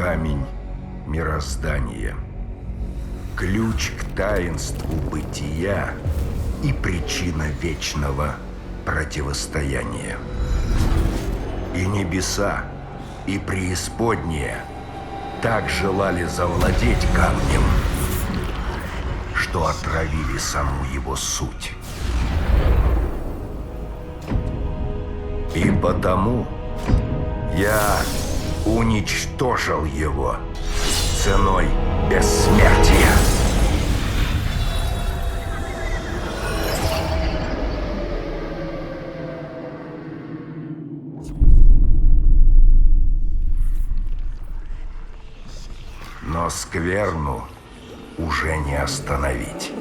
камень мироздания, ключ к таинству бытия и причина вечного противостояния. И небеса, и преисподняя так желали завладеть камнем, что отравили саму его суть. И потому я уничтожил его ценой бессмертия. Но скверну уже не остановить.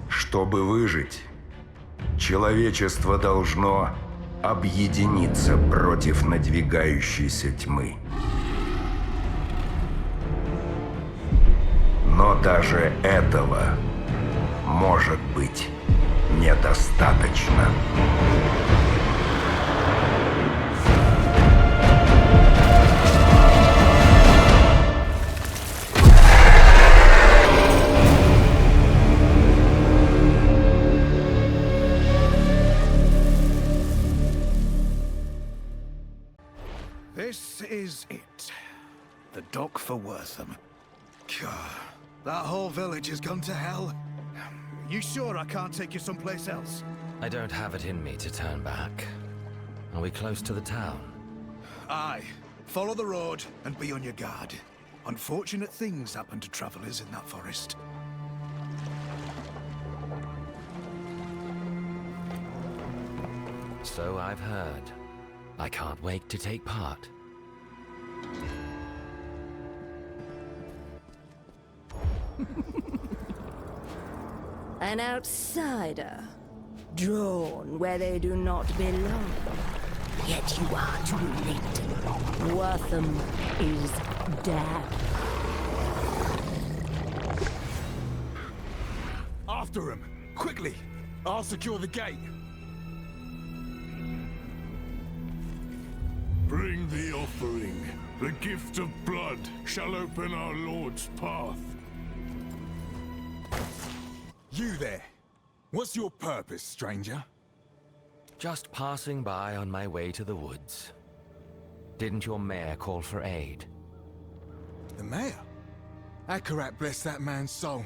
Чтобы выжить, человечество должно объединиться против надвигающейся тьмы. Но даже этого может быть недостаточно. This is it. The dock for Wortham. God, that whole village has gone to hell. You sure I can't take you someplace else? I don't have it in me to turn back. Are we close to the town? Aye. Follow the road and be on your guard. Unfortunate things happen to travelers in that forest. So I've heard. I can't wait to take part. An outsider, drawn where they do not belong. Yet you are too late. Wortham is dead. After him! Quickly! I'll secure the gate! Bring the offering. The gift of blood shall open our Lord's path. You there! What's your purpose, stranger? Just passing by on my way to the woods. Didn't your mayor call for aid? The mayor? Akarat bless that man's soul.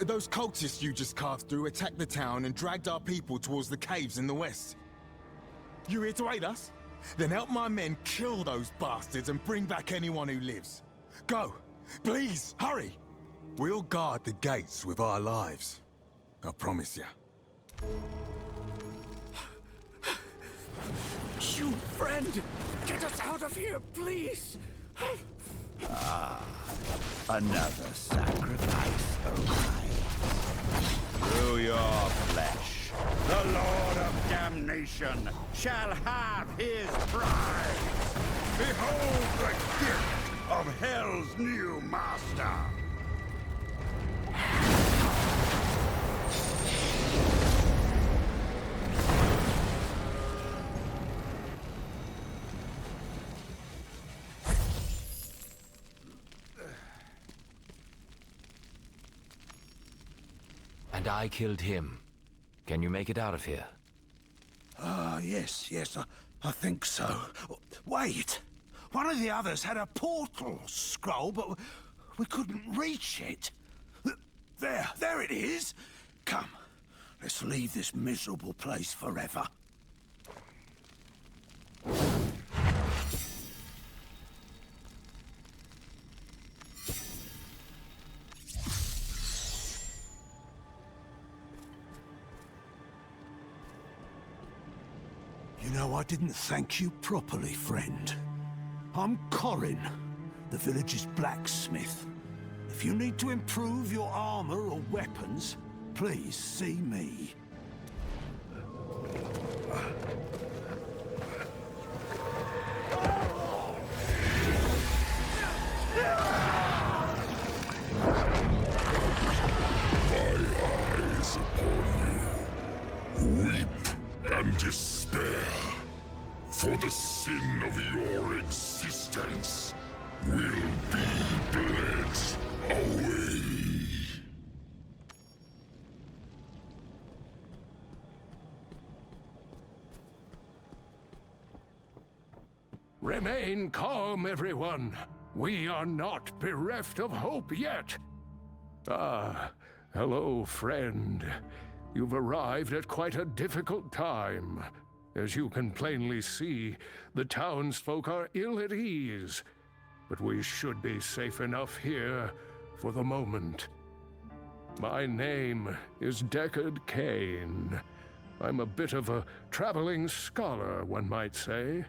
Those cultists you just carved through attacked the town and dragged our people towards the caves in the west. You here to aid us? Then help my men kill those bastards and bring back anyone who lives. Go! Please, hurry! We'll guard the gates with our lives. I promise you. You friend! Get us out of here, please! Another sacrifice arrived. Through your flesh, the Lord of Damnation shall have his prize. Behold the gift of Hell's new master. And I killed him. Can you make it out of here? Yes, I think so. Wait! One of the others had a portal scroll, but we couldn't reach it. There it is! Come, let's leave this miserable place forever. You know, I didn't thank you properly, friend. I'm Corin, the village's blacksmith. If you need to improve your armor or weapons, please see me. And despair, for the sin of your existence will be bled away. Remain calm, everyone. We are not bereft of hope yet. Ah, hello, friend. You've arrived at quite a difficult time. As you can plainly see, the townsfolk are ill at ease. But we should be safe enough here for the moment. My name is Deckard Cain. I'm a bit of a traveling scholar, one might say.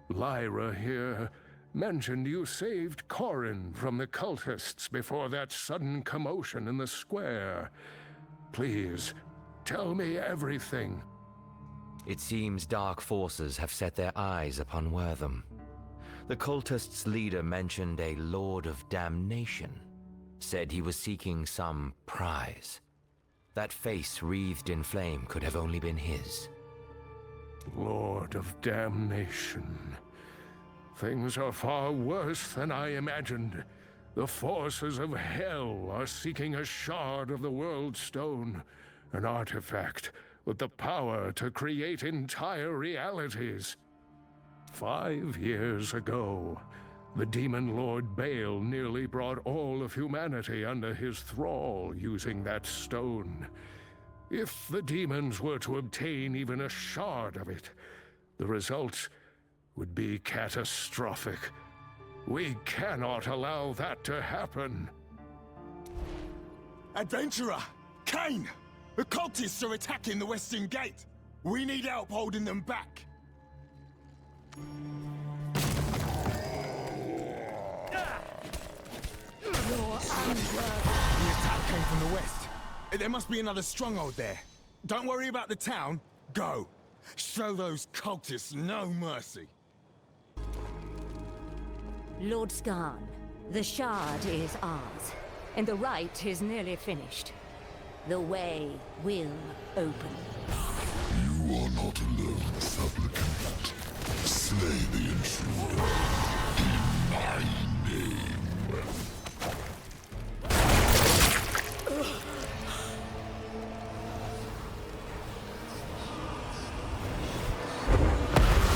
Lyra here mentioned you saved Corin from the cultists before that sudden commotion in the square. Please, tell me everything. It seems dark forces have set their eyes upon Wortham. The cultists' leader mentioned a Lord of Damnation. Said he was seeking some prize. That face wreathed in flame could have only been his. Lord of Damnation. Things are far worse than I imagined. The forces of hell are seeking a shard of the World Stone, an artifact with the power to create entire realities. 5 years ago, the demon lord Bale nearly brought all of humanity under his thrall using that stone. If the demons were to obtain even a shard of it, the results would be catastrophic. We cannot allow that to happen. Adventurer! Cain! The cultists are attacking the Western Gate! We need help holding them back! The attack came from the west. There must be another stronghold there. Don't worry about the town. Go. Show those cultists no mercy. Lord Skarn, the shard is ours, and the rite is nearly finished. The way will open. You are not alone, supplicant. Slay the intruder in my name.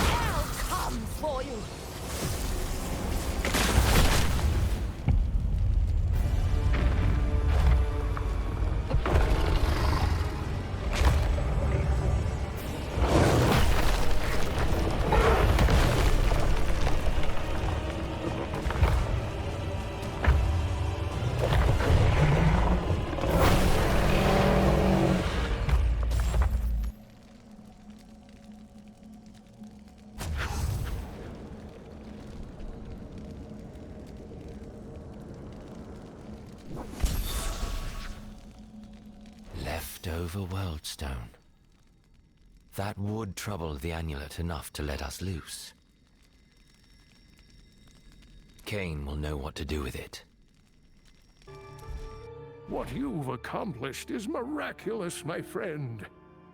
Hell comes for you! Leftover Worldstone. That would trouble the amulet enough to let us loose. Cain will know what to do with it. What you've accomplished is miraculous, my friend.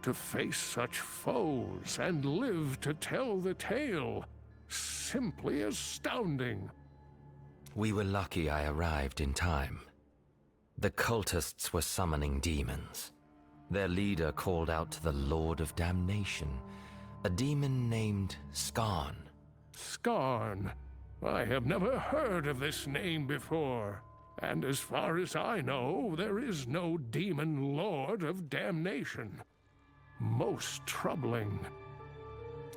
To face such foes and live to tell the tale. Simply astounding. We were lucky I arrived in time. The cultists were summoning demons. Their leader called out to the Lord of Damnation, a demon named Skarn. Skarn? I have never heard of this name before. And as far as I know, there is no demon Lord of Damnation. Most troubling.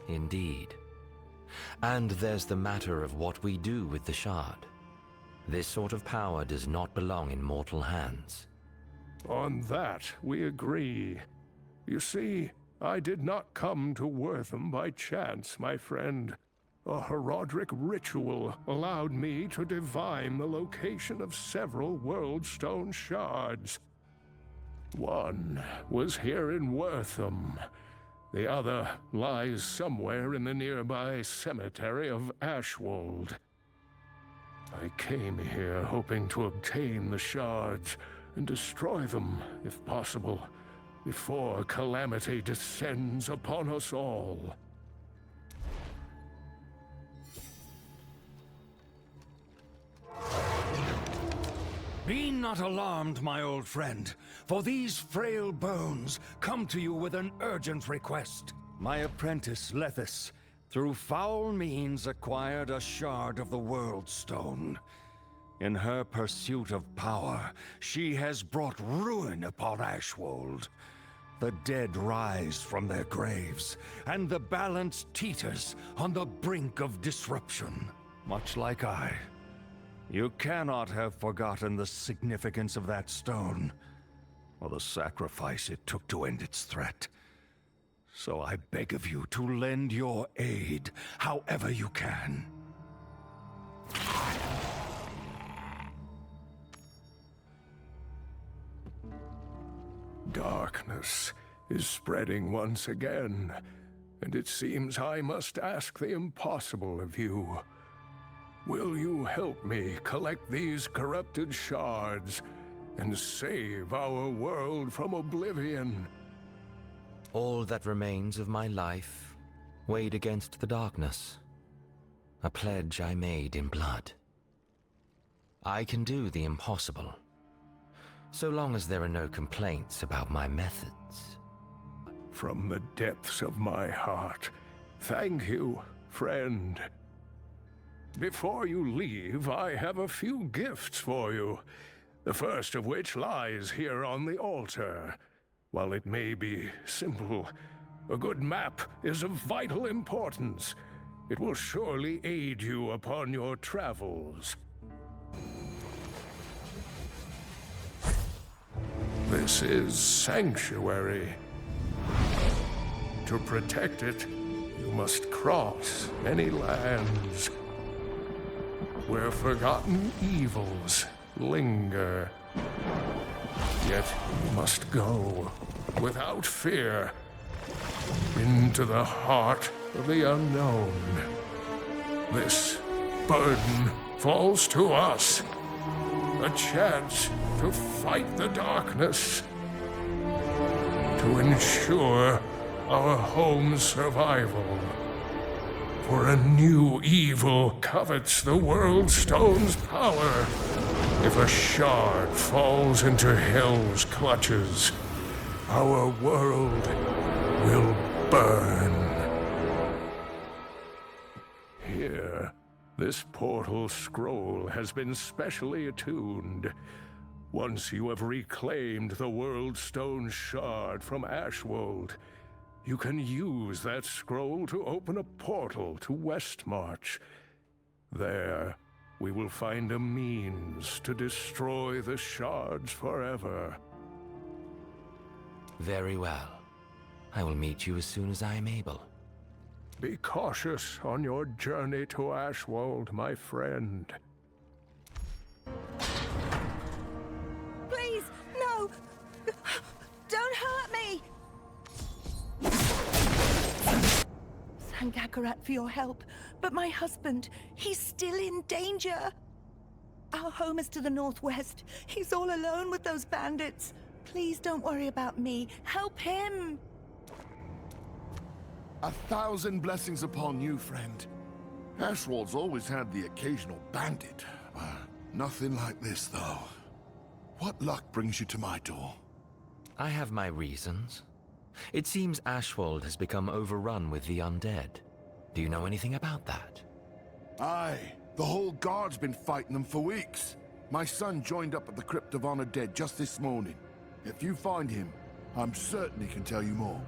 Indeed. And there's the matter of what we do with the shard. This sort of power does not belong in mortal hands. On that, we agree. You see, I did not come to Wortham by chance, my friend. A Herodric ritual allowed me to divine the location of several Worldstone shards. One was here in Wortham. The other lies somewhere in the nearby cemetery of Ashwold. I came here hoping to obtain the shards and destroy them, if possible, before calamity descends upon us all. Be not alarmed, my old friend, for these frail bones come to you with an urgent request. My apprentice, Lethis, through foul means acquired a shard of the World Stone. In her pursuit of power, she has brought ruin upon Ashwold. The dead rise from their graves, and the balance teeters on the brink of disruption, much like I. You cannot have forgotten the significance of that stone, or the sacrifice it took to end its threat. So I beg of you to lend your aid, however you can. Darkness is spreading once again, and it seems I must ask the impossible of you. Will you help me collect these corrupted shards and save our world from oblivion? All that remains of my life, weighed against the darkness. A pledge I made in blood. I can do the impossible, so long as there are no complaints about my methods. From the depths of my heart, thank you, friend. Before you leave, I have a few gifts for you, the first of which lies here on the altar. While it may be simple, a good map is of vital importance. It will surely aid you upon your travels. This is Sanctuary. To protect it, you must cross many lands where forgotten evils linger. Yet you must go, without fear, into the heart of the unknown. This burden falls to us. A chance to fight the darkness. To ensure our home's survival. For a new evil covets the World Stone's power. If a shard falls into Hell's clutches, our world will burn. Here, this portal scroll has been specially attuned. Once you have reclaimed the World Stone shard from Ashwold, you can use that scroll to open a portal to Westmarch. There, we will find a means to destroy the shards forever. Very well. I will meet you as soon as I am able. Be cautious on your journey to Ashwold, my friend. Please, no! Don't hurt me! Thank Akarat for your help, but my husband, he's still in danger. Our home is to the northwest. He's all alone with those bandits. Please don't worry about me. Help him! 1,000 blessings upon you, friend. Ashwold's always had the occasional bandit. Nothing like this, though. What luck brings you to my door? I have my reasons. It seems Ashwold has become overrun with the undead. Do you know anything about that? Aye, the whole guard's been fighting them for weeks. My son joined up at the Crypt of Honor Dead just this morning. If you find him, I'm certain he can tell you more.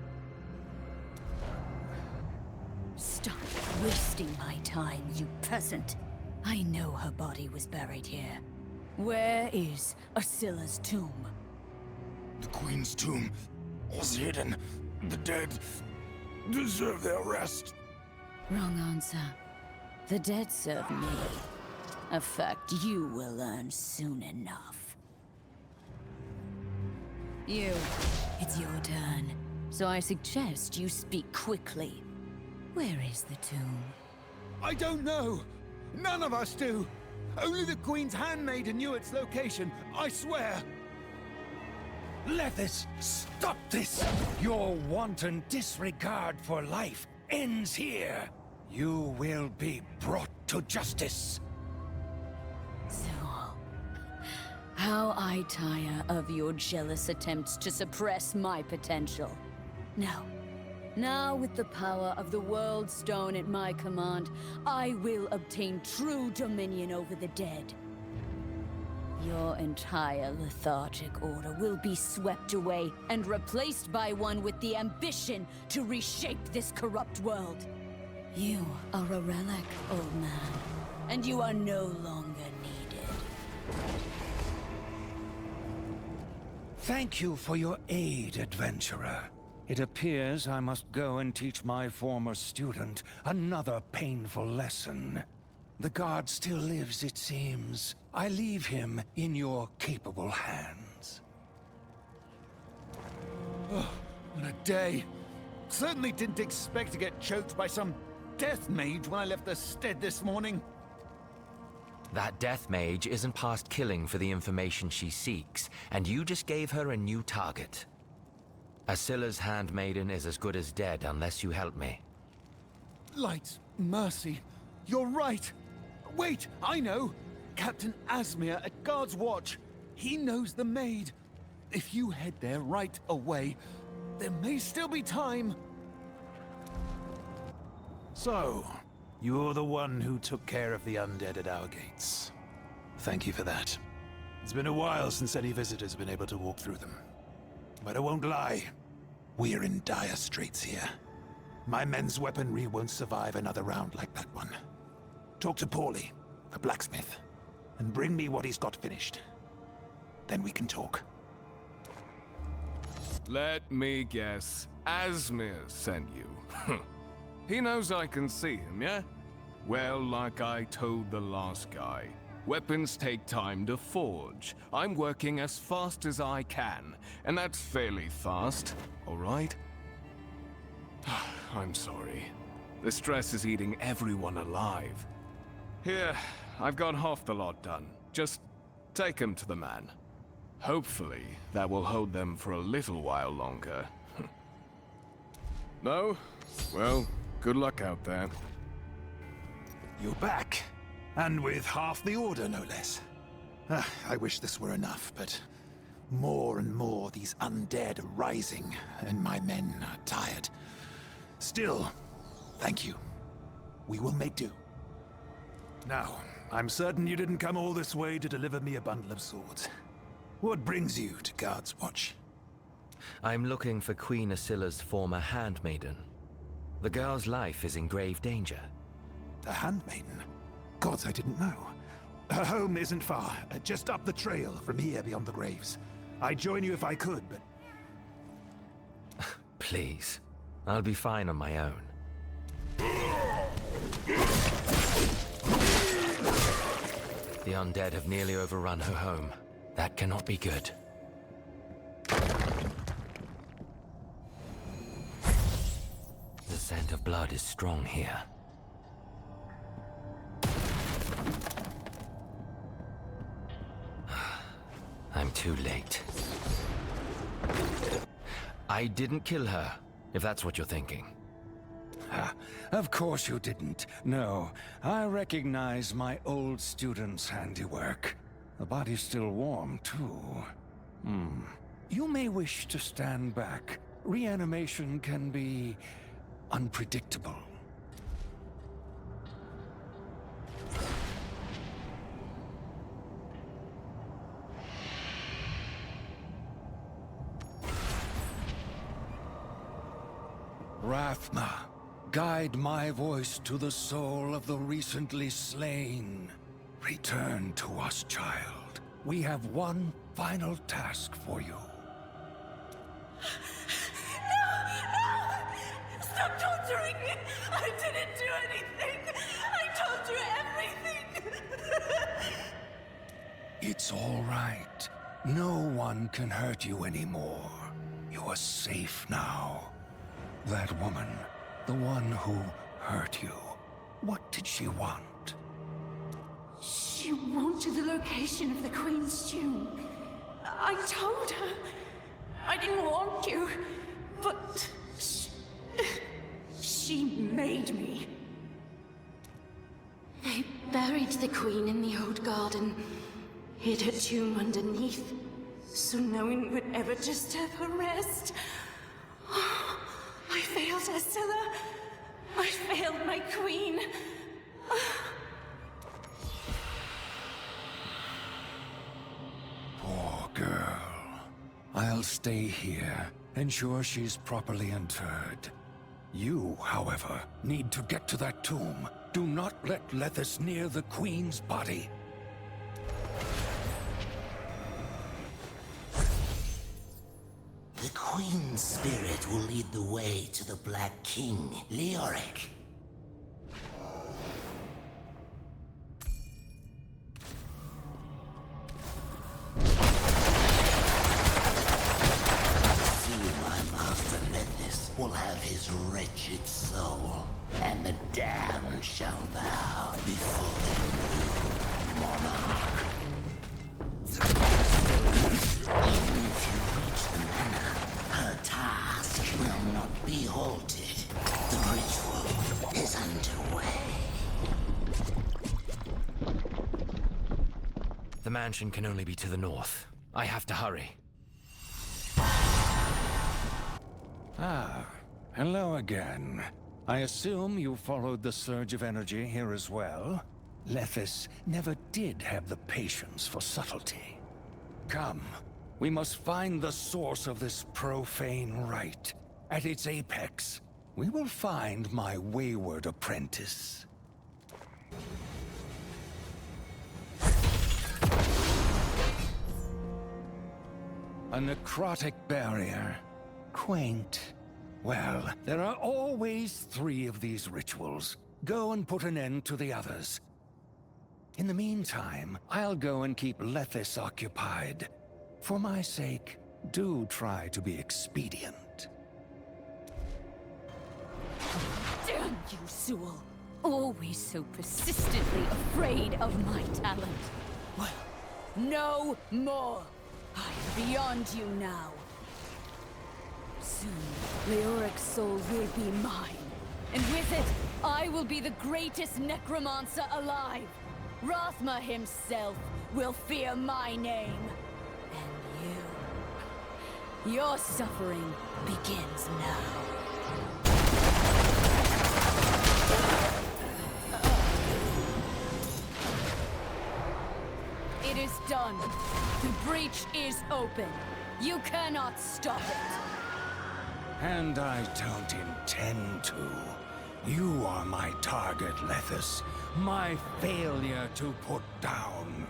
Stop wasting my time, you peasant. I know her body was buried here. Where is Asilla's tomb? The Queen's tomb is hidden. The dead deserve their rest. Wrong answer. The dead serve me. A fact you will learn soon enough. You, it's your turn. So I suggest you speak quickly. Where is the tomb? I don't know. None of us do. Only the Queen's handmaiden knew its location, I swear. Lethis, stop this! Your wanton disregard for life ends here. You will be brought to justice. Zool, how I tire of your jealous attempts to suppress my potential. No. Now, with the power of the World Stone at my command, I will obtain true dominion over the dead. Your entire lethargic order will be swept away and replaced by one with the ambition to reshape this corrupt world. You are a relic, old man, and you are no longer needed. Thank you for your aid, adventurer. It appears I must go and teach my former student another painful lesson. The guard still lives, it seems. I leave him in your capable hands. Oh, what a day. Certainly didn't expect to get choked by some death mage when I left the stead this morning. That death mage isn't past killing for the information she seeks, and you just gave her a new target. Asilla's handmaiden is as good as dead unless you help me. Light, mercy. You're right. Wait, I know. Captain Asmir at Guard's Watch. He knows the maid. If you head there right away, there may still be time. So, you're the one who took care of the undead at our gates. Thank you for that. It's been a while since any visitors have been able to walk through them. But I won't lie, we're in dire straits here. My men's weaponry won't survive another round like that one. Talk to Paulie, the blacksmith, and bring me what he's got finished. Then we can talk. Let me guess. Asmir sent you. He knows I can see him, yeah? Well, like I told the last guy, weapons take time to forge. I'm working as fast as I can, and that's fairly fast, all right? I'm sorry. The stress is eating everyone alive. Here, I've got half the lot done. Just take him to the man. Hopefully, that will hold them for a little while longer. No? Well, good luck out there. You're back. And with half the order, no less. I wish this were enough, but more and more these undead are rising, and my men are tired. Still, thank you. We will make do. Now, I'm certain you didn't come all this way to deliver me a bundle of swords. What brings you to Guard's Watch? I'm looking for Queen Asilla's former handmaiden. The girl's life is in grave danger. The handmaiden? Gods, I didn't know. Her home isn't far, just up the trail from here beyond the graves. I'd join you if I could, but... Please. I'll be fine on my own. The undead have nearly overrun her home. That cannot be good. The scent of blood is strong here. I'm too late. I didn't kill her, if that's what you're thinking. Of course you didn't. No, I recognize my old student's handiwork. The body's still warm, too. You may wish to stand back. Reanimation can be unpredictable. Rathma, guide my voice to the soul of the recently slain. Return to us, child. We have one final task for you. Stop torturing me! I didn't do anything! I told you everything! It's all right. No one can hurt you anymore. You are safe now. That woman, the one who hurt you, what did she want? She wanted the location of the Queen's tomb. I told her I didn't want you, but she made me. They buried the Queen in the old garden, hid her tomb underneath, so no one would ever disturb her rest. I failed Estella. I failed my Queen. Poor girl. I'll stay here, ensure she's properly interred. You, however, need to get to that tomb. Do not let Lethis near the Queen's body. The Queen's spirit will lead the way to the Black King, Leoric. Soon my master Lethis will have his wretched soul, and the damned shall bow before their new monarch. Even if you reach the manor, her task will not be halted. The ritual is underway. The mansion can only be to the north. I have to hurry. Ah, hello again. I assume you followed the surge of energy here as well? Lethis never did have the patience for subtlety. Come, we must find the source of this profane rite. At its apex, we will find my wayward apprentice. A necrotic barrier. Quaint. Well, there are always 3 of these rituals. Go and put an end to the others. In the meantime, I'll go and keep Lethis occupied. For my sake, do try to be expedient. Damn you, Sewell! Always so persistently afraid of my talent. Well, no more! I am beyond you now. Soon, Leoric's soul will be mine. And with it, I will be the greatest necromancer alive. Rathma himself will fear my name. And you... Your suffering begins now. It is done. The breach is open. You cannot stop it. And I don't intend to. You are my target, Lethis. My failure to put down.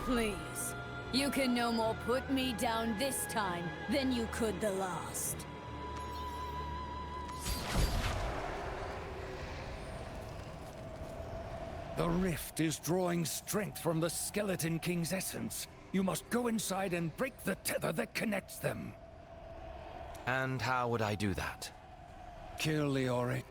Please. You can no more put me down this time than you could the last. The rift is drawing strength from the Skeleton King's essence. You must go inside and break the tether that connects them. And how would I do that? Kill Leoric.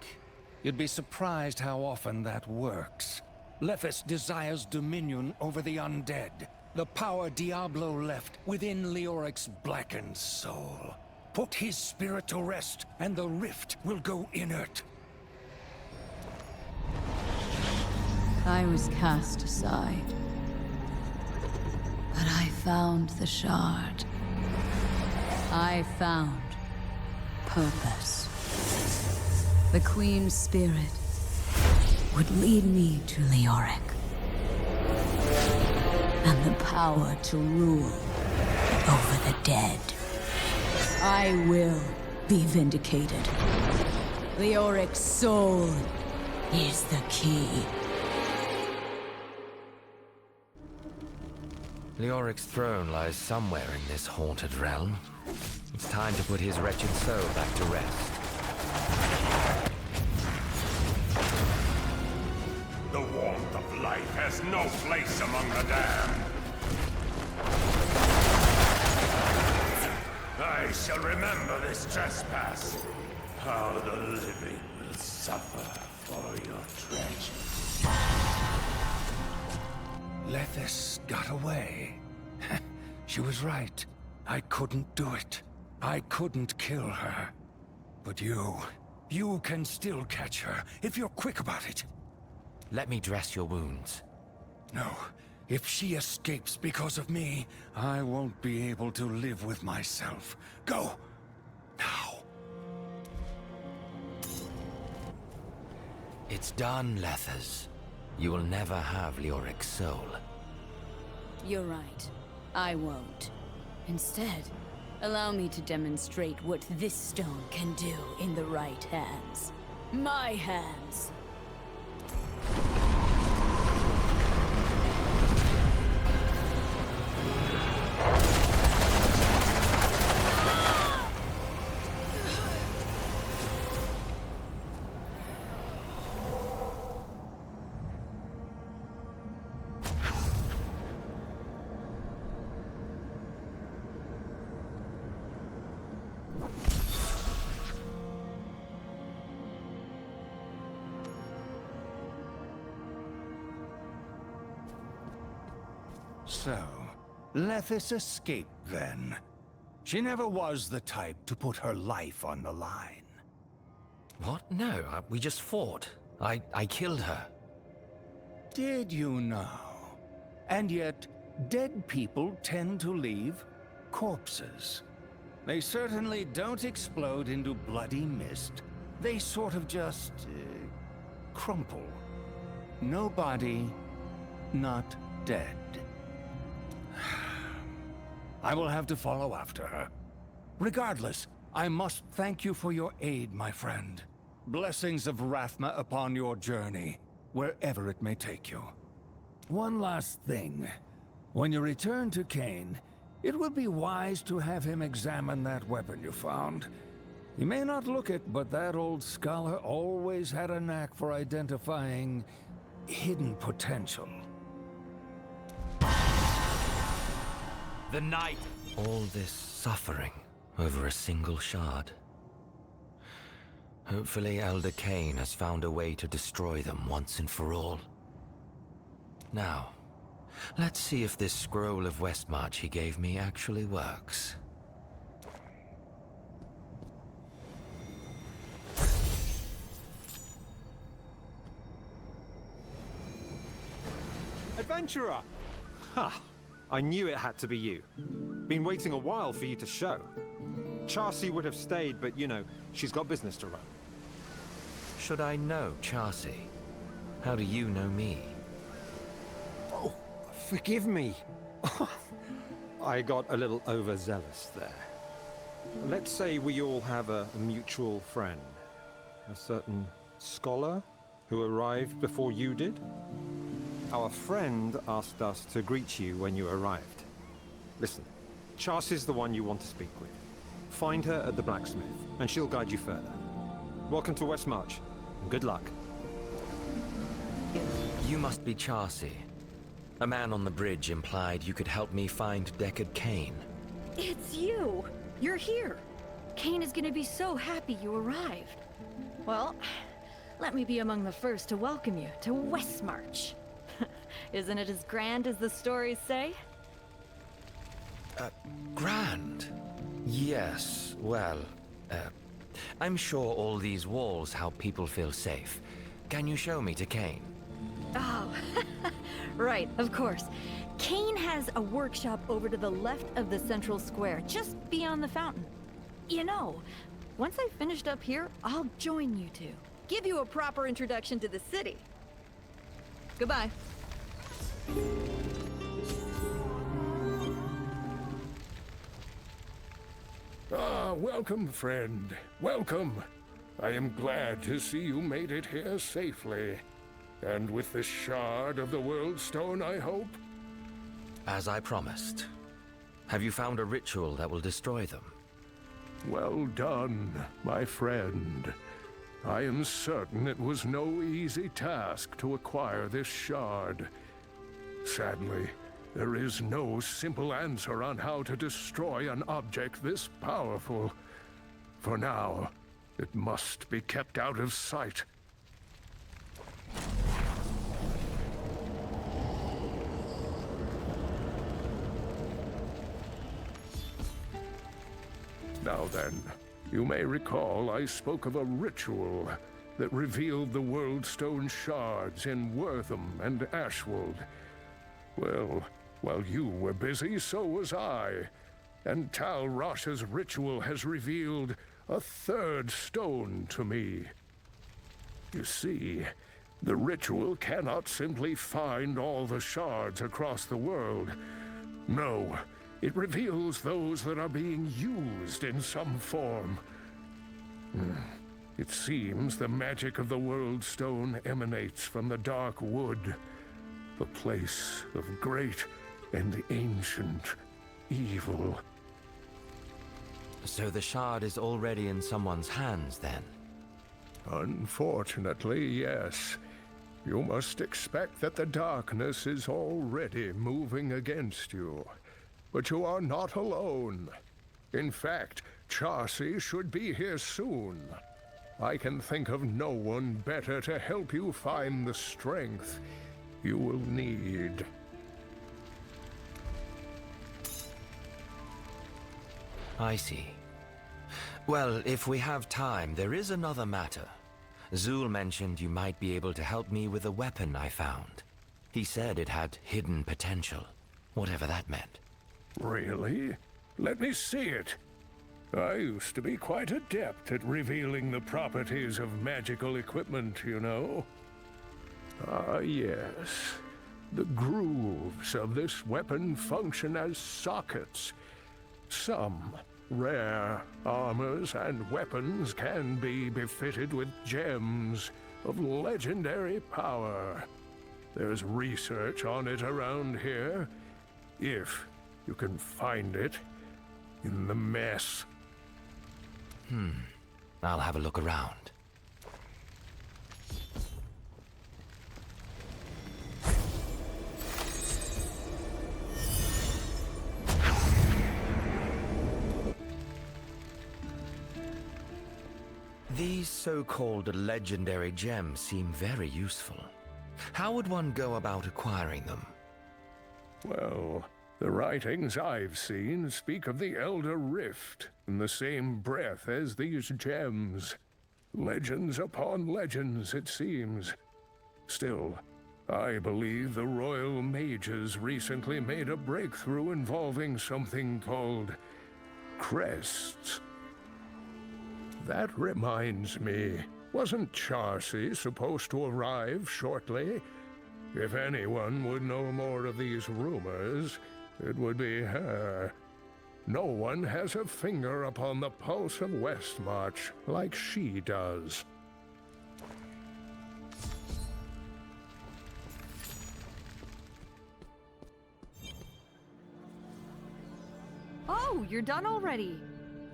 You'd be surprised how often that works. Lethis desires dominion over the undead. The power Diablo left within Leoric's blackened soul. Put his spirit to rest, and the rift will go inert. I was cast aside. But I found the shard. I found purpose. The Queen's spirit would lead me to Leoric. And the power to rule over the dead. I will be vindicated. Leoric's soul is the key. Leoric's throne lies somewhere in this haunted realm. It's time to put his wretched soul back to rest. The warmth of life has no place among the damned. I shall remember this trespass. How the living will suffer for your treasures. Lethis got away. She was right. I couldn't do it. I couldn't kill her. But you can still catch her, if you're quick about it. Let me dress your wounds. No. If she escapes because of me, I won't be able to live with myself. Go! Now! It's done, Lethis. You will never have Leoric's soul. You're right. I won't. Instead, allow me to demonstrate what this stone can do in the right hands. My hands! So, Lethis escaped then. She never was the type to put her life on the line. What? No, we just fought. I killed her. Did you know? And yet, dead people tend to leave corpses. They certainly don't explode into bloody mist. They sort of just crumple. No body, not dead. I will have to follow after her. Regardless, I must thank you for your aid, my friend. Blessings of Rathma upon your journey, wherever it may take you. One last thing. When you return to Cain, it would be wise to have him examine that weapon you found. You may not look it, but that old scholar always had a knack for identifying hidden potential. The night! All this suffering over a single shard. Hopefully Elder Cain has found a way to destroy them once and for all. Now, let's see if this scroll of Westmarch he gave me actually works. Adventurer! Ha! I knew it had to be you. Been waiting a while for you to show. Charcy would have stayed, but you know, she's got business to run. Should I know Charcy? How do you know me? Oh, forgive me. I got a little overzealous there. Let's say we all have a mutual friend. A certain scholar who arrived before you did. Our friend asked us to greet you when you arrived. Listen, Charcy's the one you want to speak with. Find her at the blacksmith, and she'll guide you further. Welcome to Westmarch, and good luck. You must be Charcy. A man on the bridge implied you could help me find Deckard Cain. It's you! You're here! Cain is gonna be so happy you arrived. Well, let me be among the first to welcome you to Westmarch. Isn't it as grand as the stories say? Grand? Yes, well, I'm sure all these walls help people feel safe. Can you show me to Cain? Oh, Right, of course. Kane has a workshop over to the left of the central square, just beyond the fountain. You know, once I've finished up here, I'll join you two. Give you a proper introduction to the city. Goodbye. Ah, welcome, friend. Welcome. I am glad to see you made it here safely. And with the shard of the World Stone, I hope? As I promised. Have you found a ritual that will destroy them? Well done, my friend. I am certain it was no easy task to acquire this shard. Sadly, there is no simple answer on how to destroy an object this powerful. For now, it must be kept out of sight. Now then, you may recall I spoke of a ritual that revealed the World Stone shards in Wortham and Ashwold. Well, while you were busy, so was I. And Tal Rasha's ritual has revealed a third stone to me. You see, the ritual cannot simply find all the shards across the world. No, it reveals those that are being used in some form. It seems the magic of the World Stone emanates from the Dark Wood, the place of great and ancient evil. So the shard is already in someone's hands, then? Unfortunately, yes. You must expect that the darkness is already moving against you. But you are not alone. In fact, Chaucer should be here soon. I can think of no one better to help you find the strength you will need. I see. Well, if we have time, there is another matter. Zul mentioned you might be able to help me with a weapon I found. He said it had hidden potential, whatever that meant. Really? Let me see it. I used to be quite adept at revealing the properties of magical equipment, you know. Ah, yes. The grooves of this weapon function as sockets. Some rare armors and weapons can be befitted with gems of legendary power. There's research on it around here, if you can find it in the mess. I'll have a look around. These so-called legendary gems seem very useful. How would one go about acquiring them? Well, the writings I've seen speak of the Elder Rift in the same breath as these gems. Legends upon legends, it seems. Still, I believe the Royal Mages recently made a breakthrough involving something called crests. That reminds me, wasn't Chaucer supposed to arrive shortly? If anyone would know more of these rumors, it would be her. No one has a finger upon the pulse of Westmarch like she does. Oh, you're done already.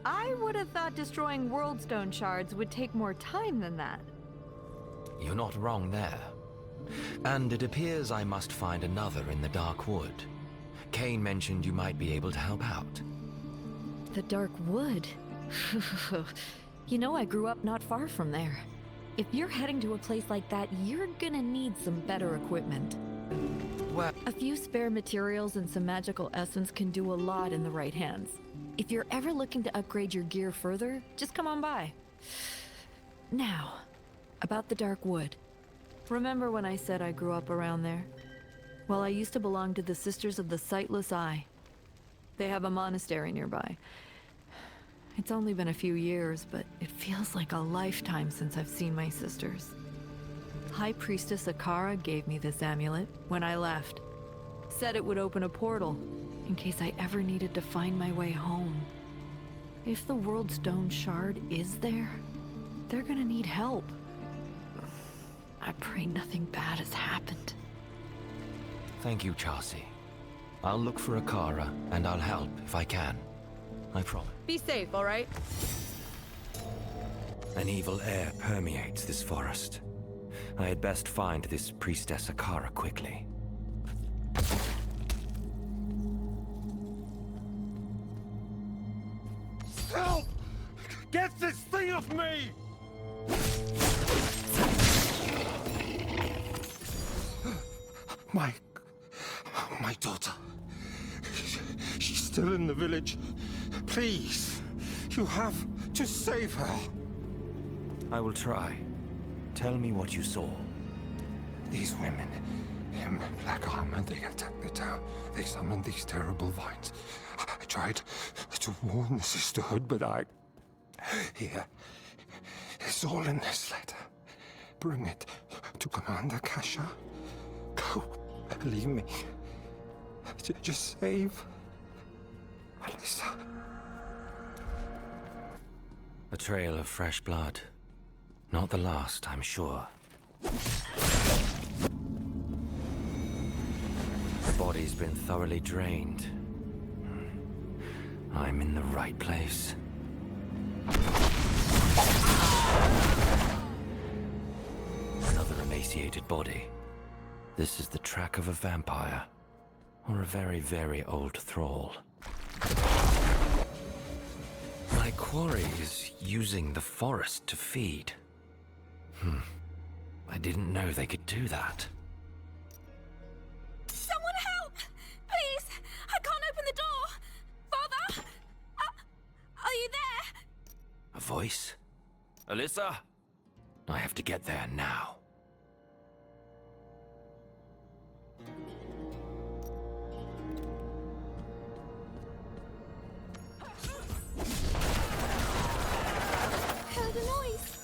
I would have thought destroying Worldstone shards would take more time than that. You're not wrong there. And it appears I must find another in the Dark Wood. Kane mentioned you might be able to help out. The Dark Wood? You know, I grew up not far from there. If you're heading to a place like that, you're gonna need some better equipment. Well, a few spare materials and some magical essence can do a lot in the right hands. If you're ever looking to upgrade your gear further, just come on by. Now, about the Dark Wood. Remember when I said I grew up around there? Well, I used to belong to the Sisters of the Sightless Eye. They have a monastery nearby. It's only been a few years, but it feels like a lifetime since I've seen my sisters. High Priestess Akara gave me this amulet when I left. Said it would open a portal, in case I ever needed to find my way home. If the World Stone Shard is there, they're gonna need help. I pray nothing bad has happened. Thank you, Chelsea. I'll look for Akara, and I'll help if I can. I promise. Be safe, all right? An evil air permeates this forest. I had best find this Priestess Akara quickly. Help! Get this thing off me! My daughter. She's still in the village. Please, you have to save her. I will try. Tell me what you saw. These women, in black armor, they attacked the town. They summoned these terrible vines. I tried to warn the sisterhood, but Here. It's all in this letter. Bring it to Commander Kasha. Go. Believe me. Just save Alyssa. A trail of fresh blood. Not the last, I'm sure. The body's been thoroughly drained. I'm in the right place. Another emaciated body. This is the track of a vampire. Or a very, very old thrall. My quarry is using the forest to feed. I didn't know they could do that. Someone help! Please! I can't open the door! Father! Are you there? A voice? Alyssa? I have to get there now. Heard a noise.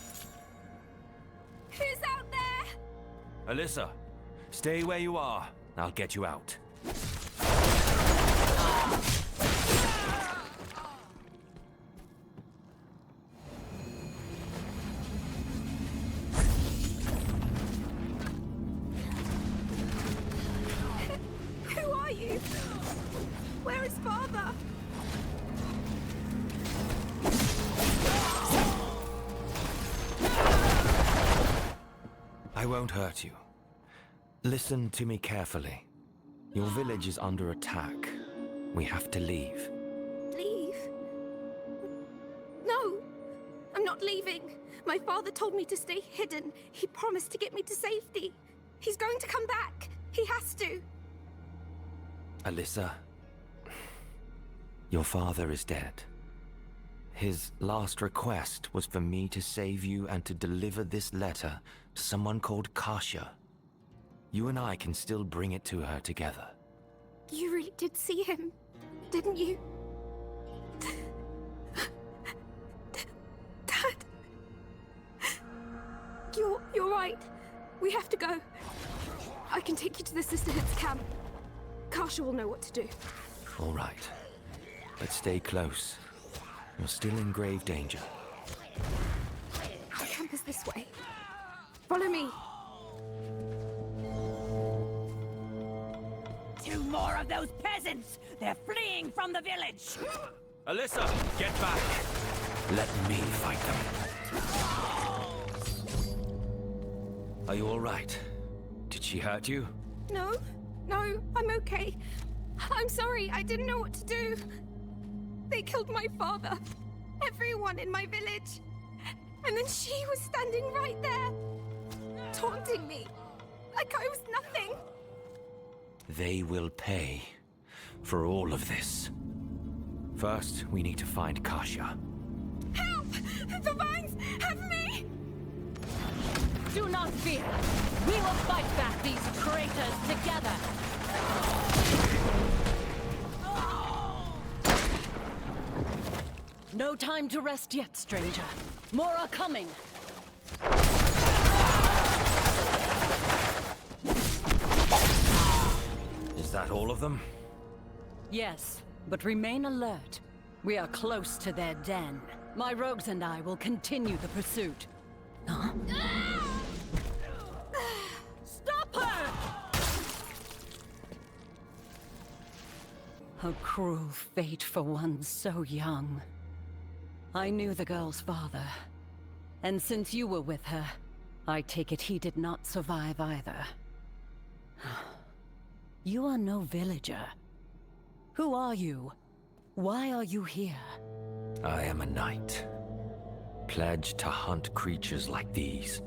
Who's out there? Alyssa, stay where you are. I'll get you out. Who are you? Where is Father? I won't hurt you. Listen to me carefully. Your village is under attack. We have to leave. Leave? No! I'm not leaving. My father told me to stay hidden. He promised to get me to safety. He's going to come back. He has to. Alyssa, your father is dead. His last request was for me to save you and to deliver this letter to someone called Kasha. You and I can still bring it to her together. You really did see him, didn't you? Dad! You're right. We have to go. I can take you to the Sisterhood's camp. Kasha will know what to do. All right. But stay close. You're still in grave danger. The camp is this way. Follow me. 2 more of those peasants! They're fleeing from the village! Alyssa, get back! Let me fight them. Are you all right? Did she hurt you? No, I'm okay. I'm sorry, I didn't know what to do. They killed my father. Everyone in my village. And then she was standing right there, taunting me. Like I was nothing. They will pay for all of this. First, we need to find Kasha. Help! The vines have me! Do not fear. We will fight back these traitors together. No time to rest yet, stranger. More are coming. Is that all of them? Yes, but remain alert. We are close to their den. My rogues and I will continue the pursuit. Huh? Stop her! A cruel fate for one so young. I knew the girl's father. And since you were with her, I take it he did not survive either. You are no villager. Who are you? Why are you here? I am a knight, pledged to hunt creatures like these.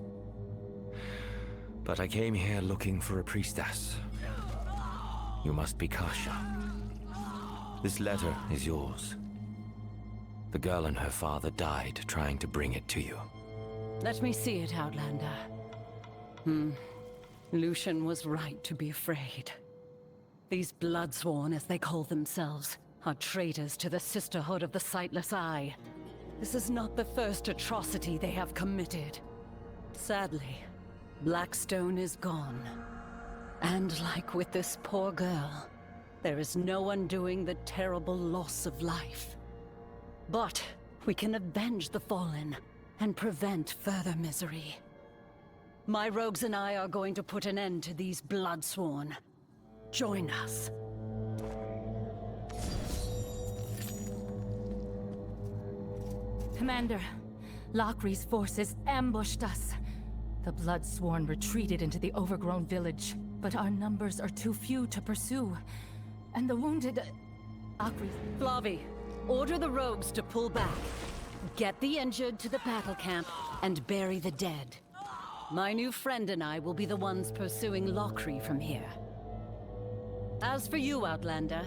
But I came here looking for a priestess. You must be Kasha. This letter is yours. The girl and her father died trying to bring it to you. Let me see it, Outlander. Lucian was right to be afraid. These Bloodsworn, as they call themselves, are traitors to the Sisterhood of the Sightless Eye. This is not the first atrocity they have committed. Sadly, Blackstone is gone. And like with this poor girl, there is no undoing the terrible loss of life. But we can avenge the fallen and prevent further misery. My rogues and I are going to put an end to these Bloodsworn. Join us. Commander, Locri's forces ambushed us. The Bloodsworn retreated into the overgrown village, but our numbers are too few to pursue. And the wounded... Locri's... Flavi, order the rogues to pull back. Get the injured to the battle camp and bury the dead. My new friend and I will be the ones pursuing Locri from here. As for you, Outlander,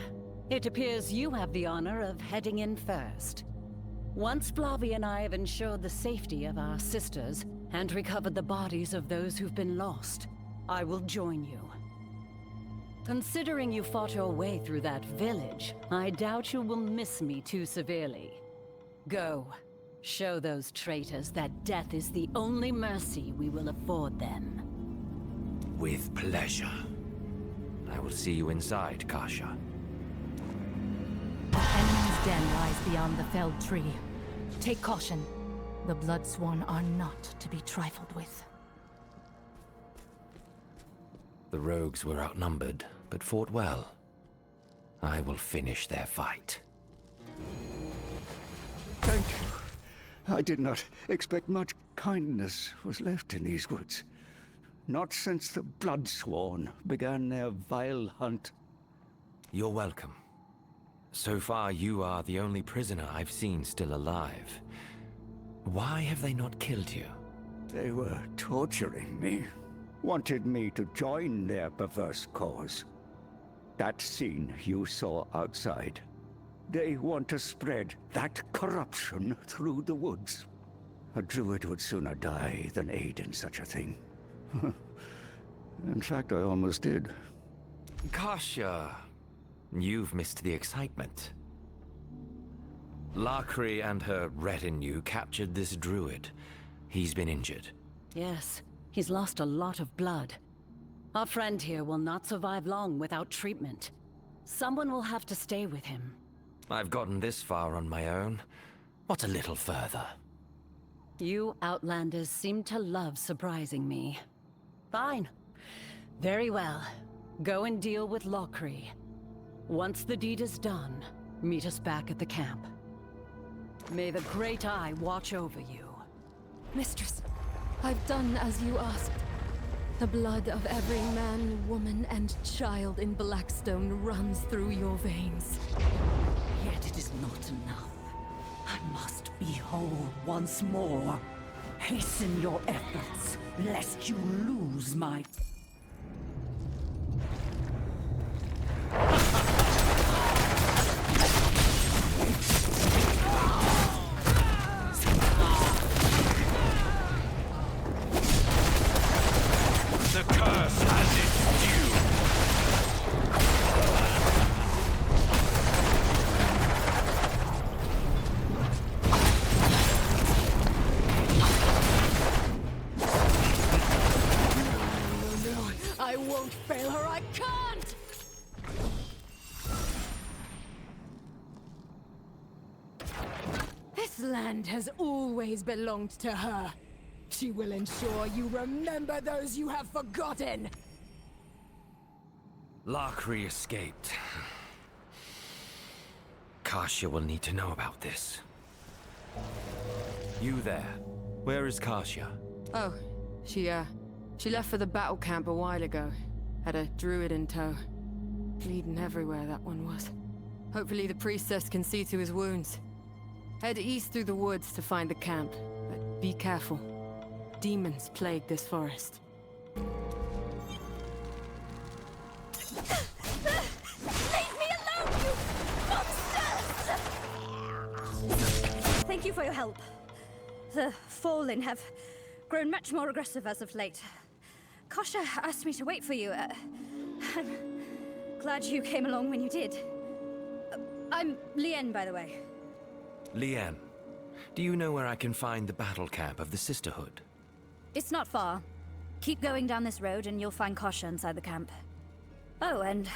it appears you have the honor of heading in first. Once Flavi and I have ensured the safety of our sisters and recovered the bodies of those who've been lost, I will join you. Considering you fought your way through that village, I doubt you will miss me too severely. Go. Show those traitors that death is the only mercy we will afford them. With pleasure. I will see you inside, Kasha. The enemy's den lies beyond the felled tree. Take caution. The Bloodsworn are not to be trifled with. The rogues were outnumbered, but fought well. I will finish their fight. Thank you. I did not expect much kindness was left in these woods. Not since the Bloodsworn began their vile hunt. You're welcome. So far, you are the only prisoner I've seen still alive. Why have they not killed you? They were torturing me. Wanted me to join their perverse cause. That scene you saw outside. They want to spread that corruption through the woods. A druid would sooner die than aid in such a thing. In fact, I almost did. Kasha, you've missed the excitement. Locri and her retinue captured this druid. He's been injured. Yes, he's lost a lot of blood. Our friend here will not survive long without treatment. Someone will have to stay with him. I've gotten this far on my own. What's a little further? You Outlanders seem to love surprising me. Fine. Very well. Go and deal with Locri. Once the deed is done, meet us back at the camp. May the Great Eye watch over you. Mistress, I've done as you asked. The blood of every man, woman, and child in Blackstone runs through your veins. Yet it is not enough. I must be whole once more. Hasten your efforts, lest you lose my... This land has always belonged to her. She will ensure you remember those you have forgotten. Lachri escaped. Kasia will need to know about this. You there. Where is Kasia? Oh, she left for the battle camp a while ago. Had a druid in tow. Bleeding everywhere, that one was. Hopefully the priestess can see to his wounds. Head east through the woods to find the camp, but be careful. Demons plague this forest. Leave me alone, you monsters! Thank you for your help. The Fallen have grown much more aggressive as of late. Kasia asked me to wait for you. I'm glad you came along when you did. I'm Lien, by the way. Lien, do you know where I can find the battle camp of the Sisterhood? It's not far. Keep going down this road and you'll find Kasia inside the camp. Oh, and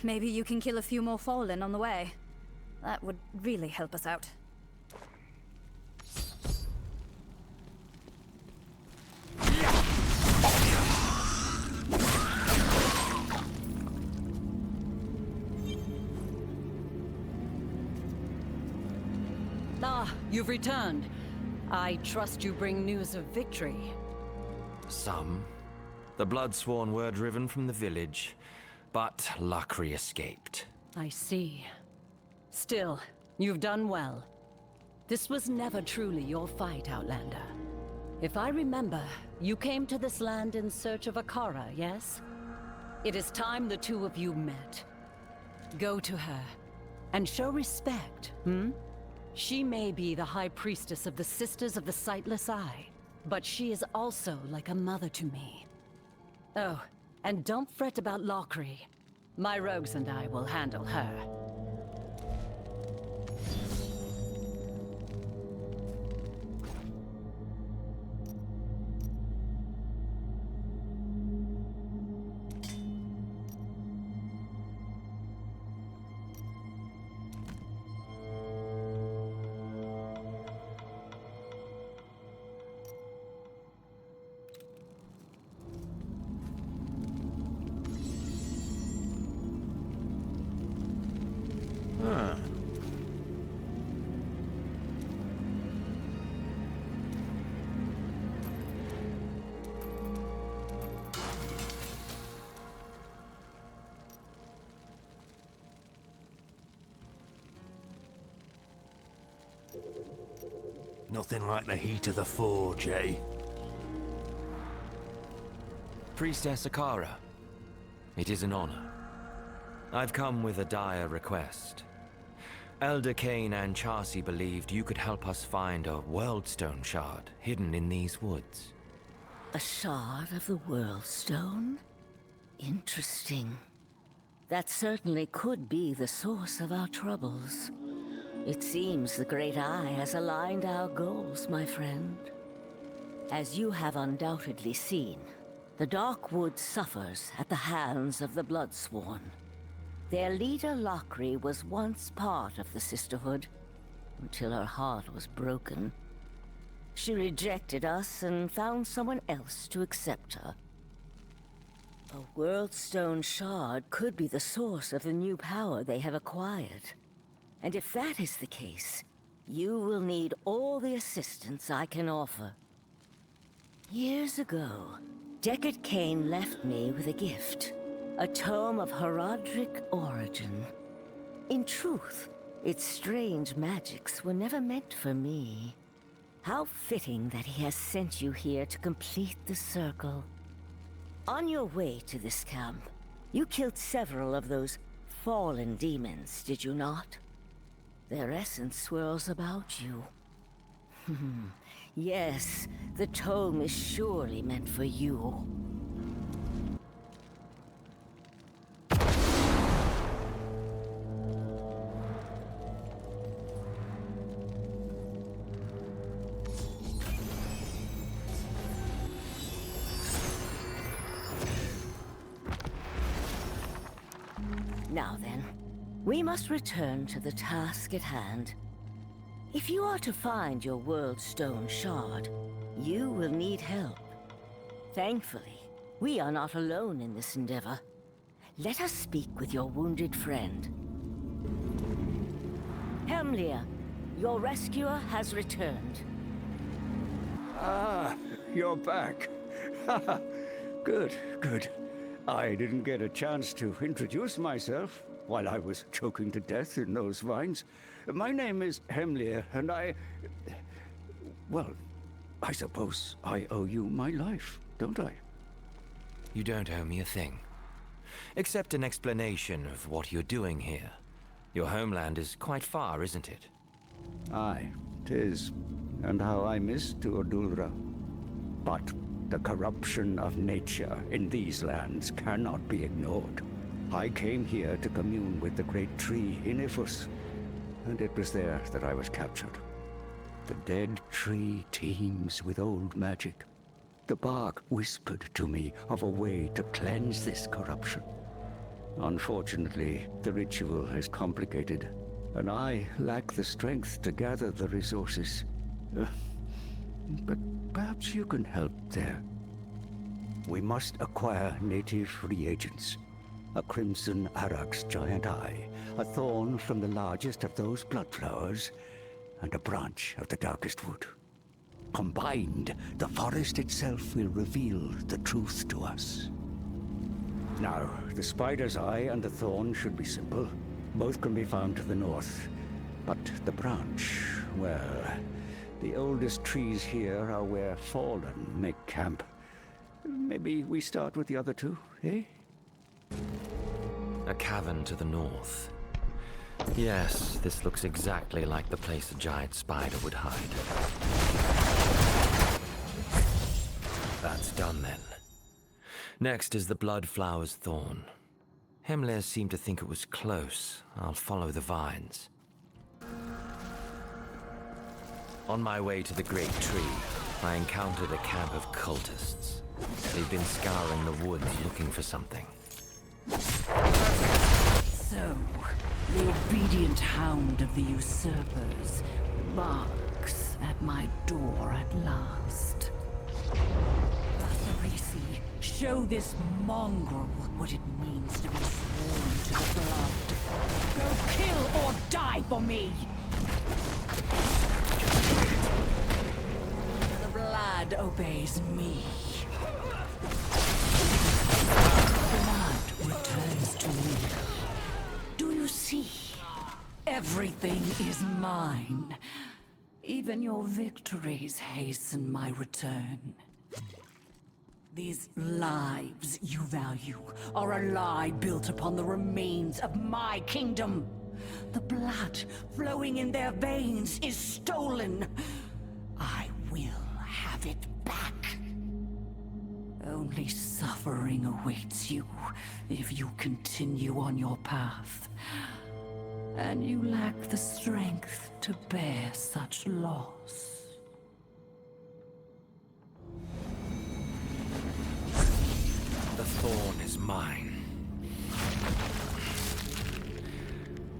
maybe you can kill a few more Fallen on the way. That would really help us out. Ah, you've returned. I trust you bring news of victory. Some. The Bloodsworn were driven from the village, but Lachri escaped. I see. Still, you've done well. This was never truly your fight, Outlander. If I remember, you came to this land in search of Akara, yes? It is time the two of you met. Go to her, and show respect, She may be the High Priestess of the Sisters of the Sightless Eye, but she is also like a mother to me. Oh, and don't fret about Lachri. My rogues and I will handle her. Nothing like the heat of the forge, eh? Priestess Akara, it is an honor. I've come with a dire request. Elder Cain and Chassi believed you could help us find a Worldstone shard hidden in these woods. A shard of the Worldstone? Interesting. That certainly could be the source of our troubles. It seems the Great Eye has aligned our goals, my friend. As you have undoubtedly seen, the Darkwood suffers at the hands of the Bloodsworn. Their leader, Lachri, was once part of the Sisterhood, until her heart was broken. She rejected us and found someone else to accept her. A Worldstone shard could be the source of the new power they have acquired. And if that is the case, you will need all the assistance I can offer. Years ago, Deckard Cain left me with a gift. A tome of Herodric origin. In truth, its strange magics were never meant for me. How fitting that he has sent you here to complete the circle. On your way to this camp, you killed several of those fallen demons, did you not? Their essence swirls about you. Yes, the tome is surely meant for you. Now then, we must return to the task at hand. If you are to find your World Stone Shard, you will need help. Thankfully, we are not alone in this endeavor. Let us speak with your wounded friend. Hemlia, your rescuer has returned. Ah, you're back. Good, good. I didn't get a chance to introduce myself while I was choking to death in those vines. My name is Hemlia, and well, I suppose I owe you my life, don't I? You don't owe me a thing. Except an explanation of what you're doing here. Your homeland is quite far, isn't it? Aye, 'tis. And how I miss Tuodulra. But the corruption of nature in these lands cannot be ignored. I came here to commune with the great tree Inifus, and it was there that I was captured. The dead tree teems with old magic. The bark whispered to me of a way to cleanse this corruption. Unfortunately, the ritual is complicated, and I lack the strength to gather the resources. But perhaps you can help there. We must acquire native reagents. A crimson arax giant eye, a thorn from the largest of those blood flowers, and a branch of the darkest wood. Combined, the forest itself will reveal the truth to us. Now, the spider's eye and the thorn should be simple. Both can be found to the north. But the branch, well, the oldest trees here are where fallen make camp. Maybe we start with the other two, eh? A cavern to the north. Yes, this looks exactly like the place a giant spider would hide. That's done then. Next is the Bloodflower's thorn. Hemlia seemed to think it was close. I'll follow the vines. On my way to the great tree, I encountered a camp of cultists. They've been scouring the woods looking for something. So, the obedient hound of the usurpers barks at my door at last. Latharisi, show this mongrel what it means to be sworn to the blood. Go kill or die for me! The blood obeys me. Blood returns to me. Do you see? Everything is mine. Even your victories hasten my return. These lives you value are a lie built upon the remains of my kingdom. The blood flowing in their veins is stolen. I will have it back. Only suffering awaits you if you continue on your path. And you lack the strength to bear such loss. The thorn is mine.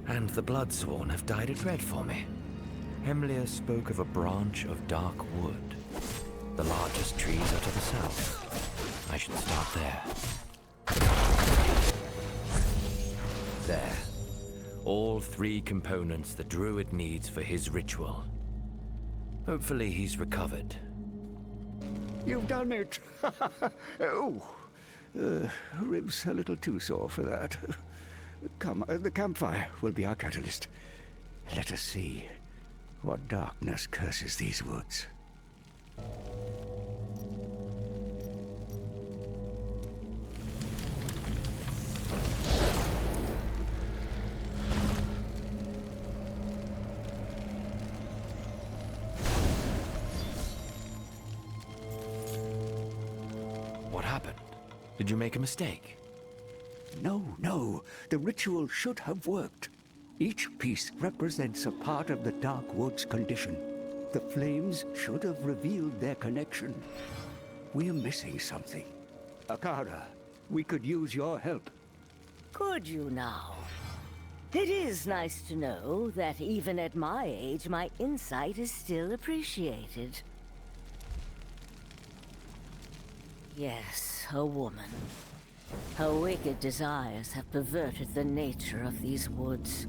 And the Bloodsworn have dyed it red for me. Hemlia spoke of a branch of dark wood. The largest trees are to the south. I should start there. There. All 3 components the druid needs for his ritual. Hopefully he's recovered. You've done it! Oh, ribs a little too sore for that. Come, the campfire will be our catalyst. Let us see what darkness curses these woods. What happened? Did you make a mistake? No. The ritual should have worked. Each piece represents a part of the Dark Wood's condition. The flames should have revealed their connection. We're missing something. Akara, we could use your help. Could you now? It is nice to know that even at my age, my insight is still appreciated. Yes, a woman. Her wicked desires have perverted the nature of these woods.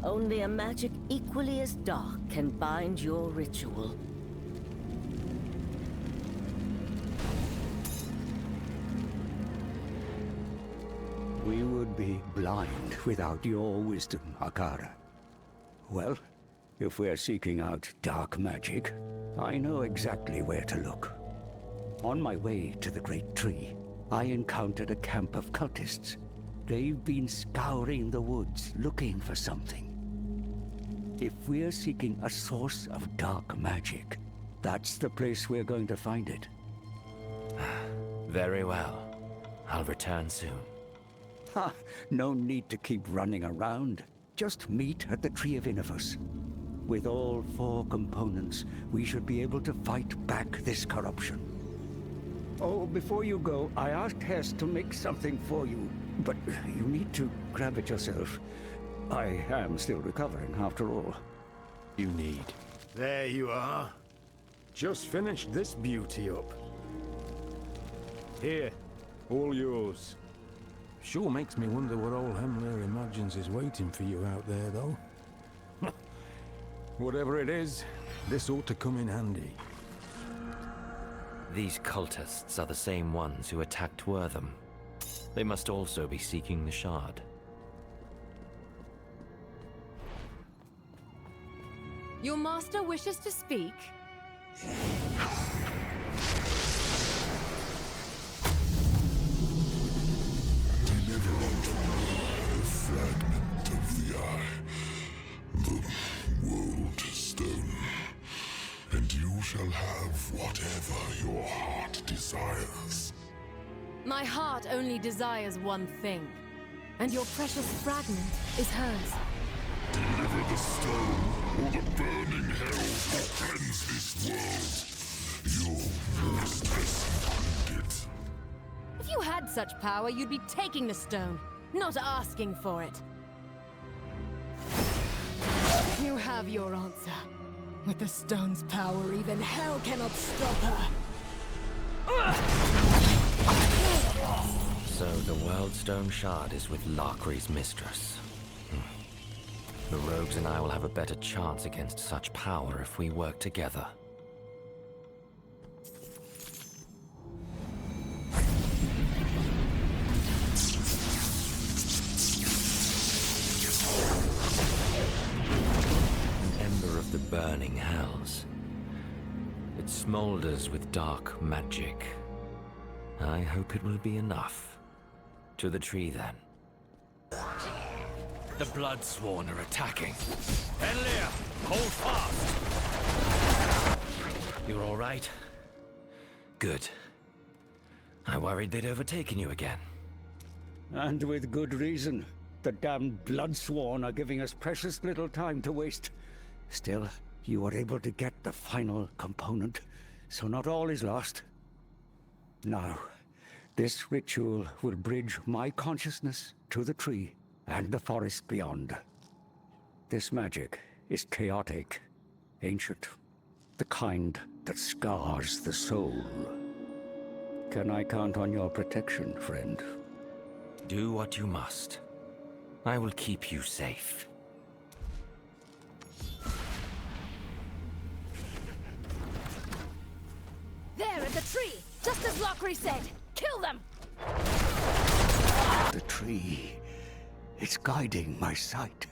Only a magic equally as dark can bind your ritual. We would be blind without your wisdom, Akara. Well, if we're seeking out dark magic, I know exactly where to look. On my way to the Great Tree, I encountered a camp of cultists. They've been scouring the woods, looking for something. If we're seeking a source of dark magic, that's the place we're going to find it. Very well. I'll return soon. Ha! No need to keep running around. Just meet at the Tree of Innovus. With all 4 components, we should be able to fight back this corruption. Oh, before you go, I asked Hess to make something for you, but you need to grab it yourself. I am still recovering, after all. You need. There you are. Just finished this beauty up. Here, all yours. Sure makes me wonder what old Hemler imagines is waiting for you out there, though. Whatever it is, this ought to come in handy. These cultists are the same ones who attacked Wortham. They must also be seeking the shard. Your master wishes to speak? Fragment of the eye, the world stone, and you shall have whatever your heart desires. My heart only desires one thing, and your precious fragment is hers. Deliver the stone, or the burning hell will cleanse this world. Your mistress find it. If you had such power, you'd be taking the stone, not asking for it. You have your answer. With the stone's power, even hell cannot stop her. So the Worldstone Shard is with Larkry's mistress. The rogues and I will have a better chance against such power if we work together. The burning hells. It smolders with dark magic. I hope it will be enough. To the tree, then. The Bloodsworn are attacking. Enlir, hold fast! You're all right? Good. I worried they'd overtaken you again. And with good reason. The damned Bloodsworn are giving us precious little time to waste. Still, you were able to get the final component, so not all is lost. Now, this ritual will bridge my consciousness to the tree and the forest beyond. This magic is chaotic, ancient, the kind that scars the soul. Can I count on your protection, friend? Do what you must. I will keep you safe. There at the tree! Just as Larkry said! Kill them! The tree. It's guiding my sight.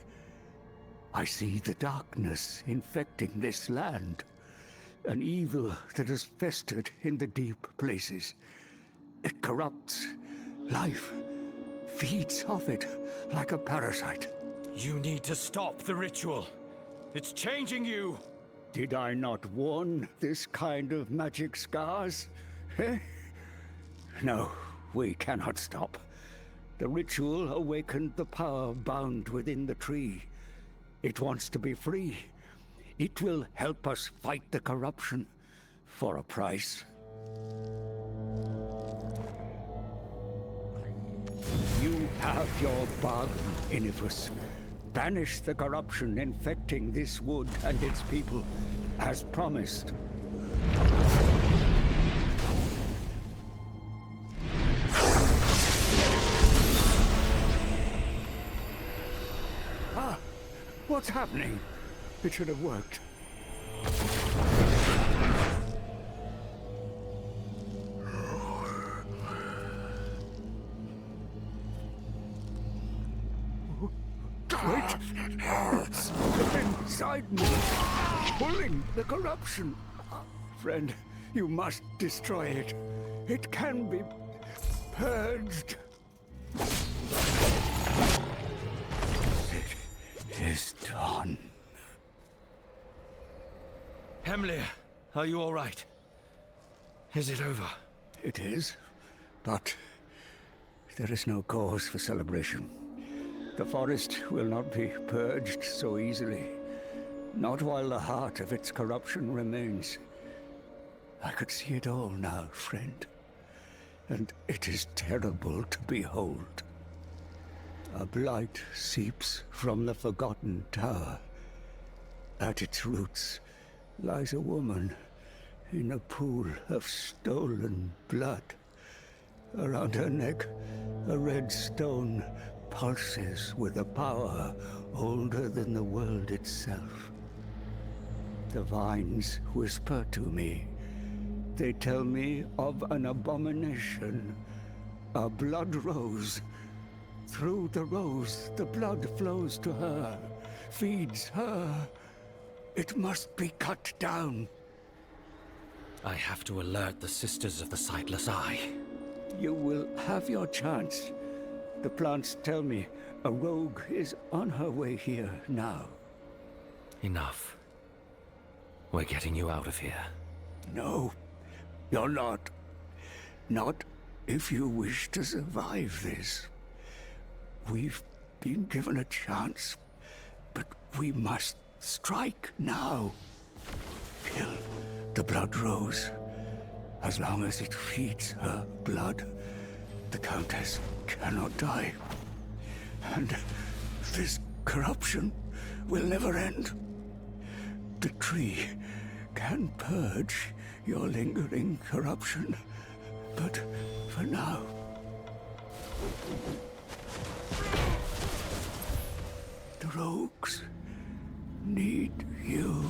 I see the darkness infecting this land. An evil that has festered in the deep places. It corrupts life, feeds off it like a parasite. You need to stop the ritual. It's changing you! Did I not warn this kind of magic scars? Eh? No, we cannot stop. The ritual awakened the power bound within the tree. It wants to be free. It will help us fight the corruption for a price. You have your bargain, Innovus. banish the corruption infecting this wood and its people, as promised. Ah! What's happening? It should have worked. Wait! It's inside me, pulling the corruption. Friend, you must destroy it. It can be purged. It is done. Hemlir, are you all right? Is it over? It is, but there is no cause for celebration. The forest will not be purged so easily. Not while the heart of its corruption remains. I could see it all now, friend. And it is terrible to behold. A blight seeps from the forgotten tower. At its roots lies a woman in a pool of stolen blood. Around her neck, a red stone pulses with a power older than the world itself. The vines whisper to me. They tell me of an abomination, a blood rose. Through the rose, the blood flows to her, feeds her. It must be cut down. I have to alert the Sisters of the Sightless Eye. You will have your chance. The plants tell me a rogue is on her way here now. Enough. We're getting you out of here. No, you're not. Not if you wish to survive this. We've been given a chance, but we must strike now. Kill the blood rose. As long as it feeds her blood, the Countess cannot die. And this corruption will never end. The tree can purge your lingering corruption, but for now... the rogues need you.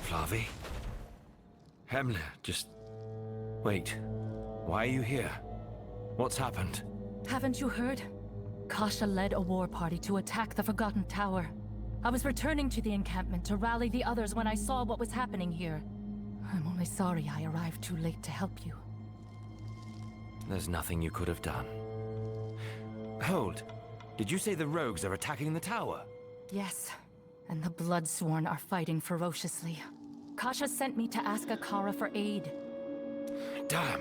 Flavi? Hemlir, just... wait. Why are you here? What's happened? Haven't you heard? Kasha led a war party to attack the Forgotten Tower. I was returning to the encampment to rally the others when I saw what was happening here. I'm only sorry I arrived too late to help you. There's nothing you could have done. Hold. Did you say the rogues are attacking the tower? Yes, and the Bloodsworn are fighting ferociously. Kasha sent me to ask Akara for aid. Damn.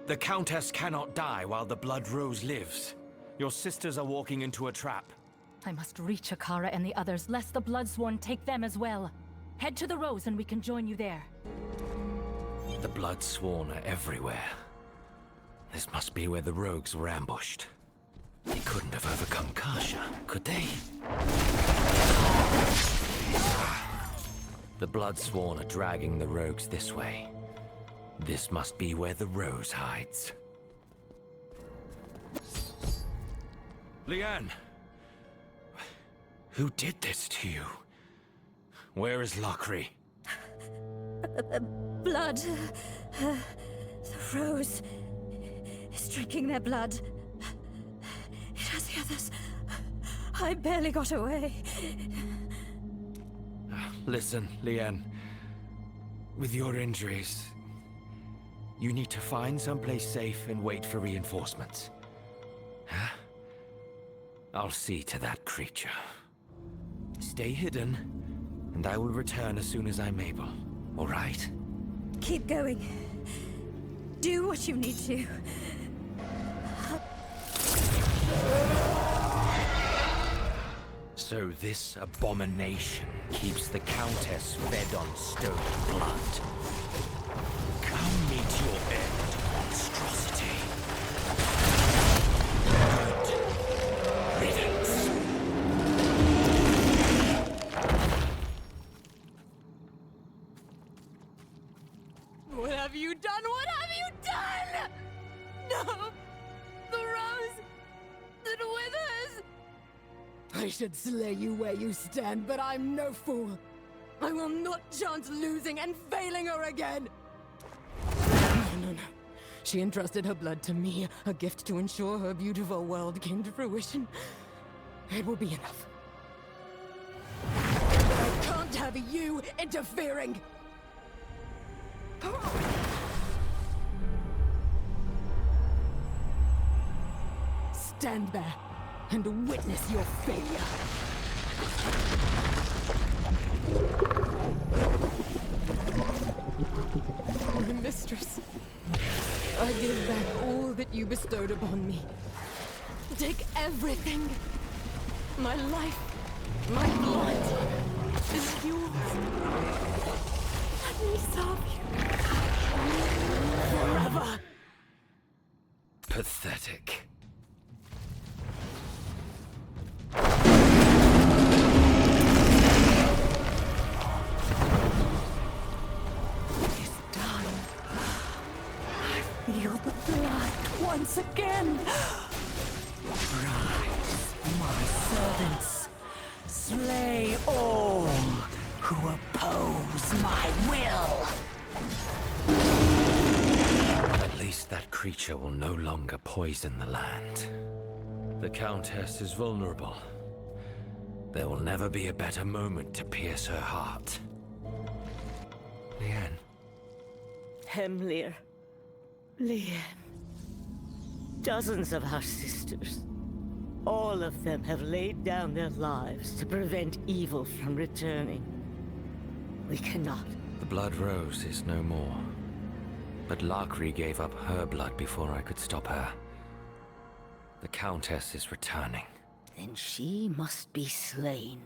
The Countess cannot die while the Blood Rose lives. Your sisters are walking into a trap. I must reach Akara and the others, lest the Bloodsworn take them as well. Head to the Rose and we can join you there. The Bloodsworn are everywhere. This must be where the rogues were ambushed. They couldn't have overcome Kasha, could they? The Bloodsworn are dragging the rogues this way. This must be where the Rose hides. Leanne! Who did this to you? Where is Lockery? Blood. The Rose is drinking their blood. It has the others. I barely got away. Listen, Leanne. With your injuries, you need to find someplace safe and wait for reinforcements. Huh? I'll see to that creature. Stay hidden, and I will return as soon as I'm able. All right? Keep going. Do what you need to. So this abomination keeps the Countess fed on stolen blood. Come meet your end. I should slay you where you stand, but I'm no fool. I will not chance losing and failing her again! No. She entrusted her blood to me, a gift to ensure her beautiful world came to fruition. It will be enough. But I can't have you interfering! Stand there and witness your failure. My mistress, I give back all that you bestowed upon me. Take everything. My life, my blood is yours. Let me serve you forever. Pathetic. Feel the blood once again. Rise, my servants. Slay all who oppose my will. At least that creature will no longer poison the land. The Countess is vulnerable. There will never be a better moment to pierce her heart. Leanne. Hemlir. Leanne. Dozens of our sisters. All of them have laid down their lives to prevent evil from returning. We cannot. The Blood Rose is no more. But Lakri gave up her blood before I could stop her. The Countess is returning. Then she must be slain.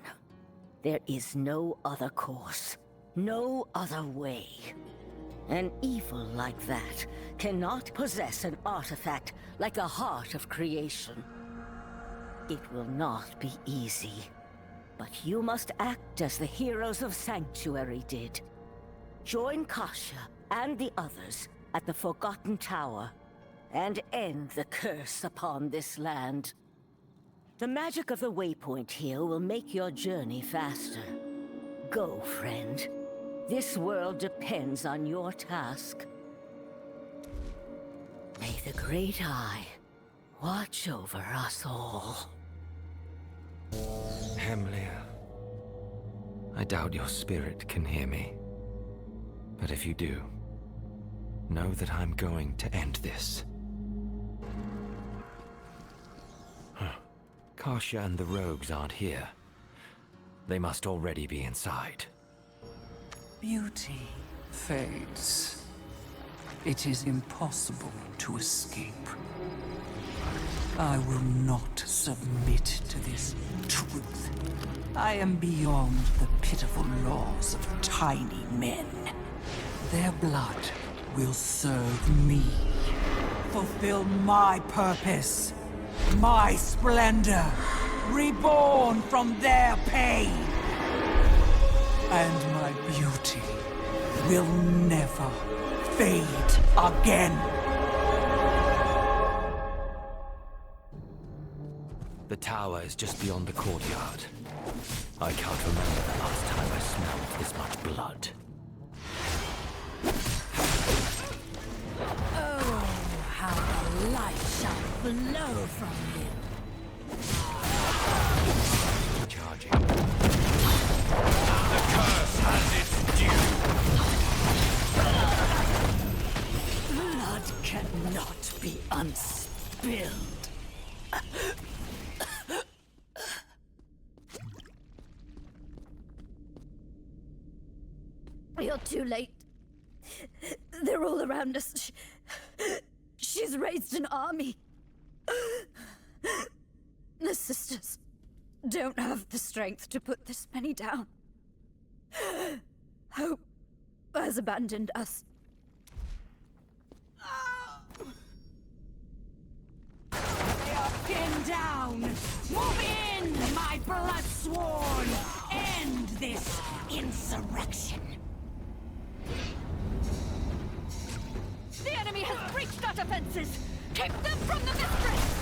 There is no other course. No other way. An evil like that cannot possess an artifact like the heart of creation. It will not be easy. But you must act as the heroes of Sanctuary did. Join Kasha and the others at the Forgotten Tower and end the curse upon this land. The magic of the waypoint here will make your journey faster. Go, friend. This world depends on your task. May the Great Eye watch over us all. Hemlir. I doubt your spirit can hear me. But if you do, know that I'm going to end this. Kasha and the rogues aren't here. They must already be inside. Beauty fades. It is impossible to escape. I will not submit to this truth. I am beyond the pitiful laws of tiny men. Their blood will serve me. Fulfill my purpose. My splendor. Reborn from their pain. And my beauty will never fade again. The tower is just beyond the courtyard. I can't remember the last time I smelled this much blood. Oh, how the light shall flow from you. Charging. The curse has its due. Blood cannot be unspilled. You're too late. They're all around us. She's raised an army. The sisters don't have the strength to put this many down. Hope has abandoned us. They are pinned down! Move in, my blood sworn! End this insurrection! The enemy has breached our defenses! Keep them from the mistress!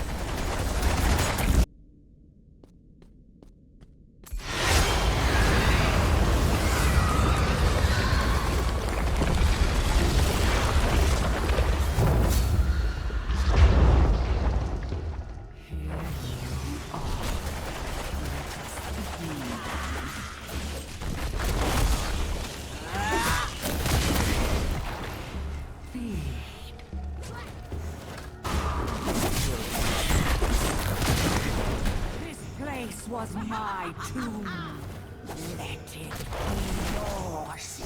was my tomb. Let it be yours.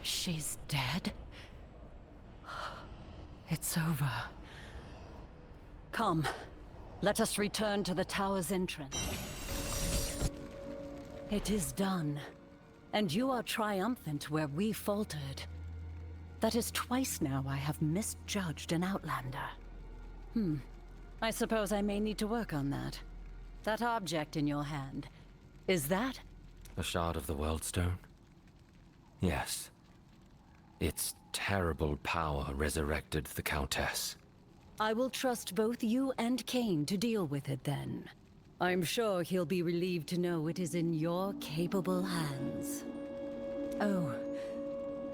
She's dead? It's over. Come, let us return to the tower's entrance. It is done, and you are triumphant where we faltered. That is twice now I have misjudged an Outlander. I suppose I may need to work on that. That object in your hand, is that? A shard of the World Stone? Yes. Its terrible power resurrected the Countess. I will trust both you and Kane to deal with it then. I'm sure he'll be relieved to know it is in your capable hands. Oh,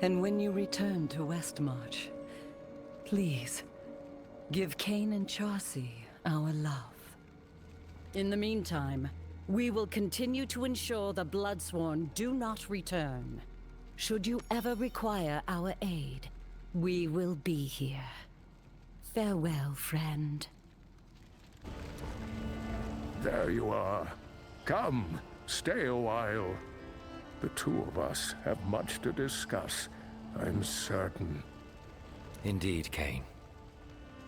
and when you return to Westmarch, please, give Kane and Chaucy our love. In the meantime, we will continue to ensure the Bloodsworn do not return. Should you ever require our aid, we will be here. Farewell, friend. There you are. Come, stay a while. The two of us have much to discuss, I'm certain. Indeed, Kane.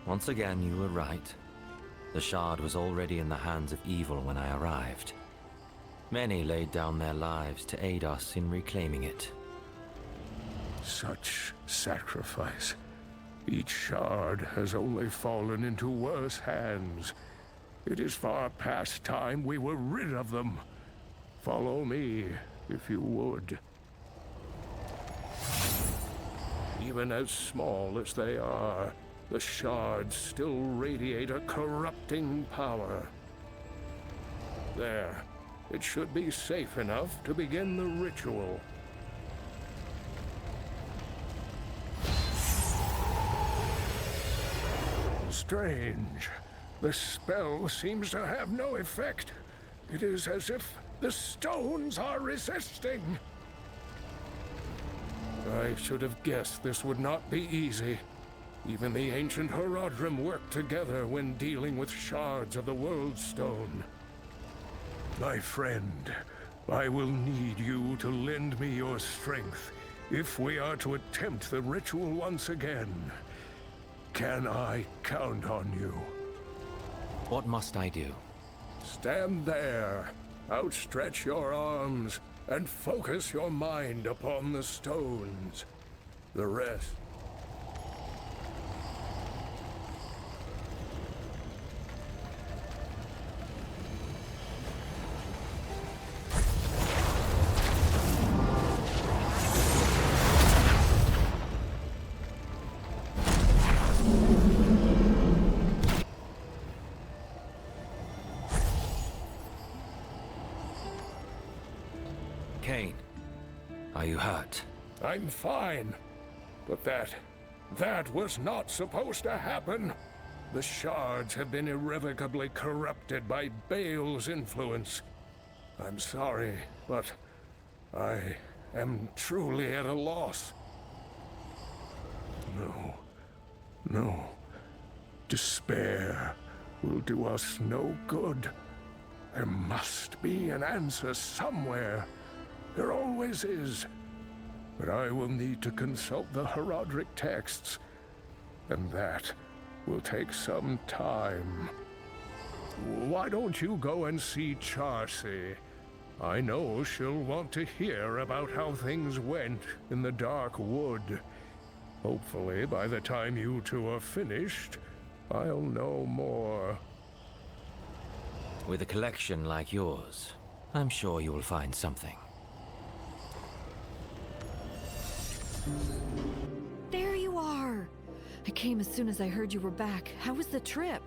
Once again, you were right. The shard was already in the hands of evil when I arrived. Many laid down their lives to aid us in reclaiming it. Such sacrifice. Each shard has only fallen into worse hands. It is far past time we were rid of them. Follow me, if you would. Even as small as they are, the shards still radiate a corrupting power. There. It should be safe enough to begin the ritual. Strange. The spell seems to have no effect. It is as if the stones are resisting. I should have guessed this would not be easy. Even the ancient Horadrim worked together when dealing with shards of the World Stone. My friend, I will need you to lend me your strength if we are to attempt the ritual once again. Can I count on you? What must I do? Stand there, outstretch your arms, and focus your mind upon the stones. The rest... Kane, are you hurt? I'm fine. But that was not supposed to happen. The shards have been irrevocably corrupted by Baal's influence. I'm sorry, but I am truly at a loss. No. Despair will do us no good. There must be an answer somewhere. There always is. But I will need to consult the Horadric texts, and that will take some time. Why don't you go and see Chaucy? I know she'll want to hear about how things went in the Dark Wood. Hopefully, by the time you two are finished, I'll know more. With a collection like yours, I'm sure you will find something. There you are! I came as soon as I heard you were back. How was the trip?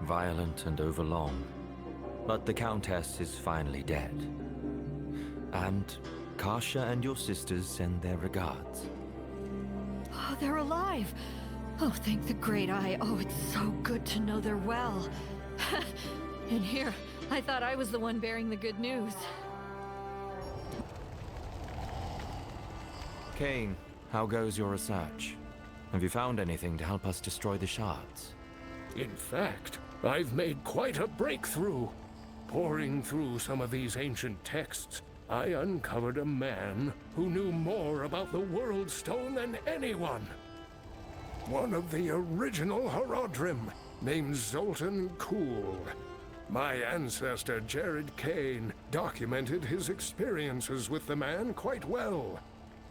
Violent and overlong. But the Countess is finally dead. And Kasha and your sisters send their regards. Oh, they're alive! Oh, thank the Great Eye. Oh, it's so good to know they're well. And here, I thought I was the one bearing the good news. Kane, how goes your research? Have you found anything to help us destroy the shards? In fact, I've made quite a breakthrough. Poring through some of these ancient texts, I uncovered a man who knew more about the World Stone than anyone. One of the original Horodrim, named Zoltan Kuhl. My ancestor, Jared Kane, documented his experiences with the man quite well.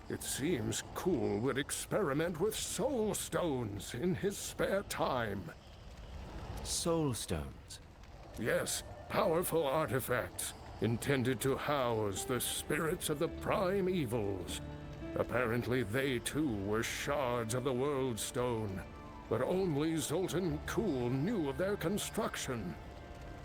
It seems Kuhl would experiment with soul stones in his spare time. Soul stones? Yes, powerful artifacts intended to house the spirits of the prime evils. Apparently they too were shards of the World Stone, but only Zoltan Kuhl knew of their construction.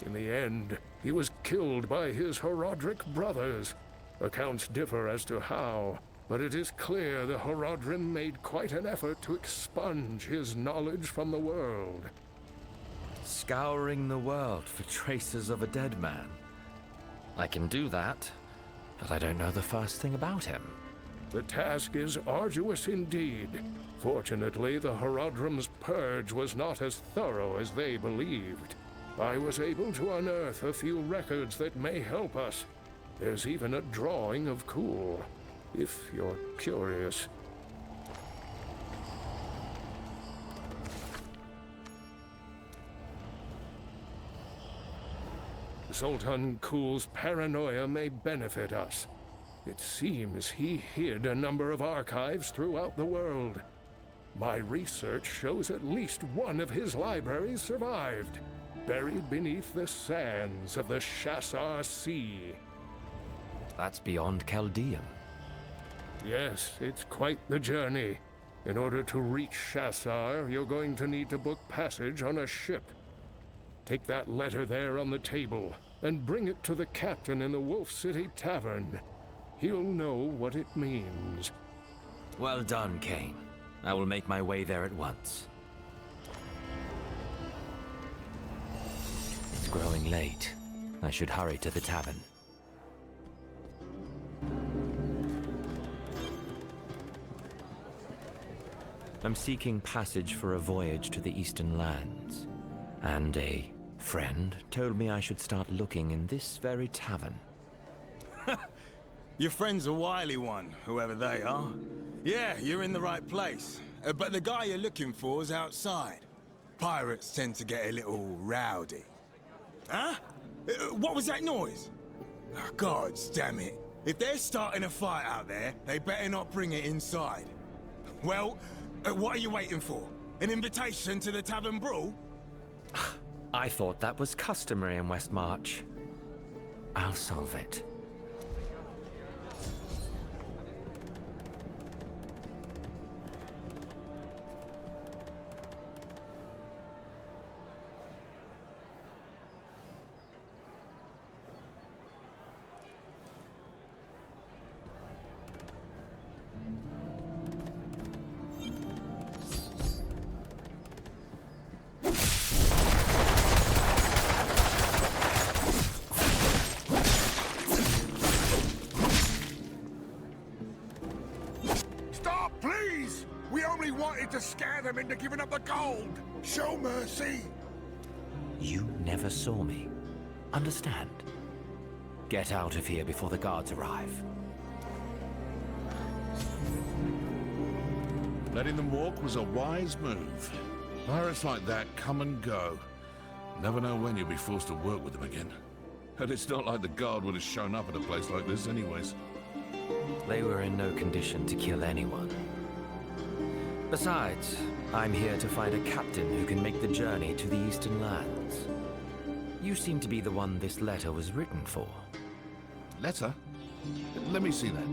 In the end, he was killed by his Horodric brothers. Accounts differ as to how, but it is clear the Horodrim made quite an effort to expunge his knowledge from the world. Scouring the world for traces of a dead man. I can do that, but I don't know the first thing about him. The task is arduous indeed. Fortunately, the Horodrim's purge was not as thorough as they believed. I was able to unearth a few records that may help us. There's even a drawing of Kuhl, if you're curious. Zoltan Kuhl's paranoia may benefit us. It seems he hid a number of archives throughout the world. My research shows at least one of his libraries survived, buried beneath the sands of the Shassar Sea. That's beyond Chaldean. Yes, it's quite the journey. In order to reach Shassar, you're going to need to book passage on a ship. Take that letter there on the table, and bring it to the captain in the Wolf City Tavern. He'll know what it means. Well done, Kane. I will make my way there at once. It's growing late. I should hurry to the tavern. I'm seeking passage for a voyage to the Eastern Lands, and a friend told me I should start looking in this very tavern. Your friend's a wily one, whoever they are. Yeah, you're in the right place. But the guy you're looking for is outside. Pirates tend to get a little rowdy. Huh? What was that noise? Oh, gods damn it. If they're starting a fight out there, they better not bring it inside. Well, what are you waiting for? An invitation to the tavern brawl? I thought that was customary in Westmarch. I'll solve it. To scare them into giving up the gold. Show mercy. You never saw me. Understand? Get out of here before the guards arrive. Letting them walk was a wise move. Pirates like that come and go. Never know when you'll be forced to work with them again. And it's not like the guard would have shown up at a place like this anyways. They were in no condition to kill anyone. Besides, I'm here to find a captain who can make the journey to the Eastern Lands. You seem to be the one this letter was written for. Letter? Let me see that.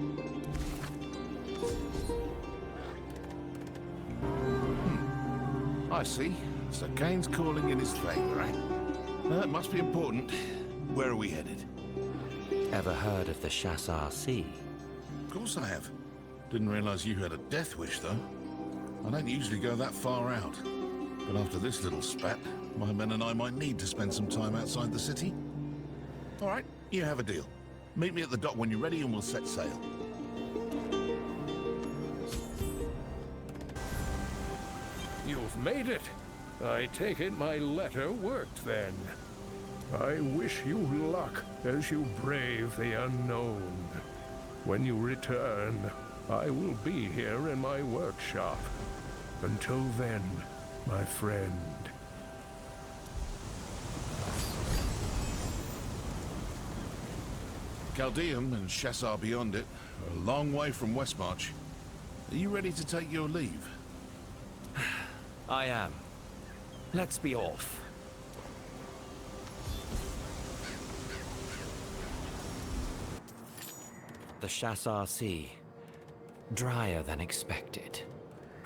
I see. So Kane's calling in his favor, eh? That must be important. Where are we headed? Ever heard of the Shassar Sea? course I have. Didn't realize you had a death wish, though. I don't usually go that far out. But after this little spat, my men and I might need to spend some time outside the city. All right, you have a deal. Meet me at the dock when you're ready and we'll set sail. You've made it. I take it my letter worked then. I wish you luck as you brave the unknown. When you return, I will be here in my workshop. Until then, my friend. Chaldeum and Shassar beyond it are a long way from Westmarch. Are you ready to take your leave? I am. Let's be off. The Shassar Sea. Drier than expected.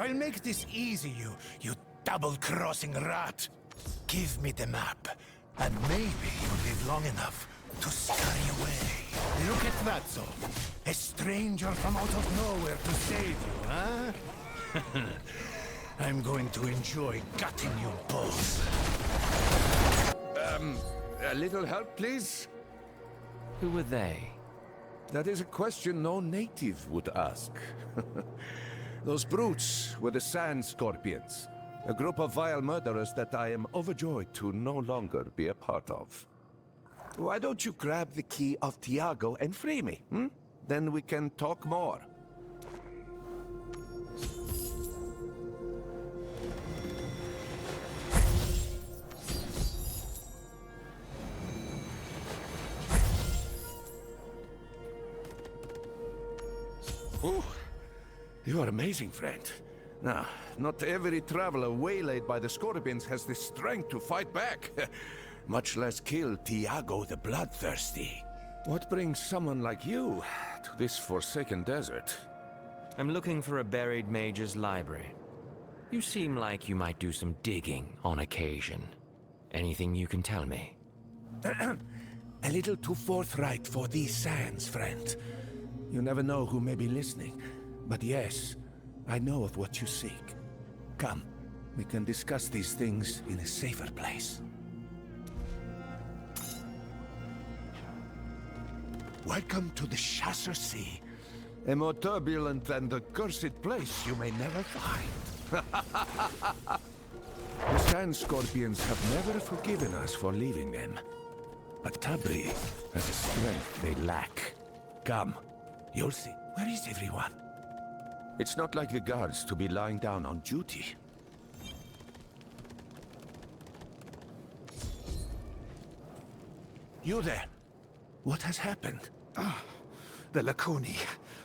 I'll make this easy, you double-crossing rat. Give me the map, and maybe you'll live long enough to scurry away. Look at that, Zol. A stranger from out of nowhere to save you, huh? I'm going to enjoy gutting you both. A little help, please? Who were they? That is a question no native would ask. Those brutes were the Sand Scorpions, a group of vile murderers that I am overjoyed to no longer be a part of. Why don't you grab the key of Tiago and free me, Then we can talk more. Ooh, you are amazing, friend. Now, not every traveler waylaid by the Scorpions has the strength to fight back, much less kill Tiago the Bloodthirsty. What brings someone like you to this forsaken desert? I'm looking for a buried mage's library. You seem like you might do some digging on occasion. Anything you can tell me? A little too forthright for these sands, friend. You never know who may be listening. But yes, I know of what you seek. Come, we can discuss these things in a safer place. Welcome to the Shassar Sea. A more turbulent and accursed place you may never find. The Sand Scorpions have never forgiven us for leaving them. But Tabri has a strength they lack. Come, you'll see. Where is everyone? It's not like the guards to be lying down on duty. You there? What has happened? The Laconi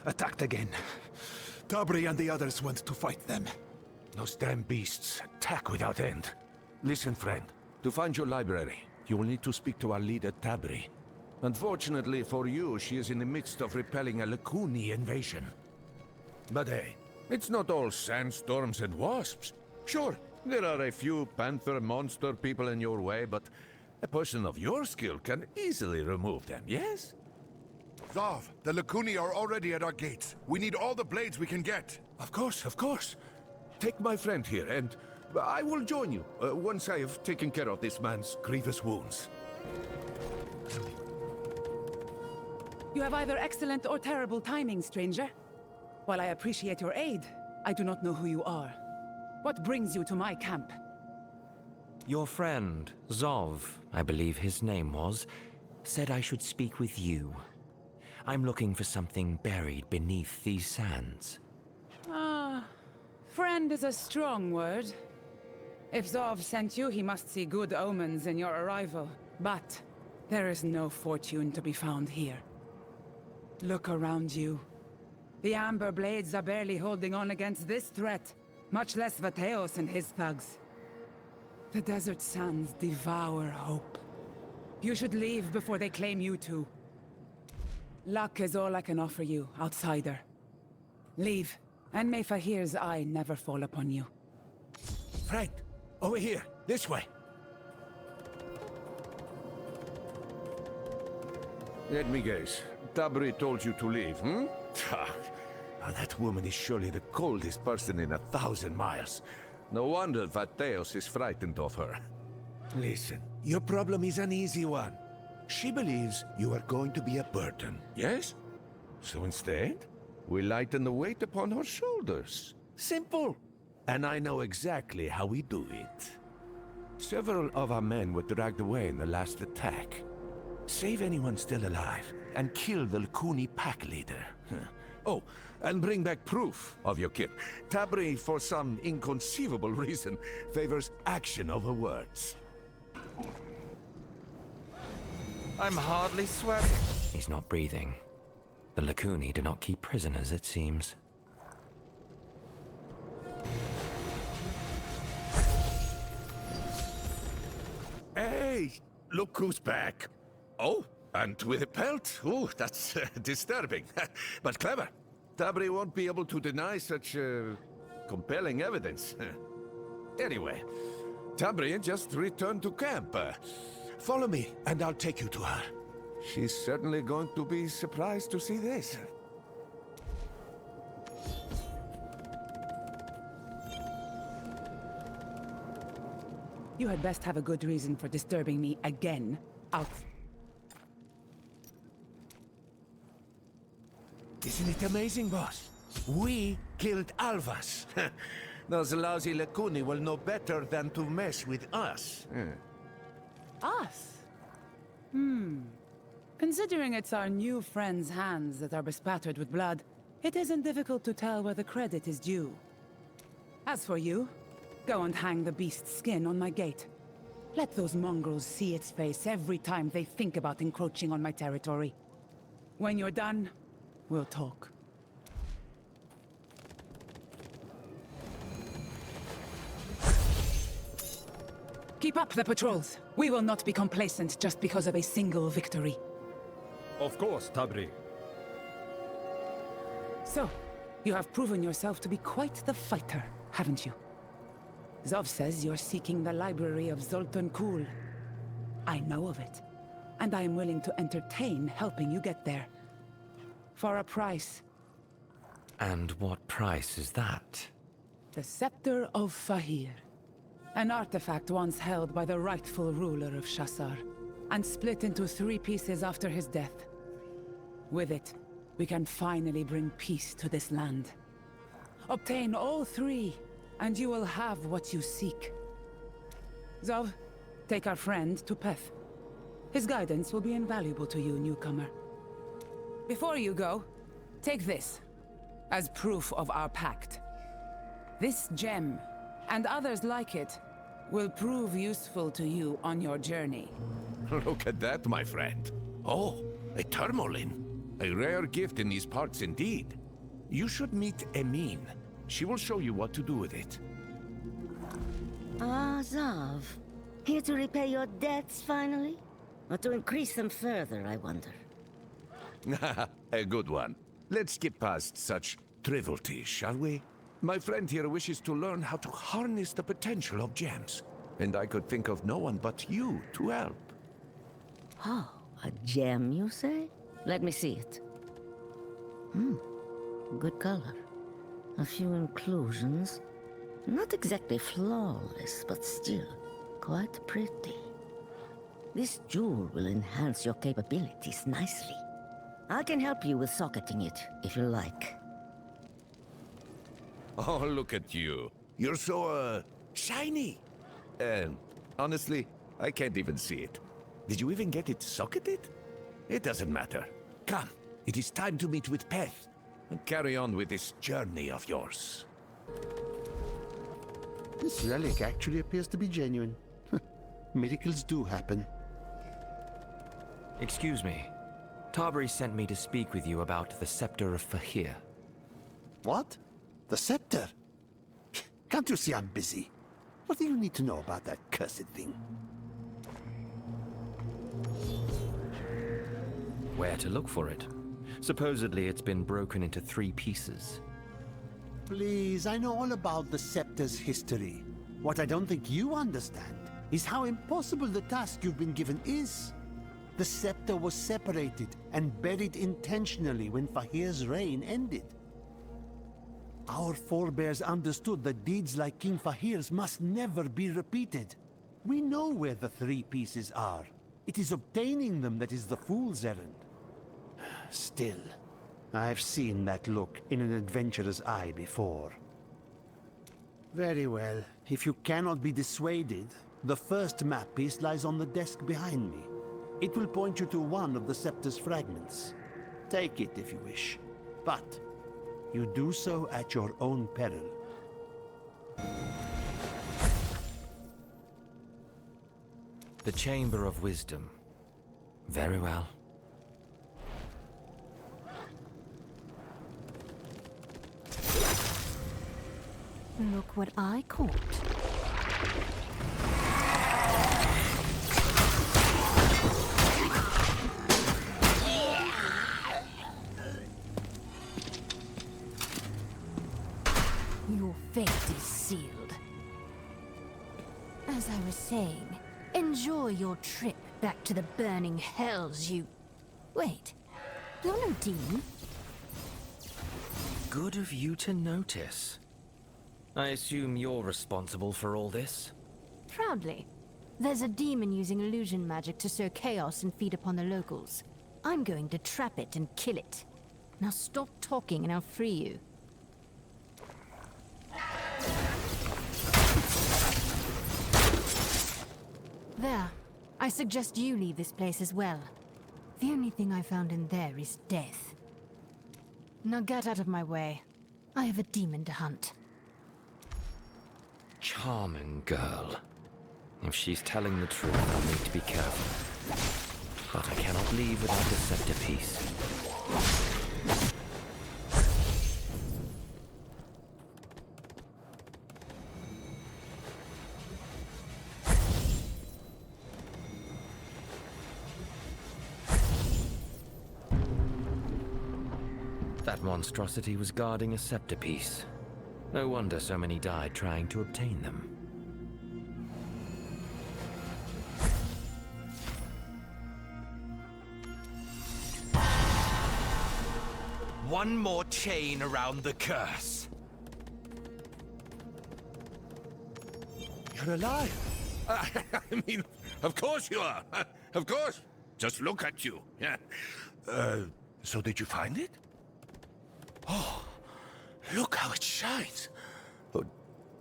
attacked again. Tabri and the others went to fight them. Those damn beasts attack without end. Listen, friend. To find your library, you will need to speak to our leader, Tabri. Unfortunately for you, she is in the midst of repelling a Lacuni invasion. But hey, it's not all sandstorms and wasps. Sure, there are a few panther monster people in your way, but a person of your skill can easily remove them, yes? Zav, the Lacuni are already at our gates. We need all the blades we can get. Of course, of course. Take my friend here, and I will join you once I have taken care of this man's grievous wounds. You have either excellent or terrible timing, stranger. While I appreciate your aid, I do not know who you are. What brings you to my camp? Your friend, Zov, I believe his name was, said I should speak with you. I'm looking for something buried beneath these sands. Ah, friend is a strong word. If Zov sent you, he must see good omens in your arrival. But there is no fortune to be found here. Look around you. The Amber Blades are barely holding on against this threat, much less Vateos and his thugs. The desert sands devour hope. You should leave before they claim you too. Luck is all I can offer you, outsider. Leave, and may Fahir's eye never fall upon you. Friend, over here, this way. Let me guess. Tabri told you to leave, That woman is surely the coldest person in 1,000 miles. No wonder Vateos is frightened of her. Listen, your problem is an easy one. She believes you are going to be a burden, yes? So instead, we lighten the weight upon her shoulders. Simple. And I know exactly how we do it. Several of our men were dragged away in the last attack. Save anyone still alive, and kill the Lacuni pack leader. Oh, and bring back proof of your kit. Tabri, for some inconceivable reason, favors action over words. I'm hardly sweating. He's not breathing. The Lacuni do not keep prisoners, it seems. Hey, look who's back. Oh, and with a pelt? Oh, that's disturbing, but clever. Tabri won't be able to deny such compelling evidence. Anyway, Tabri just returned to camp. Follow me, and I'll take you to her. She's certainly going to be surprised to see this. You had best have a good reason for disturbing me again. Out. Isn't it amazing, boss? We killed Alvas. Those lousy Lacuni will know better than to mess with us. Us? Considering it's our new friend's hands that are bespattered with blood, it isn't difficult to tell where the credit is due. As for you, go and hang the beast's skin on my gate. Let those mongrels see its face every time they think about encroaching on my territory. When you're done, we'll talk. Keep up the patrols. We will not be complacent just because of a single victory. Of course, Tabri. So, you have proven yourself to be quite the fighter, haven't you? Zov says you're seeking the library of Zoltan Kuhl. I know of it, and I am willing to entertain helping you get there. For a price. And what price is that? The Scepter of Fahir. An artifact once held by the rightful ruler of Shassar, and split into 3 pieces after his death. With it, we can finally bring peace to this land. Obtain all 3, and you will have what you seek. Zov, take our friend to Peth. His guidance will be invaluable to you, newcomer. Before you go, take this, as proof of our pact. This gem, and others like it, will prove useful to you on your journey. Look at that, my friend. Oh, a tourmaline. A rare gift in these parts indeed. You should meet Emin. She will show you what to do with it. Ah, Zav. Here to repay your debts, finally? Or to increase them further, I wonder? A good one. Let's skip past such trivialities, shall we? My friend here wishes to learn how to harness the potential of gems. And I could think of no one but you to help. Oh, a gem, you say? Let me see it. Good color. A few inclusions. Not exactly flawless, but still quite pretty. This jewel will enhance your capabilities nicely. I can help you with socketing it, if you like. Oh, look at you. You're so, shiny. And honestly, I can't even see it. Did you even get it socketed? It doesn't matter. Come, it is time to meet with Peth and carry on with this journey of yours. This relic actually appears to be genuine. Miracles do happen. Excuse me. Tabri sent me to speak with you about the Scepter of Fahir. What? The scepter? Can't you see I'm busy? What do you need to know about that cursed thing? Where to look for it? Supposedly it's been broken into 3 pieces. Please, I know all about the scepter's history. What I don't think you understand is how impossible the task you've been given is. The scepter was separated and buried intentionally when Fahir's reign ended. Our forebears understood that deeds like King Fahir's must never be repeated. We know where the 3 pieces are. It is obtaining them that is the fool's errand. Still, I've seen that look in an adventurer's eye before. Very well. If you cannot be dissuaded, the first map piece lies on the desk behind me. It will point you to one of the scepter's fragments. Take it if you wish, but you do so at your own peril. The Chamber of Wisdom. Very well. Look what I caught. Your fate is sealed. As I was saying, enjoy your trip back to the burning hells you... Wait, you're no demon. Good of you to notice. I assume you're responsible for all this? Proudly. There's a demon using illusion magic to sow chaos and feed upon the locals. I'm going to trap it and kill it. Now stop talking and I'll free you. There. I suggest you leave this place as well. The only thing I found in there is death. Now get out of my way. I have a demon to hunt. Charming girl. If she's telling the truth, I'll need to be careful. But I cannot leave without the scepter piece. That monstrosity was guarding a scepter piece. No wonder so many died trying to obtain them. One more chain around the curse. You're alive. I mean, of course you are. Of course. Just look at you. Yeah. So did you find it? Oh, look how it shines. But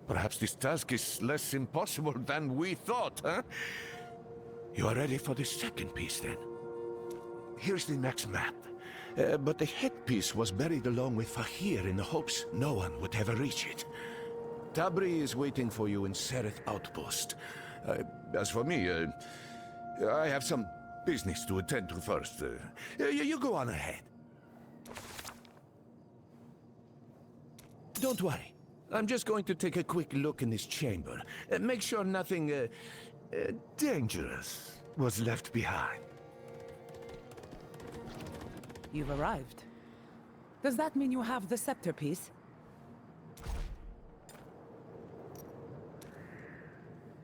perhaps this task is less impossible than we thought, huh? You are ready for the second piece, then? Here's the next map. But the headpiece was buried along with Fahir in the hopes no one would ever reach it. Tabri is waiting for you in Sereth Outpost. As for me, I have some business to attend to first. You go on ahead. Don't worry. I'm just going to take a quick look in this chamber. Make sure nothing dangerous was left behind. You've arrived. Does that mean you have the scepter piece?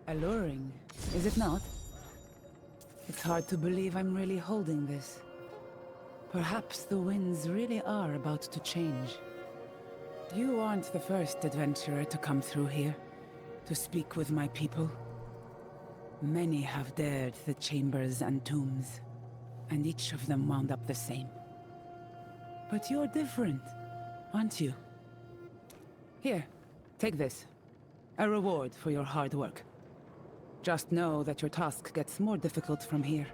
Alluring, is it not? It's hard to believe I'm really holding this. Perhaps the winds really are about to change. You aren't the first adventurer to come through here, to speak with my people. Many have dared the chambers and tombs, and each of them wound up the same. But you're different, aren't you? Here, take this. A reward for your hard work. Just know that your task gets more difficult from here.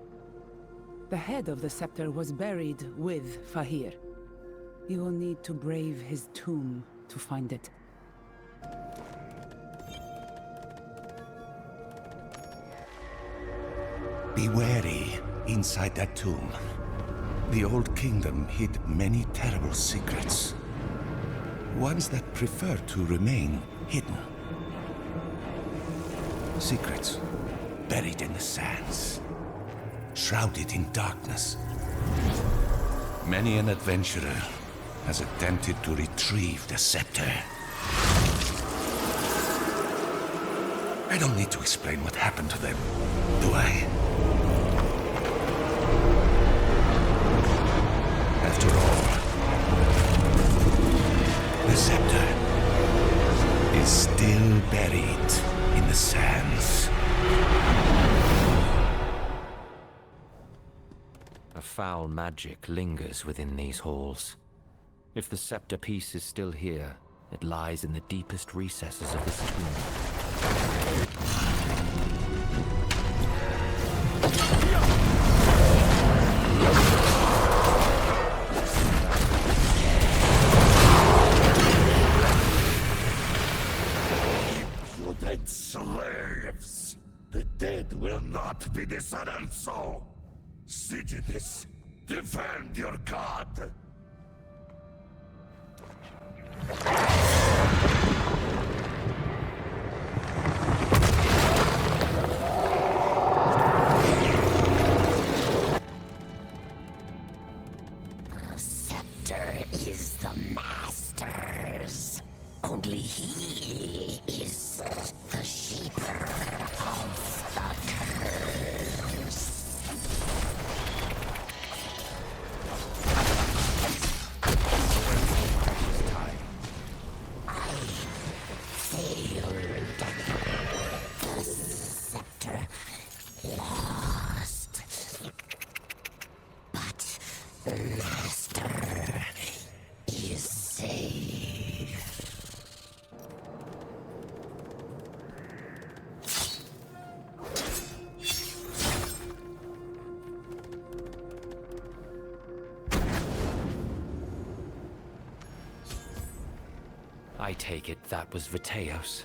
The head of the scepter was buried with Fahir. You will need to brave his tomb to find it. Be wary inside that tomb. The old kingdom hid many terrible secrets. Ones that prefer to remain hidden. Secrets buried in the sands, shrouded in darkness. Many an adventurer has attempted to retrieve the scepter. I don't need to explain what happened to them, do I? after all. The scepter is still buried in the sands. A foul magic lingers within these halls. If the scepter piece is still here, it lies in the deepest recesses of this tomb. Impudent slaves! The dead will not be dishonored so! See to this! Defend your god! The scepter is the master's. Only he is the shaper of the curse. The scepter lost. But the master is safe. I take it that was Viteos.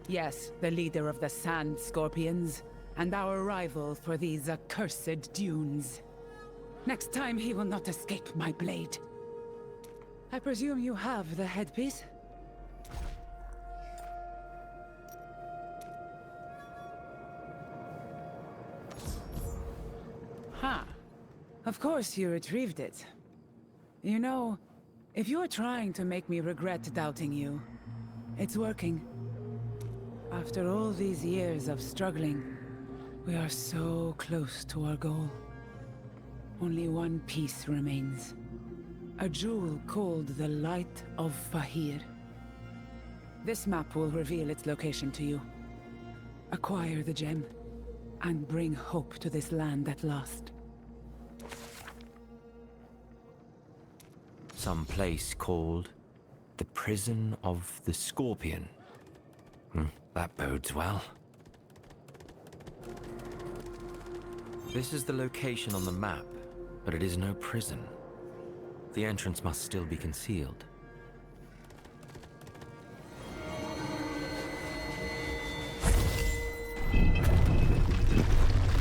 Yes, the leader of the Sand Scorpions, and our rival for these accursed dunes. Next time he will not escape my blade. I presume you have the headpiece? Huh. Of course you retrieved it. You know, if you're trying to make me regret doubting you, it's working. After all these years of struggling, we are so close to our goal. Only one piece remains. A jewel called the Light of Fahir. This map will reveal its location to you. Acquire the gem, and bring hope to this land at last. Some place called the Prison of the Scorpion. That bodes well. This is the location on the map, but it is no prison. The entrance must still be concealed.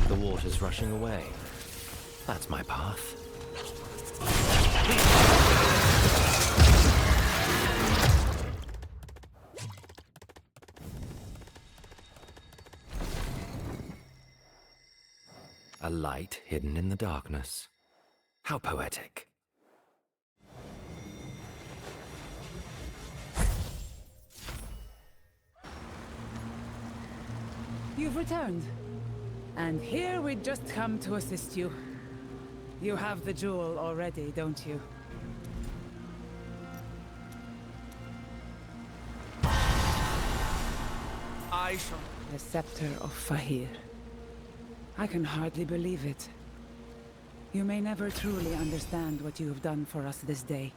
The water's rushing away. That's my path. A light hidden in the darkness. How poetic. You've returned. And here we just come to assist you. You have the jewel already, don't you? I shall... The Scepter of Fahir. I can hardly believe it. You may never truly understand what you have done for us this day,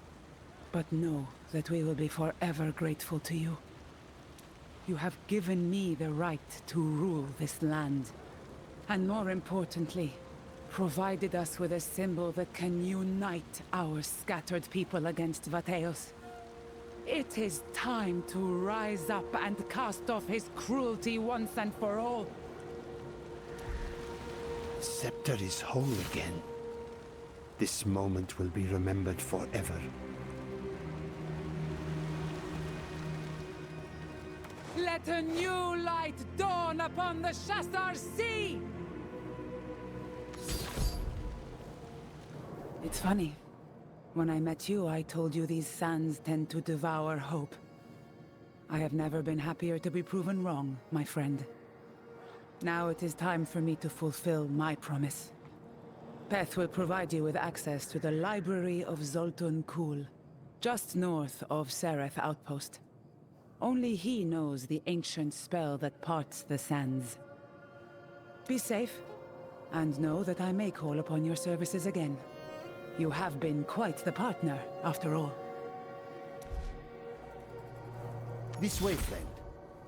but know that we will be forever grateful to you. You have given me the right to rule this land, and more importantly, provided us with a symbol that can unite our scattered people against Viteos. It is time to rise up and cast off his cruelty once and for all. The scepter is whole again. This moment will be remembered forever. Let a new light dawn upon the Shassar Sea! It's funny. When I met you, I told you these sands tend to devour hope. I have never been happier to be proven wrong, my friend. Now it is time for me to fulfill my promise. Peth will provide you with access to the Library of Zoltun Kull, just north of Sereth Outpost. Only he knows the ancient spell that parts the sands. Be safe, and know that I may call upon your services again. You have been quite the partner, after all. This way, friend.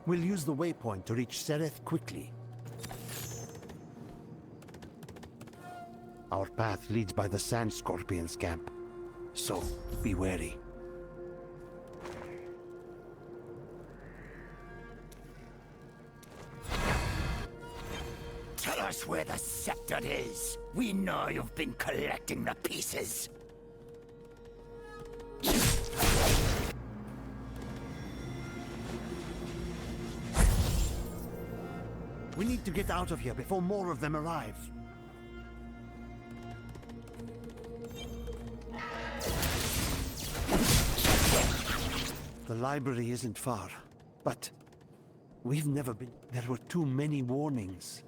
We'll use the waypoint to reach Sereth quickly. Our path leads by the Sand Scorpion's camp, so be wary. Tell us where the scepter is. We know you've been collecting the pieces. We need to get out of here before more of them arrive. The library isn't far, but we've never been. There were too many warnings.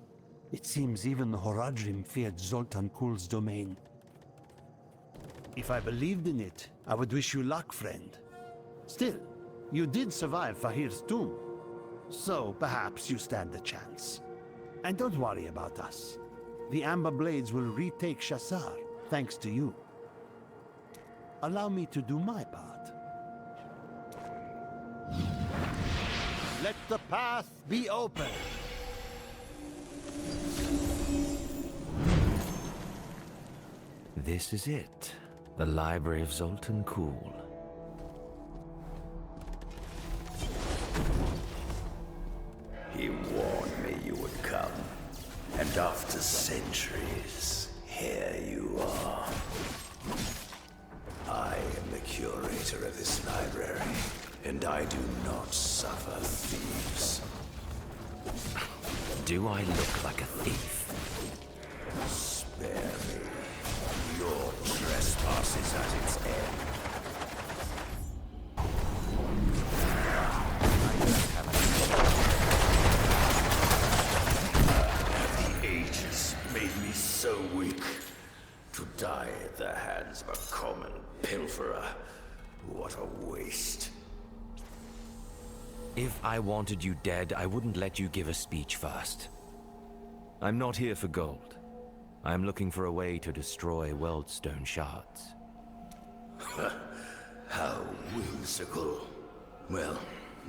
It seems even the Horadrim feared Zoltan Kull's domain. If I believed in it, I would wish you luck, friend. Still, you did survive Fahir's tomb, so perhaps you stand a chance. And don't worry about us. The Amber Blades will retake Shassar, thanks to you. Allow me to do my part. Let the path be open. This is it. The Library of Zoltun Kull. He warned me you would come. And after centuries, here you are. I am the curator of this library, and I do not suffer thieves. Do I look like a thief? Spare me. Your trespass is at its end. The ages made me so weak. To die at the hands of a common pilferer. What a waste. If I wanted you dead, I wouldn't let you give a speech first. I'm not here for gold. I'm looking for a way to destroy Weldstone shards. How whimsical. Well,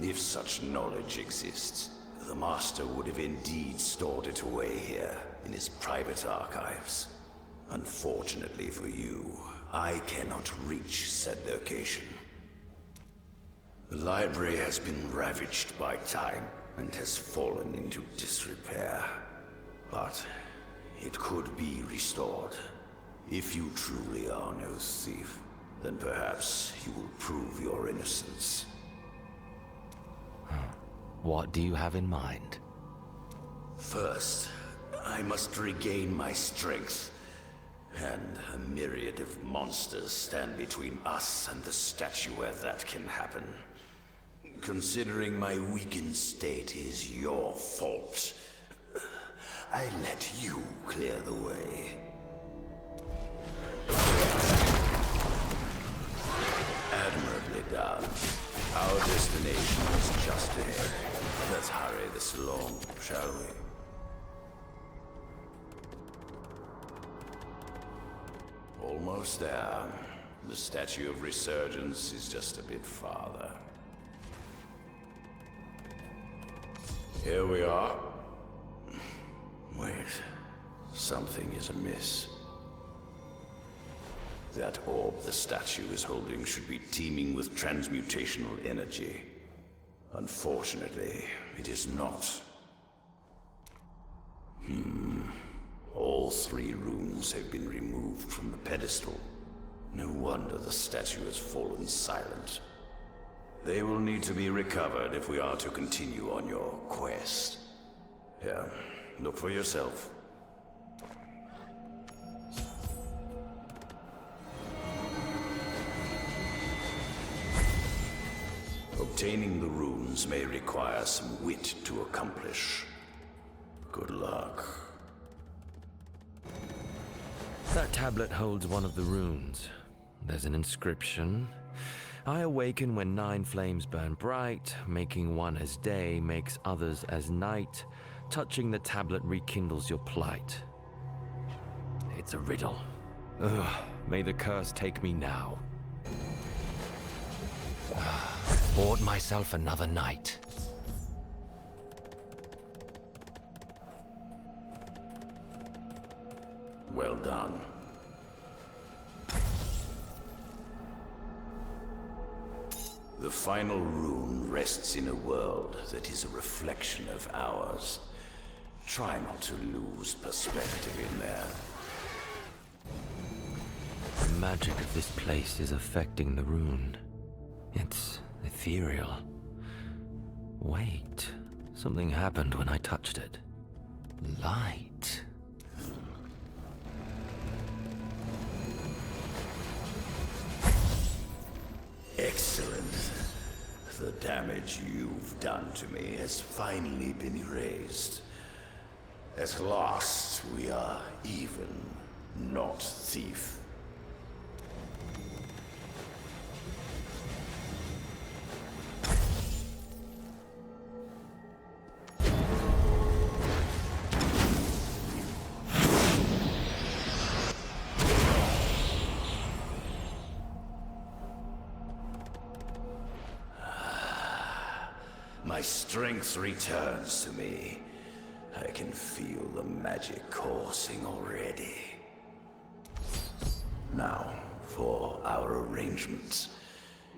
if such knowledge exists, the Master would have indeed stored it away here, in his private archives. Unfortunately for you, I cannot reach said location. The library has been ravaged by time and has fallen into disrepair. But it could be restored. If you truly are no thief, then perhaps you will prove your innocence. What do you have in mind? First, I must regain my strength. And a myriad of monsters stand between us and the statue where that can happen. Considering my weakened state is your fault, I let you clear the way. Admirably done. Our destination is just ahead. Let's hurry this along, shall we? Almost there. The Statue of Resurgence is just a bit farther. Here we are. Wait. Something is amiss. That orb the statue is holding should be teeming with transmutational energy. Unfortunately, it is not. All 3 runes have been removed from the pedestal. No wonder the statue has fallen silent. They will need to be recovered if we are to continue on your quest. Here, look for yourself. Obtaining the runes may require some wit to accomplish. Good luck. That tablet holds one of the runes. There's an inscription. I awaken when 9 flames burn bright, making one as day makes others as night. Touching the tablet rekindles your plight. It's a riddle. Ugh, may the curse take me now. Bought myself another night. Well done. The final rune rests in a world that is a reflection of ours. Try not to lose perspective in there. The magic of this place is affecting the rune. It's ethereal. Wait, something happened when I touched it. Light. Excellent. The damage you've done to me has finally been erased. At last, we are even, not thief. My strength returns to me. I can feel the magic coursing already. Now, for our arrangements.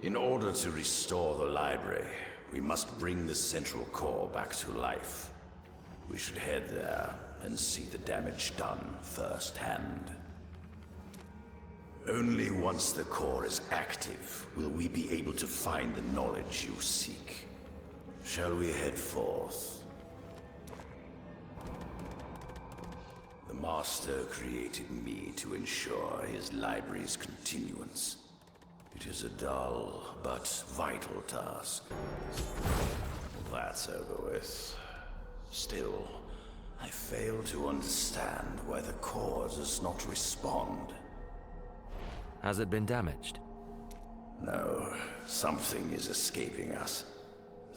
In order to restore the library, we must bring the central core back to life. We should head there and see the damage done firsthand. Only once the core is active will we be able to find the knowledge you seek. Shall we head forth? The Master created me to ensure his library's continuance. It is a dull but vital task. That's over with. Still, I fail to understand why the core does not respond. Has it been damaged? No, something is escaping us.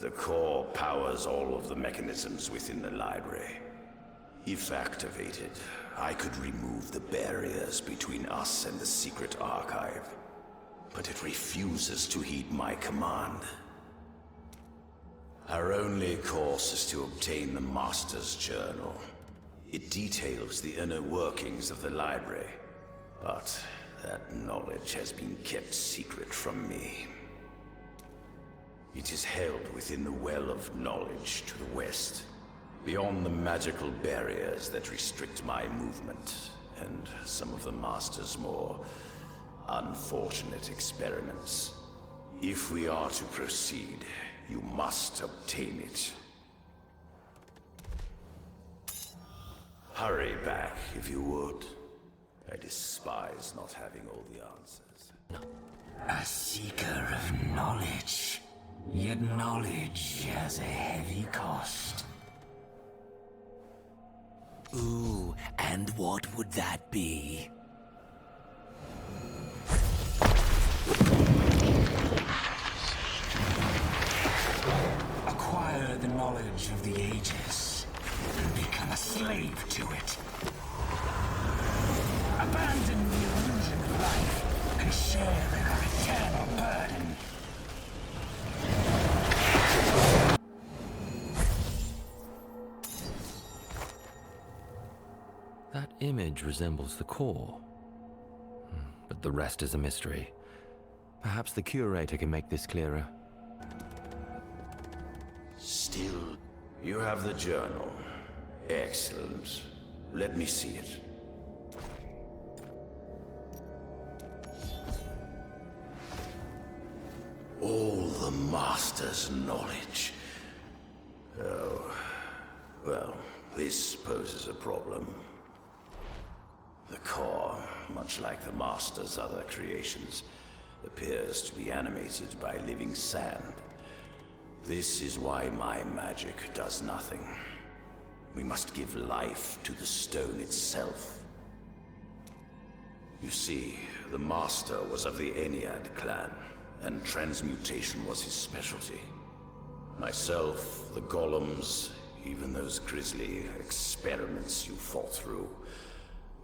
The core powers all of the mechanisms within the library. If activated, I could remove the barriers between us and the secret archive. But it refuses to heed my command. Our only course is to obtain the Master's Journal. It details the inner workings of the library, but that knowledge has been kept secret from me. It is held within the Well of Knowledge to the west, beyond the magical barriers that restrict my movement, and some of the Master's more unfortunate experiments. If we are to proceed, you must obtain it. Hurry back, if you would. I despise not having all the answers. A seeker of knowledge. Yet knowledge has a heavy cost. Ooh, and what would that be? Acquire the knowledge of the ages, and become a slave to it. Abandon the illusion of life, and share in our eternal burden. That image resembles the core. But the rest is a mystery. Perhaps the curator can make this clearer. Still, you have the journal. Excellent. Let me see it. All the Master's knowledge. Oh, well, this poses a problem. The core, much like the Master's other creations, appears to be animated by living sand. This is why my magic does nothing. We must give life to the stone itself. You see, the Master was of the Ennead clan, and transmutation was his specialty. Myself, the golems, even those grisly experiments you fought through,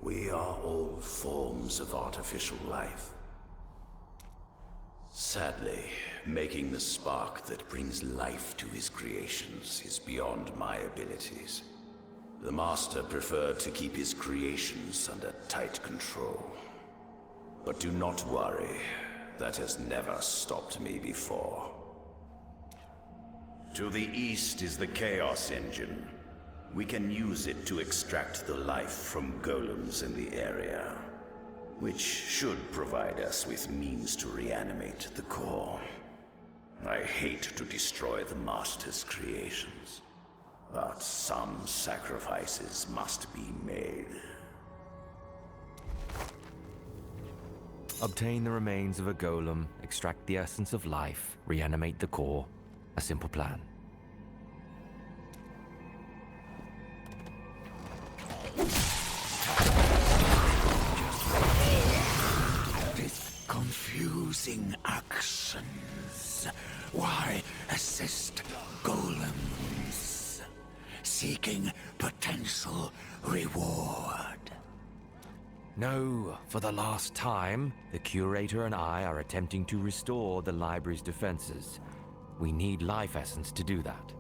we are all forms of artificial life. Sadly, making the spark that brings life to his creations is beyond my abilities. The Master preferred to keep his creations under tight control. But do not worry, that has never stopped me before. To the east is the Chaos Engine. We can use it to extract the life from golems in the area, which should provide us with means to reanimate the core. I hate to destroy the Master's creations, but some sacrifices must be made. Obtain the remains of a golem, extract the essence of life, reanimate the core. A simple plan. These confusing actions. Why assist golems? Seeking potential reward. No, for the last time, the Curator and I are attempting to restore the library's defenses. We need life essence to do that.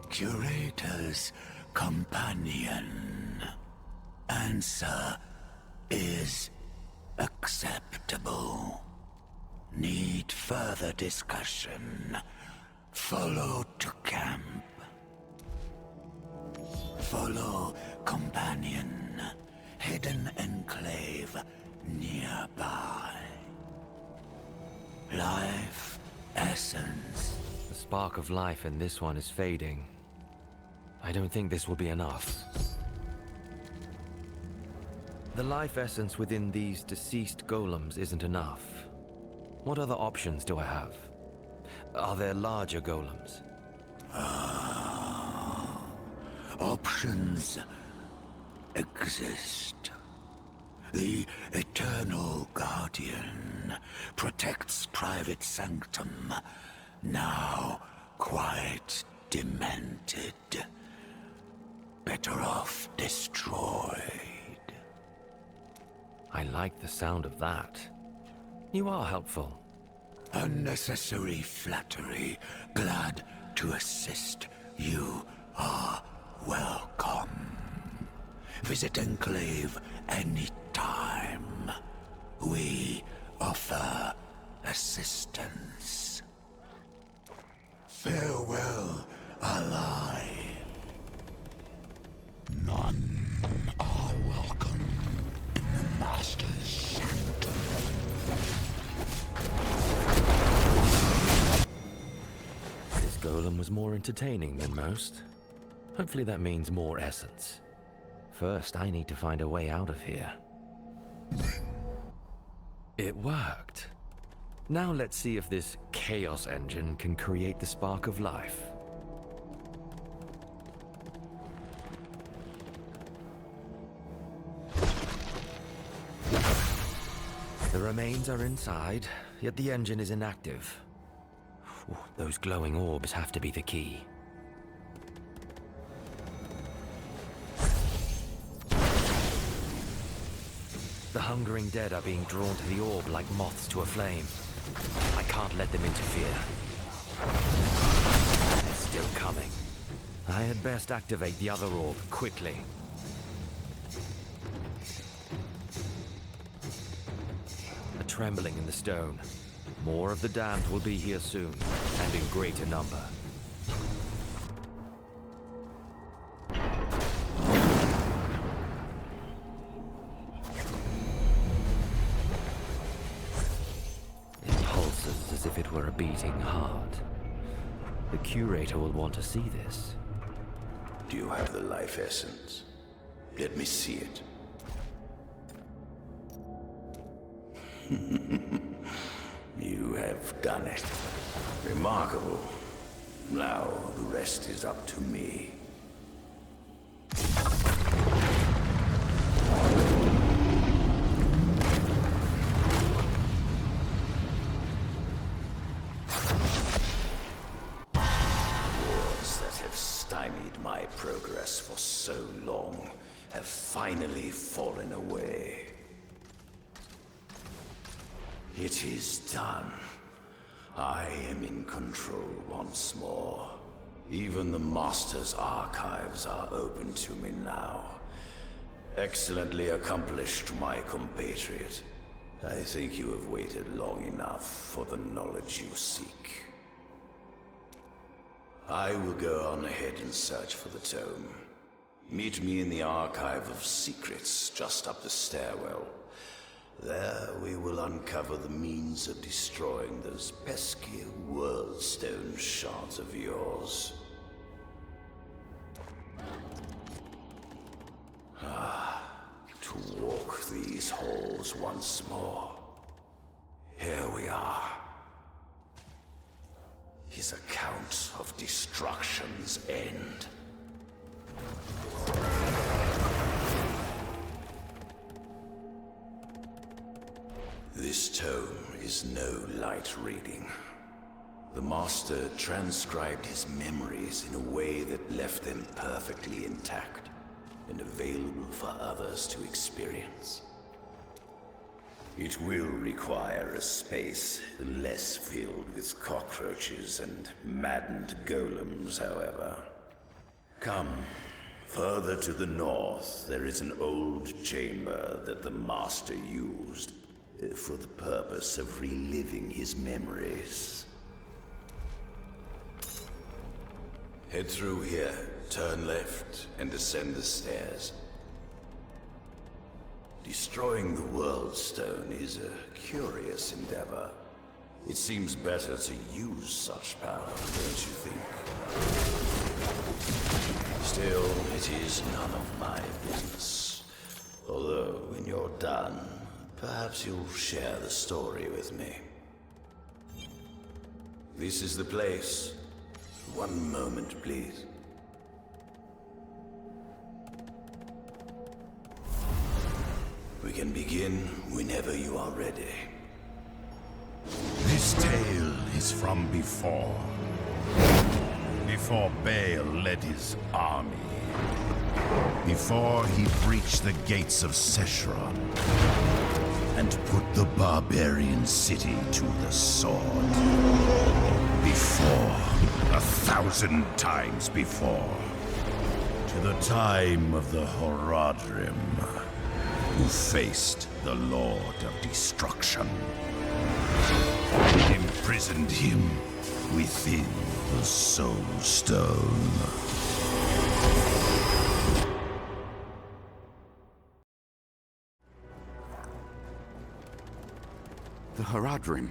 Curator's companion. Answer is acceptable. Need further discussion. Follow to camp. Follow companion. Hidden enclave nearby. Life essence. The spark of life in this one is fading. I don't think this will be enough. The life essence within these deceased golems isn't enough. What other options do I have? Are there larger golems? Options exist. The Eternal Guardian protects Private Sanctum, now quite demented. Better off destroyed. I like the sound of that. You are helpful. Unnecessary flattery. Glad to assist. You are welcome. Visit Enclave anytime. We offer assistance. Farewell, ally. None are welcome in the Master's sanctum. This golem was more entertaining than most. Hopefully that means more essence. First, I need to find a way out of here. It worked. Now let's see if this Chaos Engine can create the spark of life. The remains are inside, yet the engine is inactive. Ooh, those glowing orbs have to be the key. The hungering dead are being drawn to the orb like moths to a flame. I can't let them interfere. They're still coming. I had best activate the other orb quickly. A trembling in the stone. More of the damned will be here soon, and in greater number. As if it were a beating heart. The Curator will want to see this. Do you have the life essence? Let me see it. You have done it. Remarkable. Now the rest is up to me. stymied my progress for so long have finally fallen away. It is done. I am in control once more. Even the Master's archives are open to me now. Excellently accomplished, my compatriot. I think you have waited long enough for the knowledge you seek. I will go on ahead and search for the tome. Meet me in the Archive of Secrets just up the stairwell. There we will uncover the means of destroying those pesky Worldstone shards of yours. To walk these halls once more. Here we are. His account of destruction's end. This tome is no light reading. The Master transcribed his memories in a way that left them perfectly intact and available for others to experience. It will require a space less filled with cockroaches and maddened golems, however. Come, further to the north, there is an old chamber that the Master used for the purpose of reliving his memories. Head through here, turn left, and descend the stairs. Destroying the Worldstone is a curious endeavor. It seems better to use such power, don't you think? Still, it is none of my business. Although, when you're done, perhaps you'll share the story with me. This is the place. One moment, please. We can begin whenever you are ready. This tale is from before. Before Baal led his army. Before he breached the gates of Seshron and put the barbarian city to the sword. Before, 1,000 times before. To the time of the Horadrim, who faced the Lord of Destruction. Imprisoned him within the Soul Stone. The Horadrim.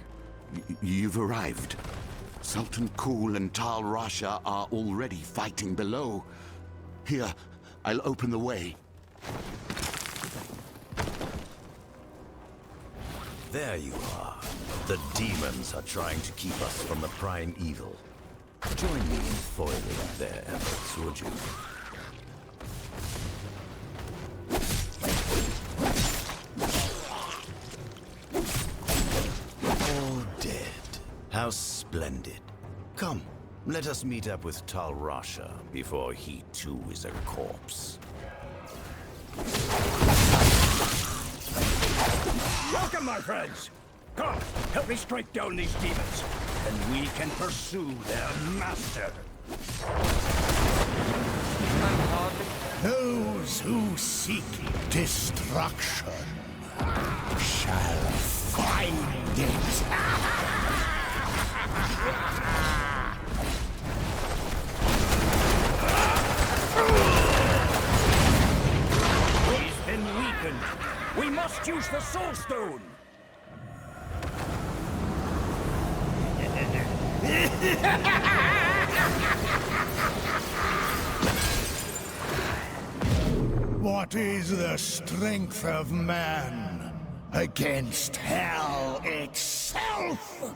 You've arrived. Sultan Kul and Tal Rasha are already fighting below. Here, I'll open the way. There you are. The demons are trying to keep us from the prime evil. Join me in foiling their efforts, would you? All dead. How splendid. Come, let us meet up with Tal Rasha before he too is a corpse. Welcome, my friends! Come, help me strike down these demons, and we can pursue their master. Those who seek destruction shall find it. He's been weakened. We must use the Soul Stone. What is the strength of man against hell itself?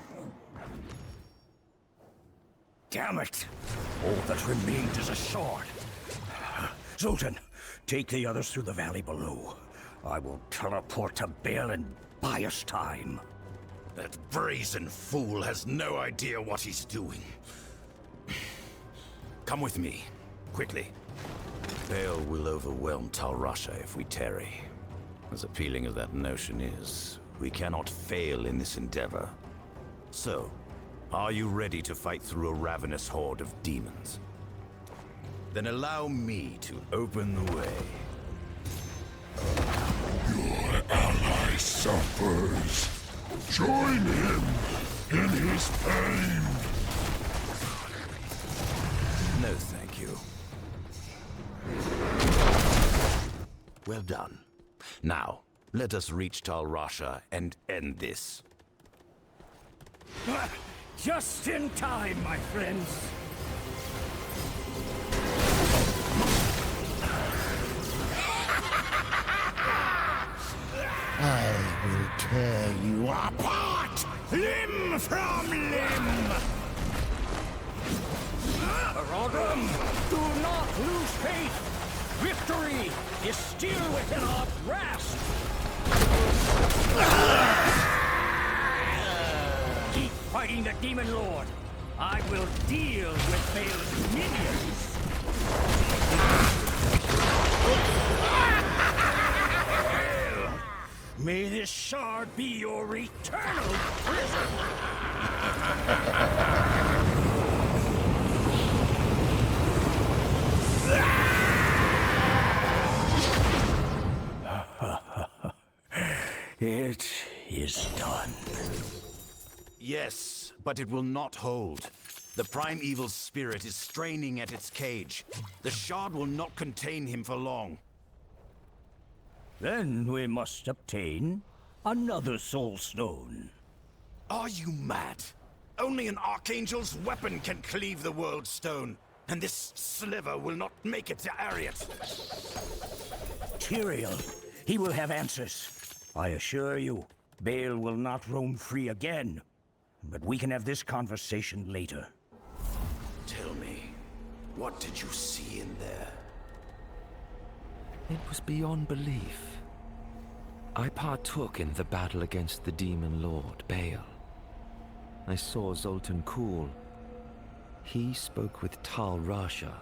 Damn it! All that remains is a sword. Zoltan, take the others through the valley below. I will teleport to Baal and buy us time. That brazen fool has no idea what he's doing. Come with me. quickly. Bale will overwhelm Tal Rasha if we tarry. As appealing as that notion is, we cannot fail in this endeavor. So, are you ready to fight through a ravenous horde of demons? Then allow me to open the way. Your ally suffers. Join him in his pain. No, thank you. Well done. Now, let us reach Tal Rasha and end this. Just in time, my friends. I will tear you apart, limb from limb. Rodham, do not lose faith. Victory is still within our grasp. Keep fighting the Demon Lord. I will deal with Bale's minions. May this shard be your eternal prison! It is done. Yes, but it will not hold. The primeval spirit is straining at its cage. The shard will not contain him for long. Then we must obtain another soul stone. Are you mad? Only an archangel's weapon can cleave the world stone, and this sliver will not make it to Ariat. Tyrael, he will have answers. I assure you, Bale will not roam free again. But we can have this conversation later. Tell me, what did you see in there? It was beyond belief. I partook in the battle against the Demon Lord, Bale. I saw Zoltan Kuhl. He spoke with Tal Rasha,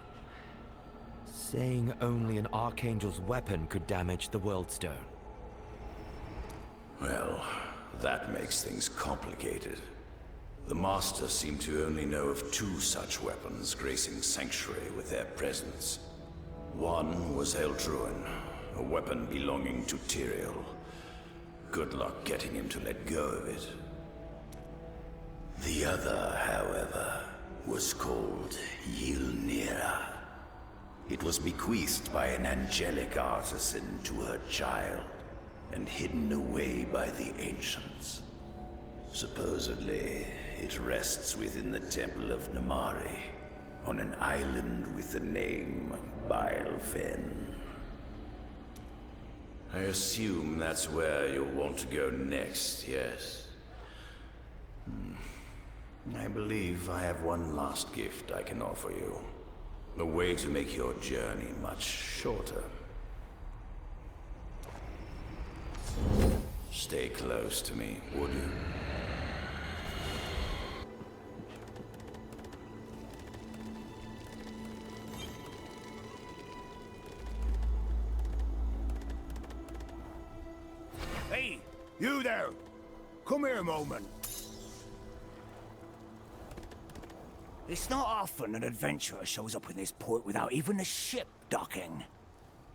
saying only an Archangel's weapon could damage the World Stone. Well, that makes things complicated. The Master seemed to only know of 2 such weapons gracing Sanctuary with their presence. One was Eldruin, a weapon belonging to Tyrael. Good luck getting him to let go of it. The other, however, was called Ylnira. It was bequeathed by an angelic artisan to her child, and hidden away by the ancients. Supposedly, it rests within the Temple of Namari, on an island with the name Bilfen. I assume that's where you'll want to go next, yes? I believe I have one last gift I can offer you. A way to make your journey much shorter. Stay close to me, would you? Hey, you there! Come here a moment. It's not often an adventurer shows up in this port without even a ship docking.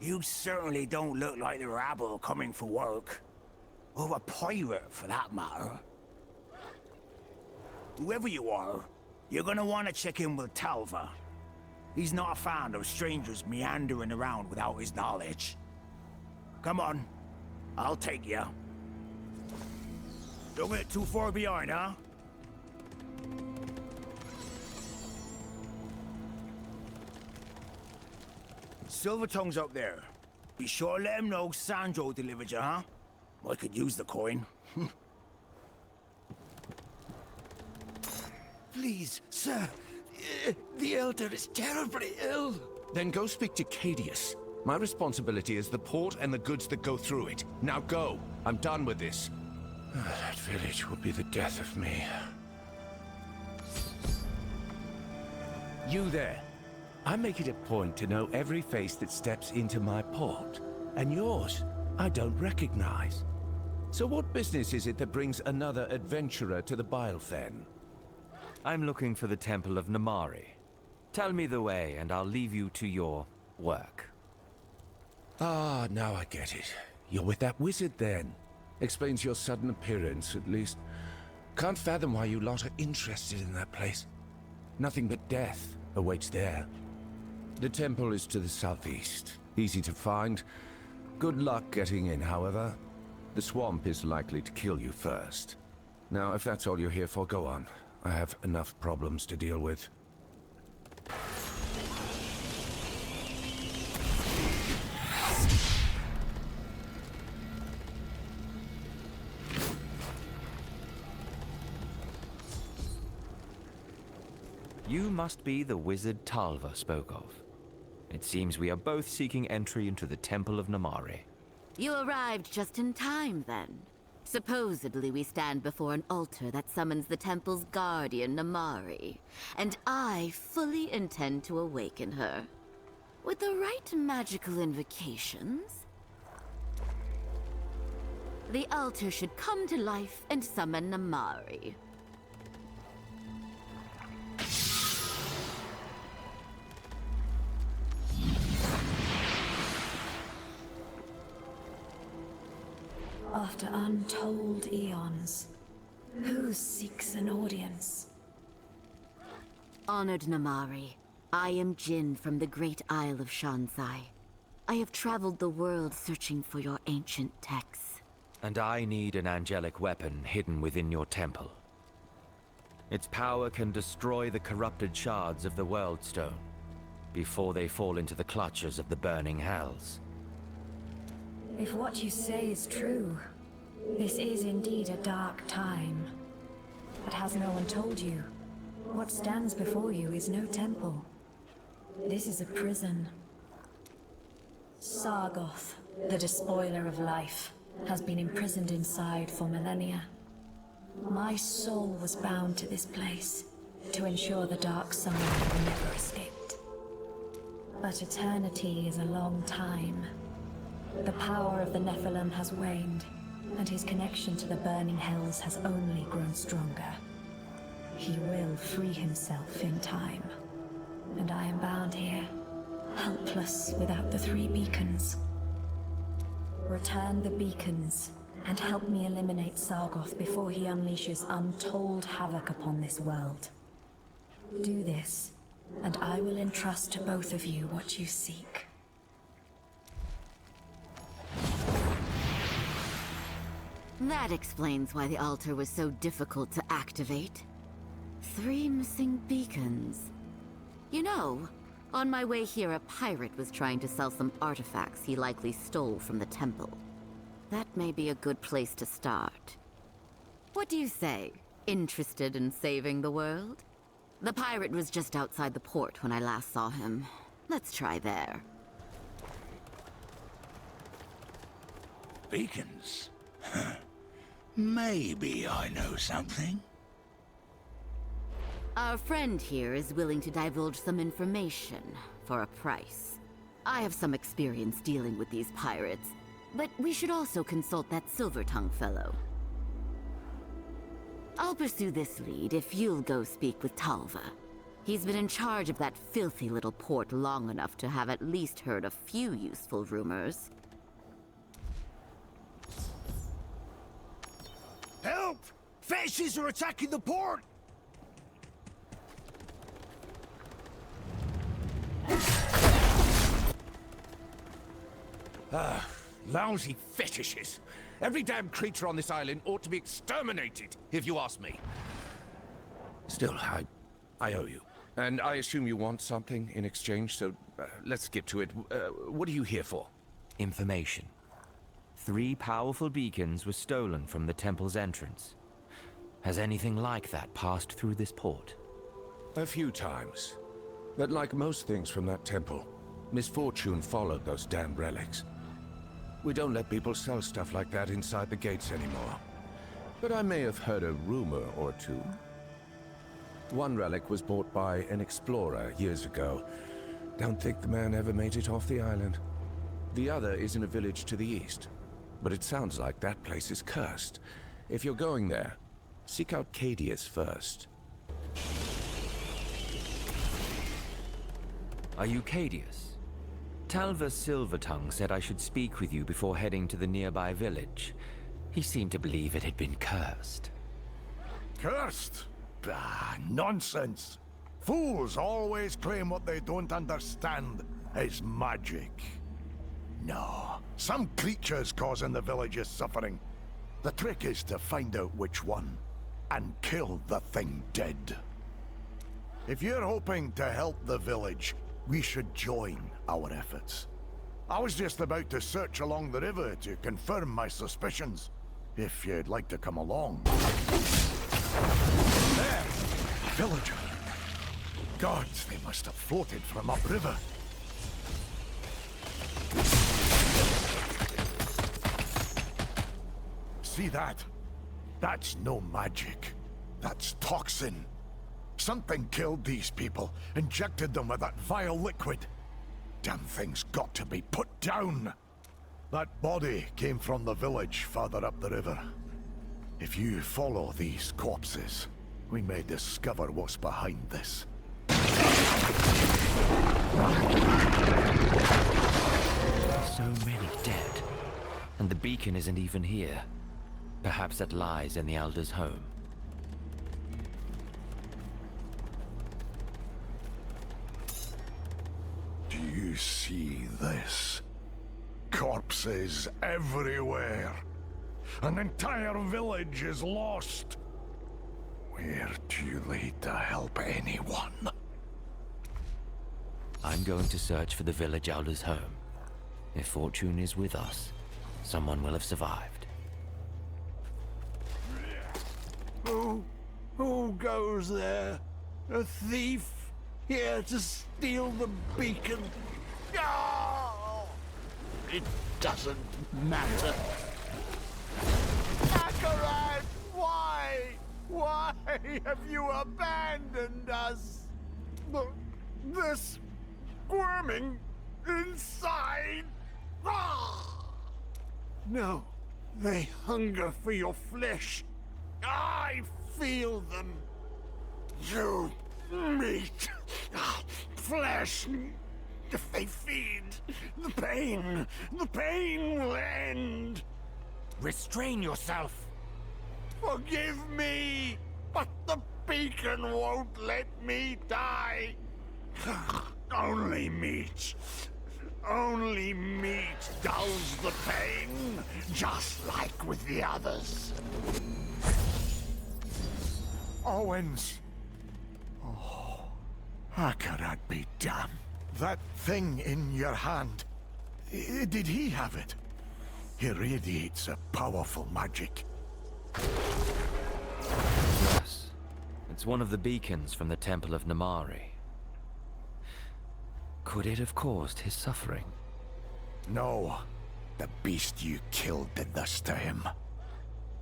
You certainly don't look like the rabble coming for work. Or a pirate, for that matter. Whoever you are, you're gonna want to check in with Talva. He's not a fan of strangers meandering around without his knowledge. Come on, I'll take you. Don't get too far behind, huh? Silvertongue's up there. Be sure to let him know Sandro delivered you, huh? I could use the coin. Please, sir. The Elder is terribly ill. Then go speak to Cadius. My responsibility is the port and the goods that go through it. Now go. I'm done with this. That village will be the death of me. You there. I make it a point to know every face that steps into my port. And yours, I don't recognize. So what business is it that brings another adventurer to the Bilefen? I'm looking for the Temple of Namari. Tell me the way, and I'll leave you to your work. Ah, now I get it. You're with that wizard, then. Explains your sudden appearance, at least. Can't fathom why you lot are interested in that place. Nothing but death awaits there. The temple is to the southeast. Easy to find. Good luck getting in, however. The swamp is likely to kill you first. Now, if that's all you're here for, go on. I have enough problems to deal with. You must be the wizard Talva spoke of. It seems we are both seeking entry into the Temple of Namari. You arrived just in time, then. Supposedly we stand before an altar that summons the temple's guardian, Namari, and I fully intend to awaken her. With the right magical invocations, the altar should come to life and summon Namari. After untold eons, who seeks an audience? Honored Namari, I am Jin from the Great Isle of Shanzai. I have traveled the world searching for your ancient texts. And I need an angelic weapon hidden within your temple. Its power can destroy the corrupted shards of the World Stone before they fall into the clutches of the burning hells. If what you say is true, this is indeed a dark time. But has no one told you? What stands before you is no temple. This is a prison. Sargoth, the despoiler of life, has been imprisoned inside for millennia. My soul was bound to this place to ensure the Dark Summoner never escaped. But eternity is a long time. The power of the Nephilim has waned, and his connection to the burning hells has only grown stronger. He will free himself in time. And I am bound here, helpless without the 3 beacons. Return the beacons, and help me eliminate Sargoth before he unleashes untold havoc upon this world. Do this, and I will entrust to both of you what you seek. That explains why the altar was so difficult to activate. 3 missing beacons. You know, on my way here, a pirate was trying to sell some artifacts he likely stole from the temple. That may be a good place to start. What do you say? Interested in saving the world? The pirate was just outside the port when I last saw him. Let's try there. Beacons? Maybe I know something. Our friend here is willing to divulge some information for a price. I have some experience dealing with these pirates, but we should also consult that Silver-Tongue fellow. I'll pursue this lead if you'll go speak with Talva. He's been in charge of that filthy little port long enough to have at least heard a few useful rumors. Help! Fascists are attacking the port! Lousy fetishes. Every damn creature on this island ought to be exterminated, if you ask me. Still, I owe you. And I assume you want something in exchange, so let's get to it. What are you here for? Information. 3 powerful beacons were stolen from the temple's entrance. Has anything like that passed through this port? A few times. But like most things from that temple, misfortune followed those damn relics. We don't let people sell stuff like that inside the gates anymore. But I may have heard a rumor or two. One relic was bought by an explorer years ago. Don't think the man ever made it off the island. The other is in a village to the east, but it sounds like that place is cursed. If you're going there, seek out Cadius first. Are you Cadius? Talva Silvertongue said I should speak with you before heading to the nearby village. He seemed to believe it had been cursed. Cursed? Ah, nonsense. Fools always claim what they don't understand is magic. No, some creature's causing the village's suffering. The trick is to find out which one, and kill the thing dead. If you're hoping to help the village, we should join our efforts. I was just about to search along the river to confirm my suspicions, if you'd like to come along. There! A villager! Gods, they must have floated from upriver. See that? That's no magic. That's toxin. Something killed these people, injected them with that vile liquid. Damn thing's got to be put down. That body came from the village farther up the river. If you follow these corpses, we may discover what's behind this. So many dead. And the beacon isn't even here. Perhaps it lies in the Elder's home. Do you see this? Corpses everywhere. An entire village is lost. We're too late to help anyone. I'm going to search for the village Elder's home. If fortune is with us, someone will have survived. Who goes there? A thief? Here to steal the beacon? Oh! It doesn't matter. Akarat, why? Why have you abandoned us? This squirming inside? Ah! No, they hunger for your flesh. I feel them. You meat, flesh. If they feed, the pain will end. Restrain yourself. Forgive me, but the beacon won't let me die. Only meat dulls the pain, just like with the others. Owens. Oh, Akarat be damned. That thing in your hand, did he have it? He radiates a powerful magic. Yes. It's one of the beacons from the Temple of Namari. Could it have caused his suffering? No. The beast you killed did this to him.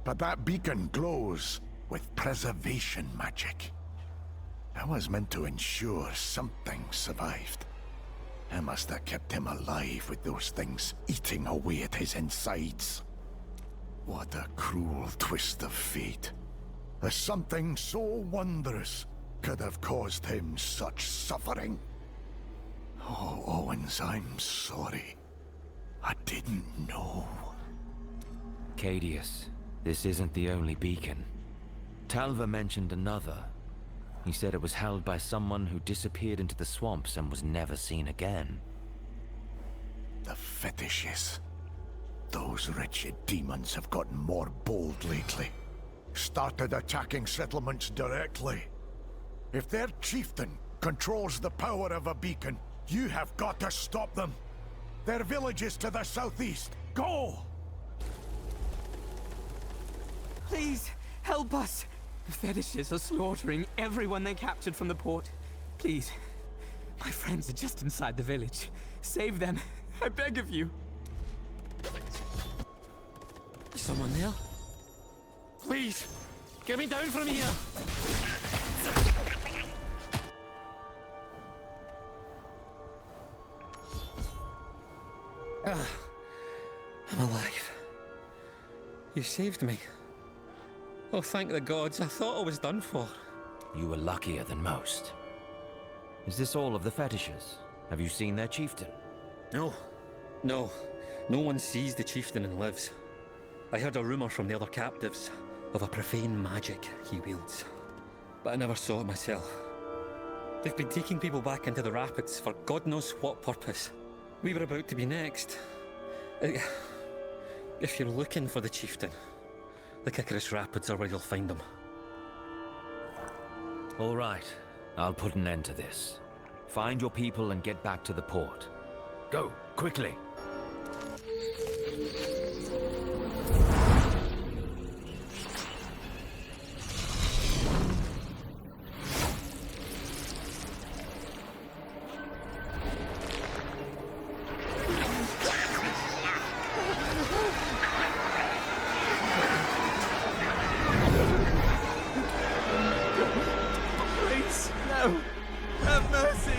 But that beacon glows with preservation magic. That was meant to ensure something survived. I must have kept him alive with those things eating away at his insides. What a cruel twist of fate. That something so wondrous could have caused him such suffering. Oh, Owens, I'm sorry. I didn't know. Cadius, this isn't the only beacon. Talva mentioned another. He said it was held by someone who disappeared into the swamps and was never seen again. The fetishes. Those wretched demons have gotten more bold lately. Started attacking settlements directly. If their chieftain controls the power of a beacon, you have got to stop them. Their village is to the southeast. Go! Please, help us! The fetishes are slaughtering everyone they captured from the port. Please, my friends are just inside the village. Save them, I beg of you. Someone there? Please, get me down from here! You saved me. Oh, thank the gods. I thought I was done for. You were luckier than most. Is this all of the fetishes? Have you seen their chieftain? No. No. No one sees the chieftain and lives. I heard a rumor from the other captives of a profane magic he wields, but I never saw it myself. They've been taking people back into the rapids for God knows what purpose. We were about to be next. If you're looking for the chieftain, the Kikaris Rapids are where you'll find him. All right. I'll put an end to this. Find your people and get back to the port. Go, quickly! Please, no! Have mercy!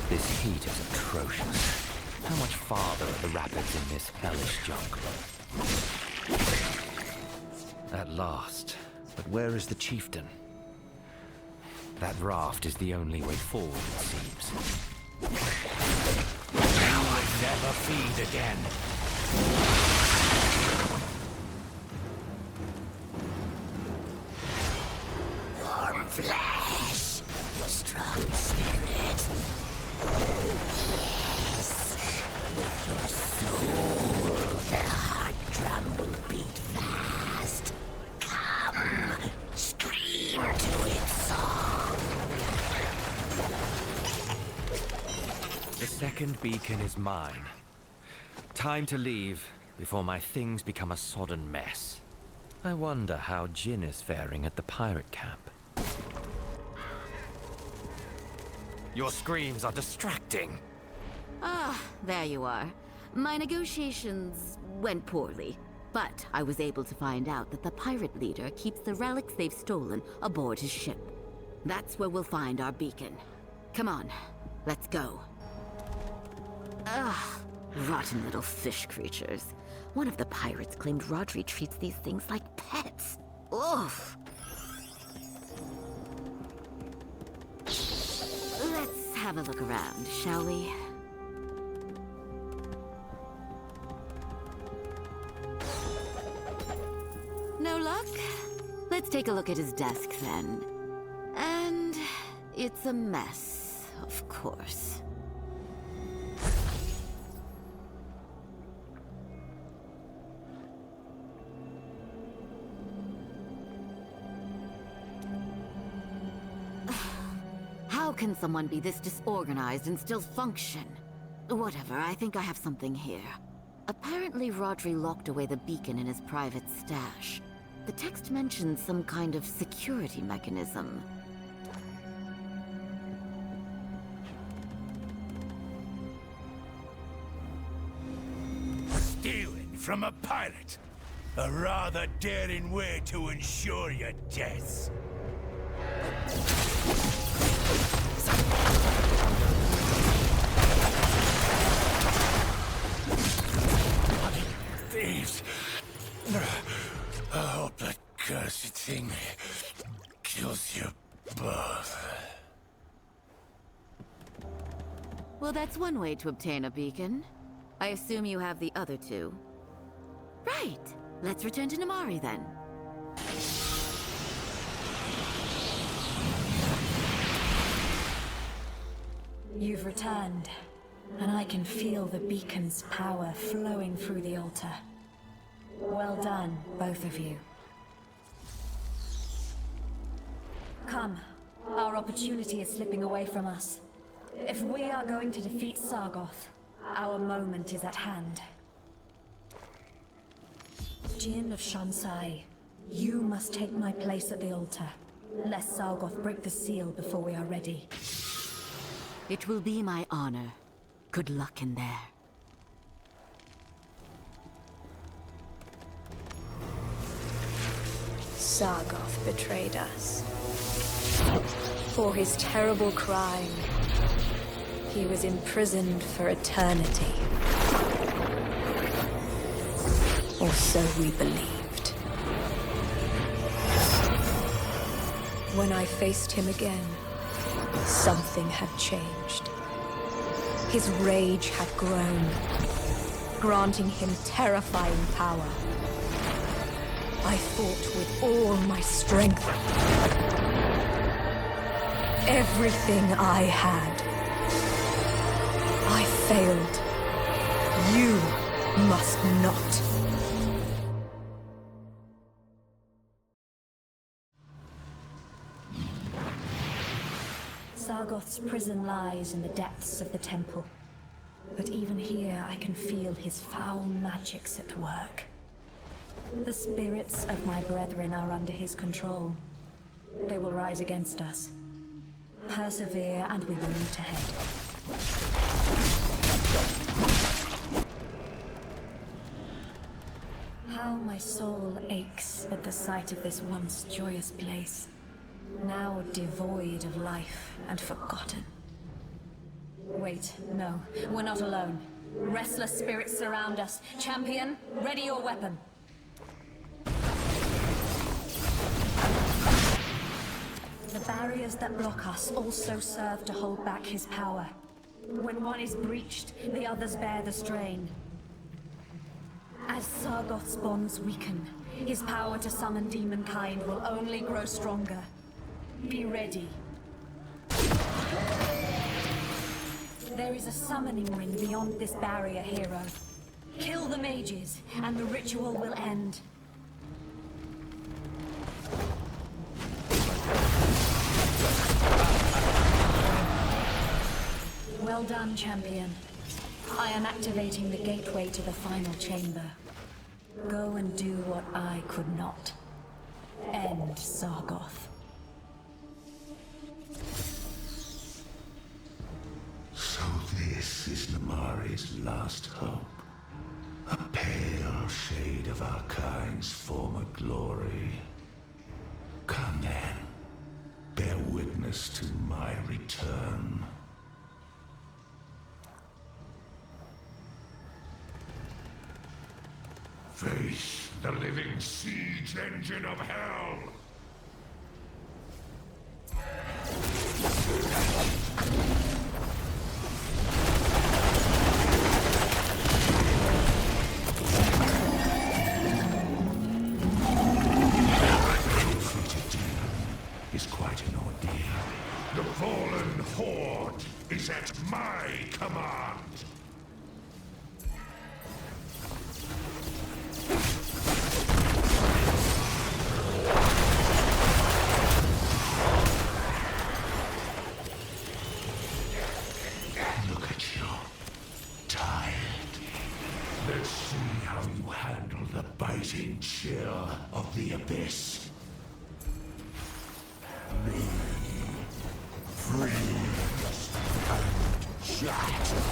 This heat is atrocious. How much farther are the rapids in this hellish jungle? At last. But where is the chieftain? That raft is the only way forward, it seems. Now I never feed again. Warm flesh, strong spirit. Yes, your soul, the heart drum will beat fast. Come, scream to its song. The second beacon is mine. Time to leave before my things become a sodden mess. I wonder how Jin is faring at the pirate camp. Your screams are distracting. Ah, there you are. My negotiations went poorly, but I was able to find out that the pirate leader keeps the relics they've stolen aboard his ship. That's where we'll find our beacon. Come on, let's go. Ugh, rotten little fish creatures. One of the pirates claimed Rodri treats these things like pets. Oof. Let's have a look around, shall we? No luck? Let's take a look at his desk then. And it's a mess, of course. How can someone be this disorganized and still function? Whatever, I think I have something here. Apparently Rodri locked away the beacon in his private stash. The text mentions some kind of security mechanism. Stealing from a pirate? A rather daring way to ensure your death. Thieves! I hope that cursed thing kills you both. Well, that's one way to obtain a beacon. I assume you have the other two. Right. Let's return to Namari then. You've returned, and I can feel the beacon's power flowing through the altar. Well done, both of you. Come, our opportunity is slipping away from us. If we are going to defeat Sargoth, our moment is at hand. Jin of Shansai, you must take my place at the altar. Lest Sargoth break the seal before we are ready. It will be my honor. Good luck in there. Sargoth betrayed us. For his terrible crime, he was imprisoned for eternity. Or so we believed. When I faced him again, something had changed. His rage had grown, granting him terrifying power. I fought with all my strength. Everything I had. I failed. You must not. Sargoth's prison lies in the depths of the temple. But even here I can feel his foul magics at work. The spirits of my brethren are under his control. They will rise against us. Persevere and we will meet ahead. How my soul aches at the sight of this once joyous place, now devoid of life and forgotten. Wait, no, we're not alone. Restless spirits surround us. Champion, ready your weapon. The barriers that block us also serve to hold back his power. When one is breached, the others bear the strain. As Sargoth's bonds weaken, his power to summon demonkind will only grow stronger. Be ready. There is a summoning ring beyond this barrier, hero. Kill the mages, and the ritual will end. Well done, champion. I am activating the gateway to the final chamber. Go and do what I could not. End Sargoth. So this is Namari's last hope. A pale shade of our kind's former glory. Come then, bear witness to my return. Face the living siege engine of hell! Is quite an ordeal. The fallen horde is at my command! Look at you. Tired. Let's see how you handle the biting chill of the abyss. Freeze and shatter.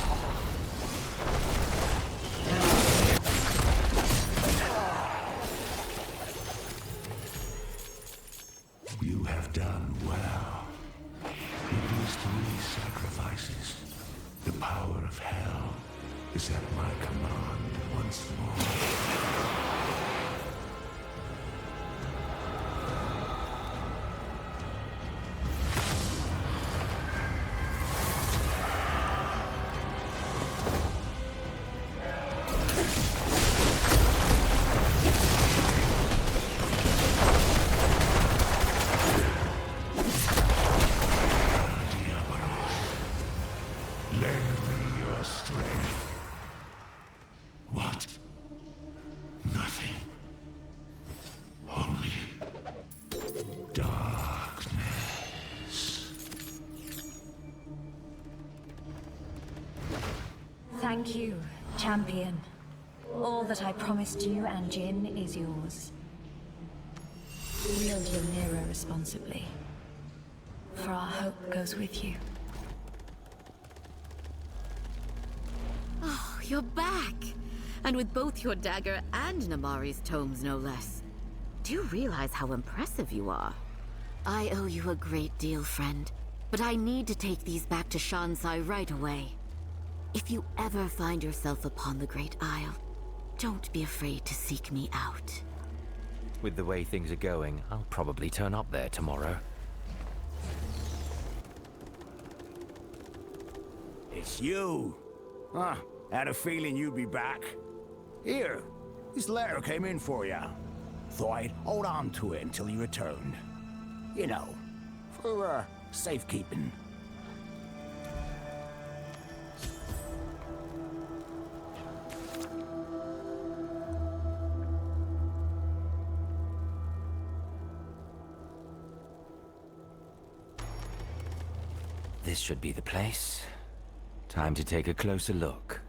You have done well. In these 3 sacrifices, the power of hell is at my command once more. Thank you, champion. All that I promised you and Jin is yours. Wield your mirror responsibly, for our hope goes with you. Oh, you're back! And with both your dagger and Namari's tomes, no less. Do you realize how impressive you are? I owe you a great deal, friend. But I need to take these back to Shansai right away. If you ever find yourself upon the Great Isle, don't be afraid to seek me out. With the way things are going, I'll probably turn up there tomorrow. It's you! Huh, had a feeling you'd be back. Here, this letter came in for you. Thought I'd hold on to it until you returned. You know, for, safekeeping. This should be the place. Time to take a closer look.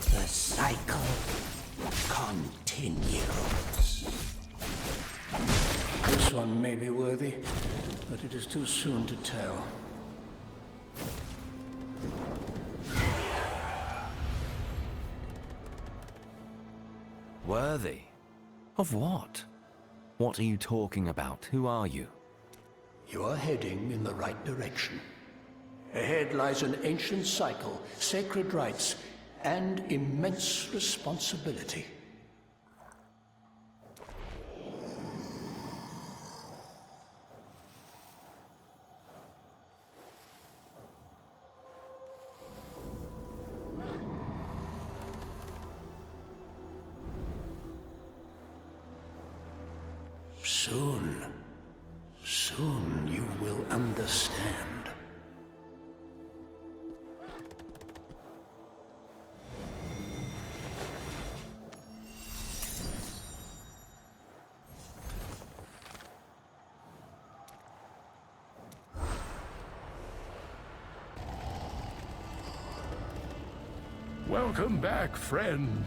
The cycle continues. This one may be worthy, but it is too soon to tell. Worthy? Of what? What are you talking about? Who are you? You are heading in the right direction. Ahead lies an ancient cycle, sacred rites, and immense responsibility. Soon you will understand. Welcome back, friend.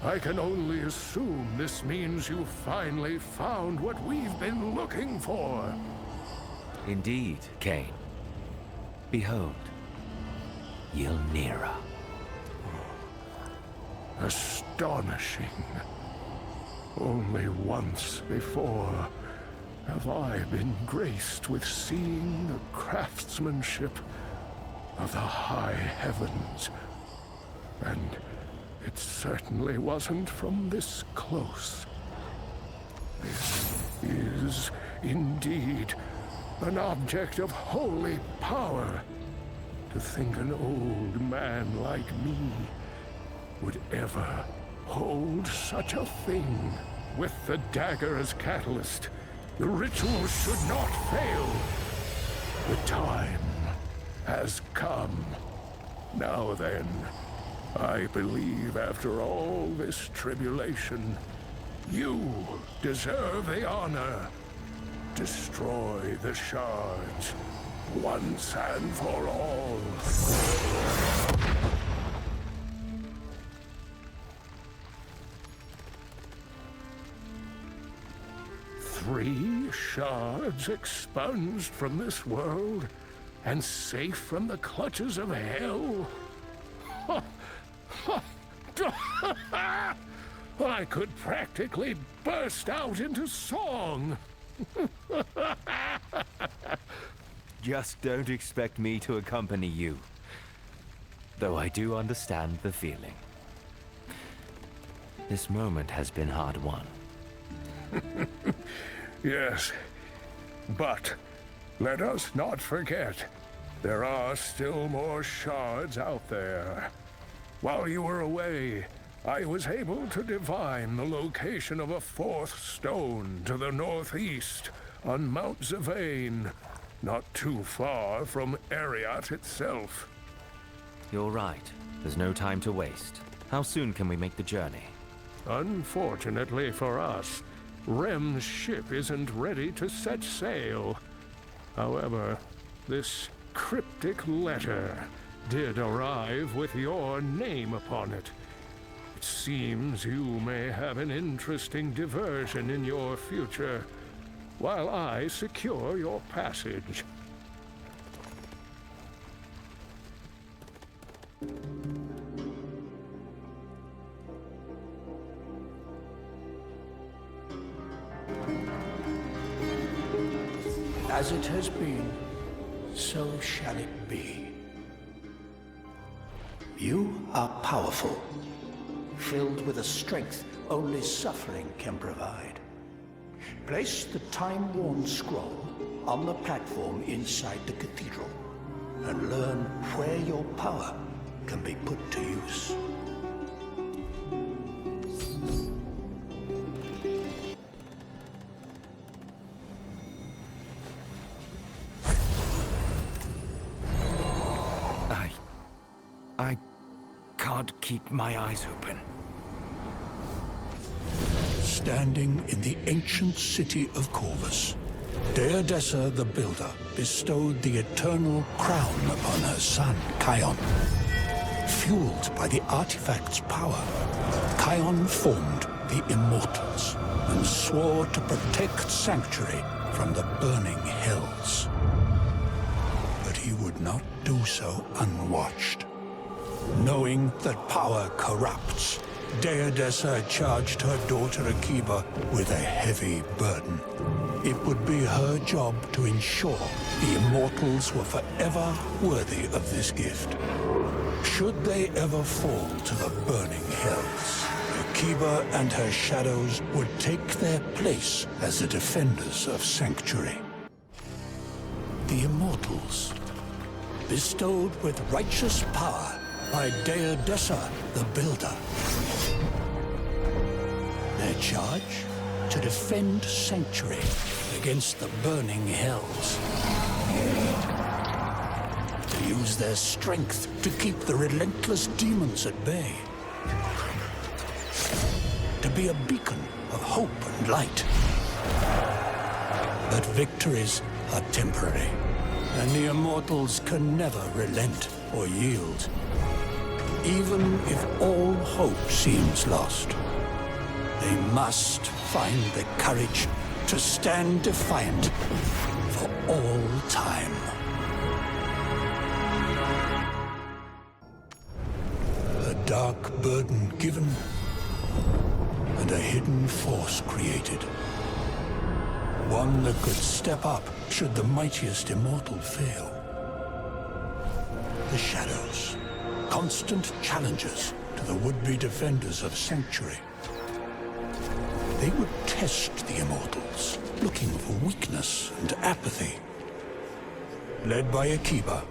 I can only assume this means you finally found what we've been looking for. Indeed, Cain. Behold, Ylnira. Astonishing. Only once before have I been graced with seeing the craftsmanship of the high heavens. And it certainly wasn't from this close. This is indeed an object of holy power. To think an old man like me would ever hold such a thing. With the dagger as catalyst, the ritual should not fail. The time has come. Now then, I believe after all this tribulation, you deserve the honor. Destroy the shards once and for all. 3 shards expunged from this world and safe from the clutches of hell? I could practically burst out into song. Just don't expect me to accompany you. Though I do understand the feeling. This moment has been hard-won. Yes, but let us not forget, there are still more shards out there. While you were away, I was able to divine the location of a 4th stone to the northeast on Mount Zavane, not too far from Ariat itself. You're right. There's no time to waste. How soon can we make the journey? Unfortunately for us, Rem's ship isn't ready to set sail. However, this cryptic letter did arrive with your name upon it. It seems you may have an interesting diversion in your future, while I secure your passage. As it has been, so shall it be. You are powerful, filled with a strength only suffering can provide. Place the time-worn scroll on the platform inside the cathedral, and learn where your power can be put to use. I can't keep my eyes open. Standing in the ancient city of Corvus, Deodessa the Builder bestowed the eternal crown upon her son, Kion. Fueled by the artifact's power, Kion formed the Immortals and swore to protect Sanctuary from the burning hells. But he would not do so unwatched. Knowing that power corrupts, Deodessa charged her daughter Akiba with a heavy burden. It would be her job to ensure the Immortals were forever worthy of this gift. Should they ever fall to the burning hells, Akiba and her shadows would take their place as the defenders of Sanctuary. The Immortals, bestowed with righteous power by Deodessa the Builder. Their charge? To defend Sanctuary against the burning hells. To use their strength to keep the relentless demons at bay. To be a beacon of hope and light. But victories are temporary, and the Immortals can never relent or yield. Even if all hope seems lost, they must find the courage to stand defiant for all time. A dark burden given, and a hidden force created. One that could step up should the mightiest Immortal fail. The Shadows. Constant challengers to the would-be defenders of Sanctuary. They would test the Immortals, looking for weakness and apathy. Led by Akiba,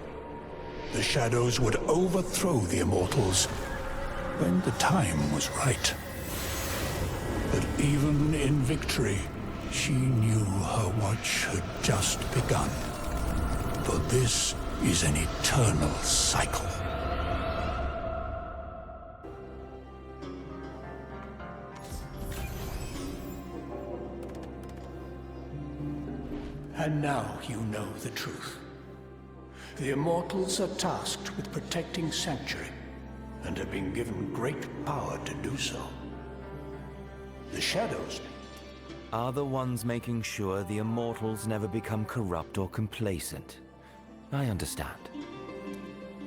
the Shadows would overthrow the Immortals when the time was right. But even in victory, she knew her watch had just begun. For this is an eternal cycle. And now you know the truth. The Immortals are tasked with protecting Sanctuary, and have been given great power to do so. The Shadows are the ones making sure the Immortals never become corrupt or complacent. I understand.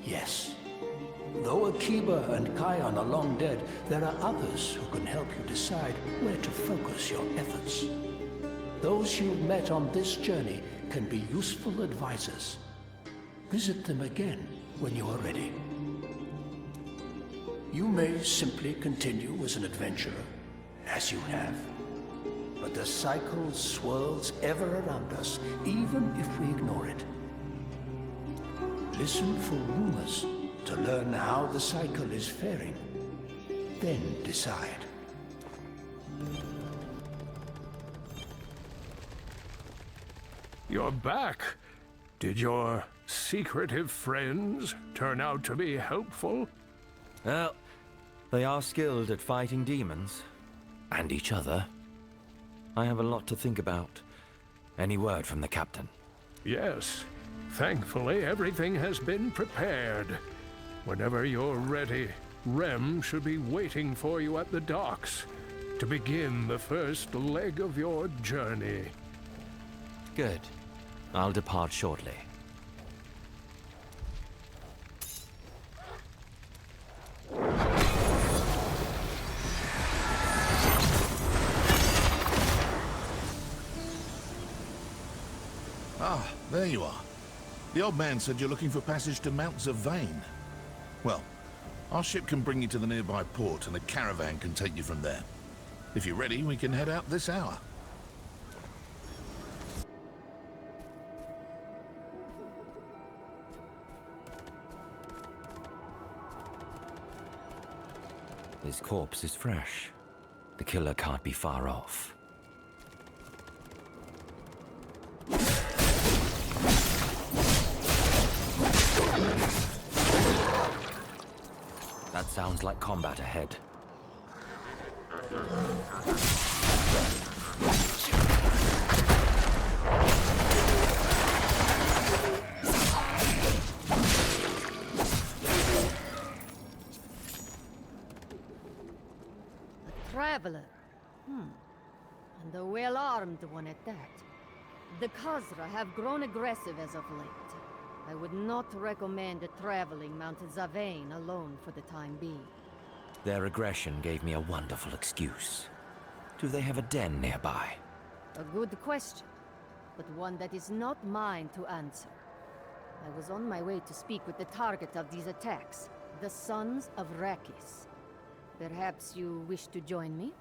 Yes. Though Akiba and Kion are long dead, there are others who can help you decide where to focus your efforts. Those you've met on this journey can be useful advisors. Visit them again when you are ready. You may simply continue as an adventurer, as you have. But the cycle swirls ever around us, even if we ignore it. Listen for rumors to learn how the cycle is faring. Then decide. You're back. Did your secretive friends turn out to be helpful? Well, they are skilled at fighting demons. And each other. I have a lot to think about. Any word from the captain? Yes. Thankfully, everything has been prepared. Whenever you're ready, Rem should be waiting for you at the docks to begin the first leg of your journey. Good. I'll depart shortly. Ah, there you are. The old man said you're looking for passage to Mount Zervain. Well, our ship can bring you to the nearby port, and a caravan can take you from there. If you're ready, we can head out this hour. His corpse is fresh. The killer can't be far off. That sounds like combat ahead. Traveler. And a well-armed one at that. The Khazra have grown aggressive as of late. I would not recommend traveling Mount Zavain alone for the time being. Their aggression gave me a wonderful excuse. Do they have a den nearby? A good question, but one that is not mine to answer. I was on my way to speak with the target of these attacks, the Sons of Rakis. Perhaps you wish to join me?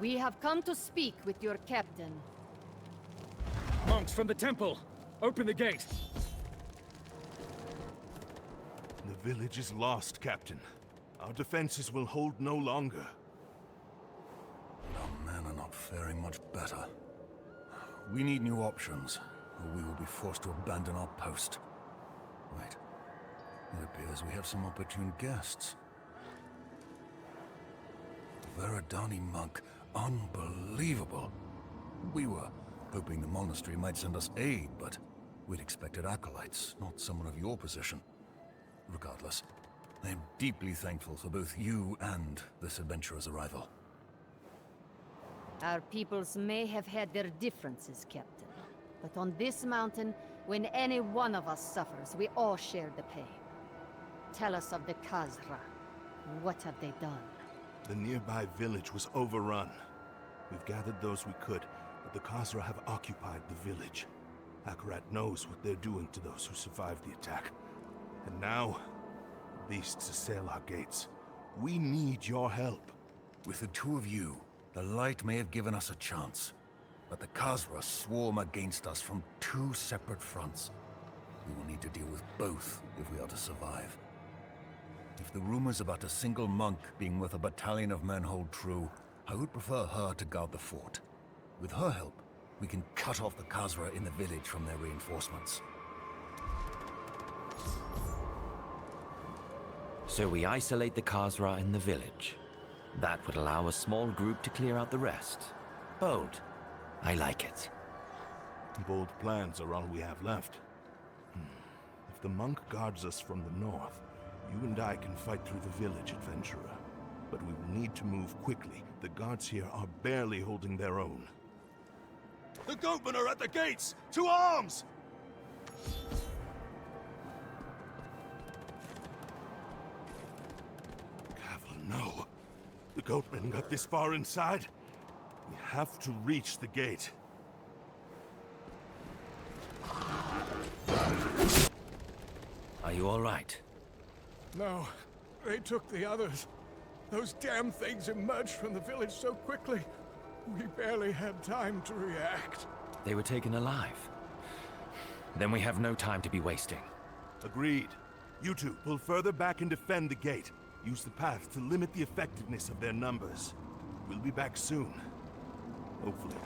We have come to speak with your captain. Monks from the temple! Open the gate! The village is lost, Captain. Our defenses will hold no longer. Our men are not faring much better. We need new options, or we will be forced to abandon our post. Wait. It appears we have some opportune guests. Veradani monk. Unbelievable. We were hoping the monastery might send us aid, but we'd expected acolytes, not someone of your position. Regardless, I am deeply thankful for both you and this adventurer's arrival. Our peoples may have had their differences, Captain. But on this mountain, when any one of us suffers, we all share the pain. Tell us of the Khazra. What have they done? The nearby village was overrun. We've gathered those we could, but the Khazra have occupied the village. Akarat knows what they're doing to those who survived the attack. And now, the beasts assail our gates. We need your help. With the two of you, the light may have given us a chance. But the Khazra swarm against us from two separate fronts. We will need to deal with both if we are to survive. If the rumors about a single monk being with a battalion of men hold true, I would prefer her to guard the fort. With her help, we can cut off the Khazra in the village from their reinforcements. So we isolate the Khazra in the village. That would allow a small group to clear out the rest. Bold. I like it. Bold plans are all we have left. If the monk guards us from the north, you and I can fight through the village, adventurer. But we will need to move quickly. The guards here are barely holding their own. The goatmen are at the gates! To arms! Cavill, no. The goatmen got this far inside. We have to reach the gate. Are you all right? No, they took the others. Those damn things emerged from the village so quickly. We barely had time to react. They were taken alive. Then we have no time to be wasting. Agreed. You two pull further back and defend the gate. Use the path to limit the effectiveness of their numbers. We'll be back soon. Hopefully.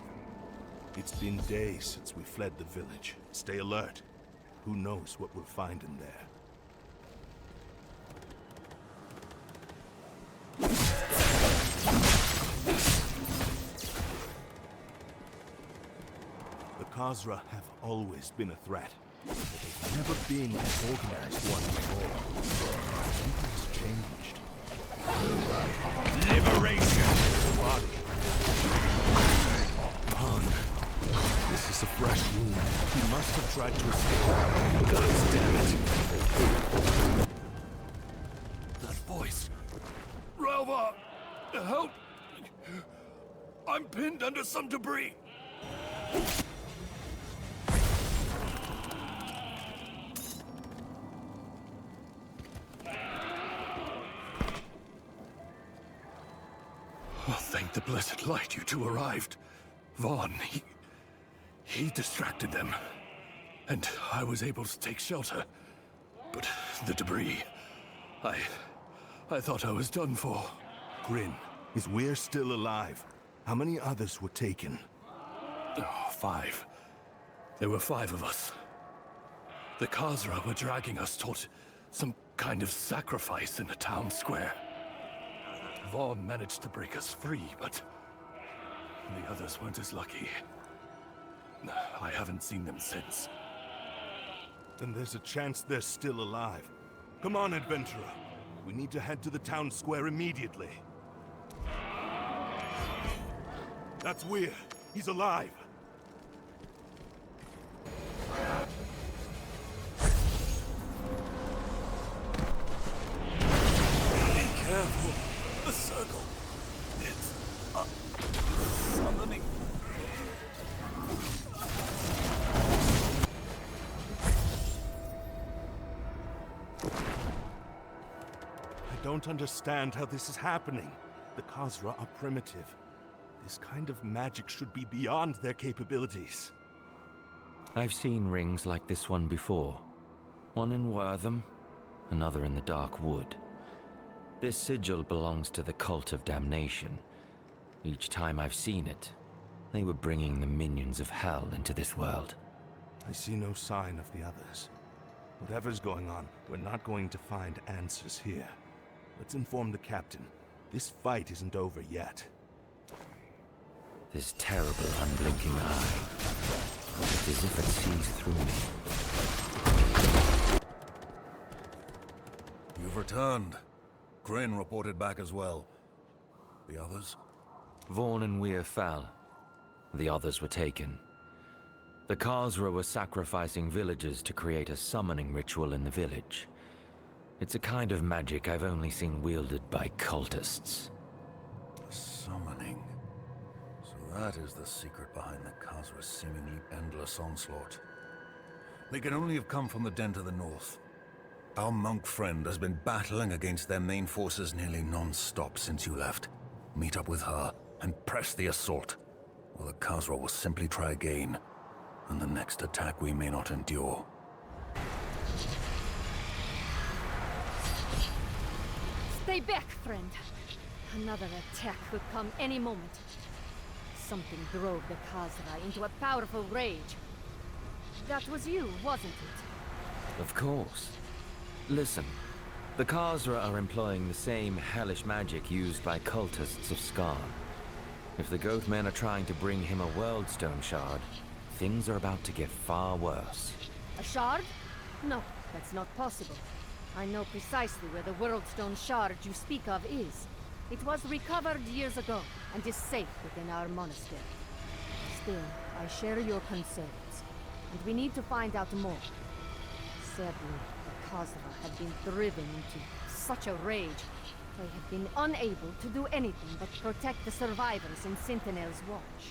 It's been days since we fled the village. Stay alert. Who knows what we'll find in there. Khazra have always been a threat, but they've never been an organized one before. Something has changed. Liberation! Vaughn, this is a fresh wound. He must have tried to escape. God damn it! That voice! Ralva! Help! I'm pinned under some debris! Oh, thank the blessed light you two arrived. Vaughn, he distracted them. And I was able to take shelter. But the debris... I thought I was done for. Grin, is Weir still alive? How many others were taken? Oh, 5. There were 5 of us. The Khazra were dragging us toward some kind of sacrifice in the town square. Vaughn managed to break us free, but the others weren't as lucky. I haven't seen them since. Then there's a chance they're still alive. Come on, adventurer. We need to head to the town square immediately. That's Weir. He's alive. Be careful. The circle. It's summoning. I don't understand how this is happening. The Khazra are primitive. This kind of magic should be beyond their capabilities. I've seen rings like this one before. One in Wortham, another in the Dark Wood. This sigil belongs to the Cult of Damnation. Each time I've seen it, they were bringing the minions of hell into this world. I see no sign of the others. Whatever's going on, we're not going to find answers here. Let's inform the captain. This fight isn't over yet. This terrible, unblinking eye. It's as if it sees through me. You've returned. Grin reported back as well. The others? Vaughn and Weir fell. The others were taken. The Khazra were sacrificing villagers to create a summoning ritual in the village. It's a kind of magic I've only seen wielded by cultists. Summoning. So that is the secret behind the Khazra's seemingly endless onslaught. They can only have come from the den to the north. Our monk friend has been battling against their main forces nearly non-stop since you left. Meet up with her and press the assault, or the Khazra will simply try again, and the next attack we may not endure. Stay back, friend. Another attack could come any moment. Something drove the Khazra into a powerful rage. That was you, wasn't it? Of course. Listen, the Khazra are employing the same hellish magic used by cultists of Skarn. If the Goatmen are trying to bring him a Worldstone shard, things are about to get far worse. A shard? No, that's not possible. I know precisely where the Worldstone shard you speak of is. It was recovered years ago, and is safe within our monastery. Still, I share your concerns, and we need to find out more. Sadly, the Khazra have been driven into such a rage, they have been unable to do anything but protect the survivors in Sentinel's watch.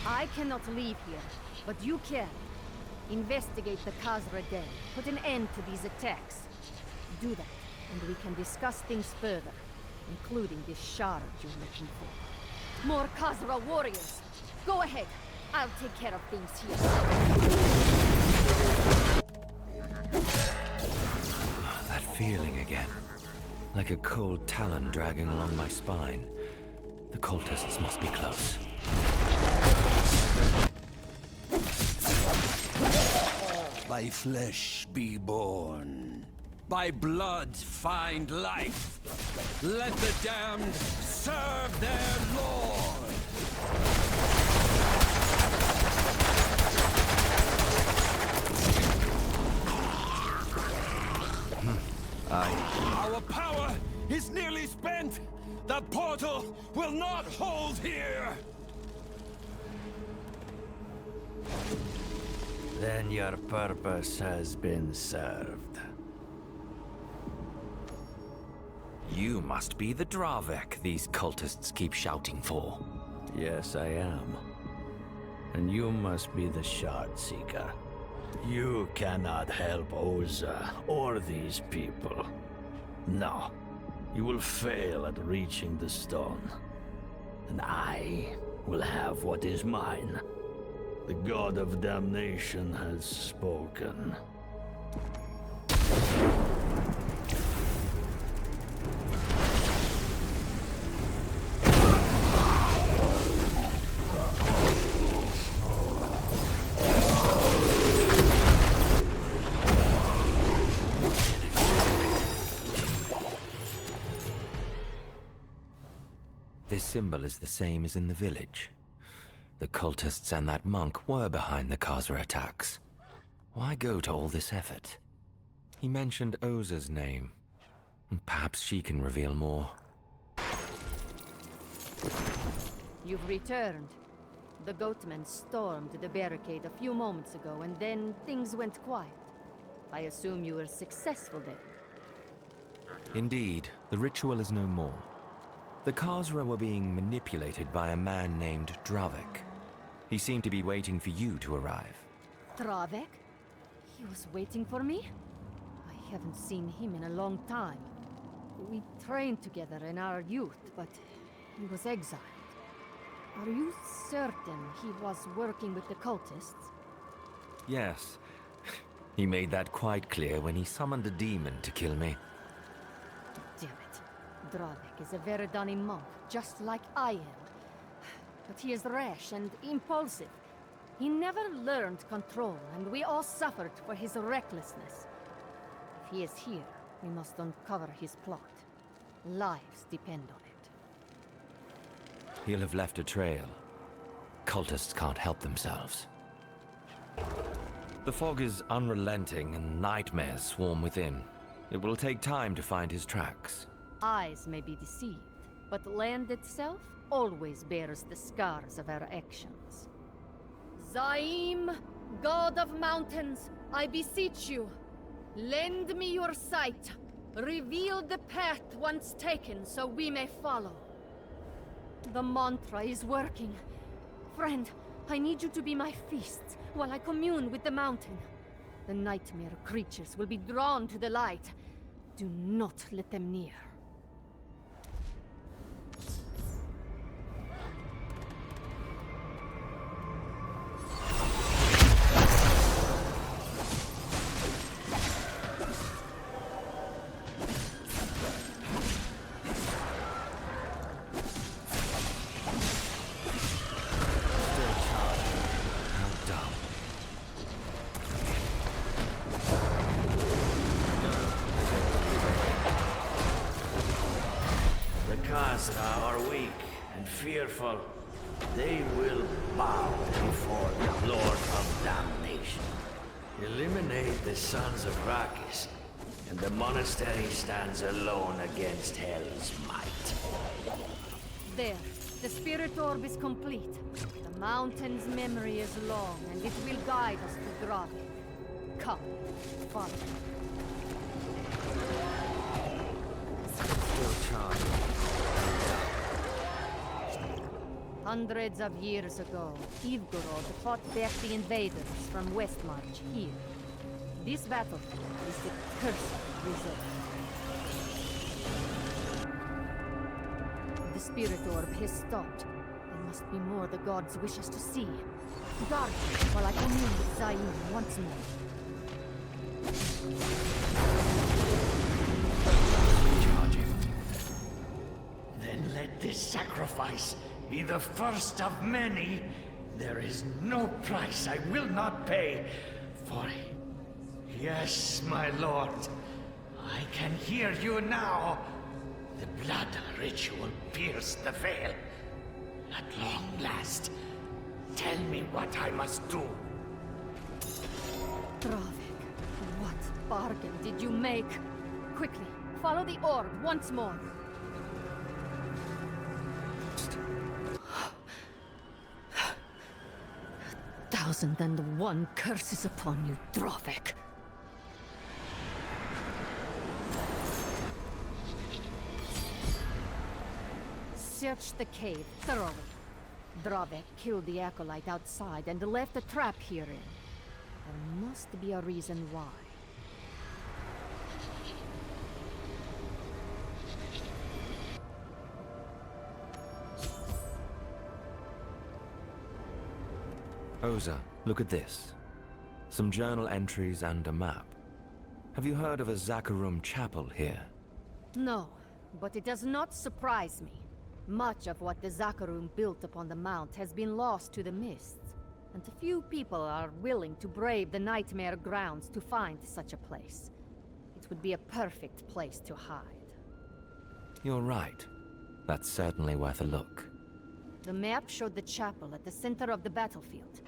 I cannot leave here, but you can. Investigate the Khazra den, put an end to these attacks. Do that, and we can discuss things further, including this shard you're looking for. More Khazra warriors! Go ahead, I'll take care of things here. That feeling again. Like a cold talon dragging along my spine. The cultists must be close. By flesh be born. By blood find life. Let the damned serve their lord. Our power is nearly spent! The portal will not hold here! Then your purpose has been served. You must be the Dravek these cultists keep shouting for. Yes, I am. And you must be the Shard Seeker. You cannot help Oza or these people. No. You will fail at reaching the stone. And I will have what is mine. The God of Damnation has spoken. This symbol is the same as in the village. The cultists and that monk were behind the Khazra attacks. Why go to all this effort? He mentioned Oza's name. Perhaps she can reveal more. You've returned. The goatmen stormed the barricade a few moments ago, and then things went quiet. I assume you were successful then. Indeed, the ritual is no more. The Khazra were being manipulated by a man named Dravek. He seemed to be waiting for you to arrive. Dravek? He was waiting for me? I haven't seen him in a long time. We trained together in our youth, but he was exiled. Are you certain he was working with the cultists? Yes. He made that quite clear when he summoned a demon to kill me. Damn it. Dravek is a Veridani monk, just like I am. But he is rash and impulsive. He never learned control, and we all suffered for his recklessness. If he is here, we must uncover his plot. Lives depend on it. He'll have left a trail. Cultists can't help themselves. The fog is unrelenting and nightmares swarm within. It will take time to find his tracks. Eyes may be deceived, but land itself always bears the scars of our actions. Zaim, God of Mountains, I beseech you, lend me your sight. Reveal the path once taken so we may follow. The mantra is working. Friend, I need you to be my feast while I commune with the mountain. The nightmare creatures will be drawn to the light. Do not let them near. Fearful, they will bow before the Lord of Damnation. Eliminate the Sons of Rakis, and the monastery stands alone against Hell's might. There, the spirit orb is complete. The mountain's memory is long, and it will guide us to Dravek. Come, follow. Still charged. Hundreds of years ago, Ivgorod fought back the invaders from Westmarch here. This battlefield is the cursed result. The spirit orb has stopped. There must be more the gods wish us to see. Guard me while I commune with Zaim once more. Then let this sacrifice be the first of many. There is no price I will not pay for it. Yes, my lord. I can hear you now. The blood ritual pierced the veil. At long last, tell me what I must do. Dravek, what bargain did you make? Quickly, follow the orb once more. 1001 curses upon you, Dravek. Search the cave thoroughly. Dravek killed the acolyte outside and left a trap herein. There must be a reason why. Oza, look at this. Some journal entries and a map. Have you heard of a Zakharum chapel here? No, but it does not surprise me. Much of what the Zakharum built upon the mount has been lost to the mists, and a few people are willing to brave the nightmare grounds to find such a place. It would be a perfect place to hide. You're right. That's certainly worth a look. The map showed the chapel at the center of the battlefield.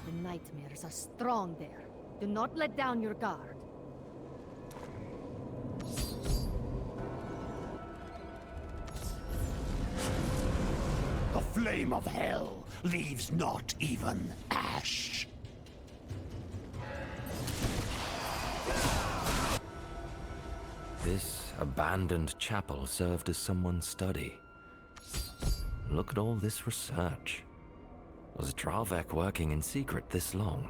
The nightmares are strong there. Do not let down your guard. The flame of hell leaves not even ash. This abandoned chapel served as someone's study. Look at all this research. Was Dravek working in secret this long?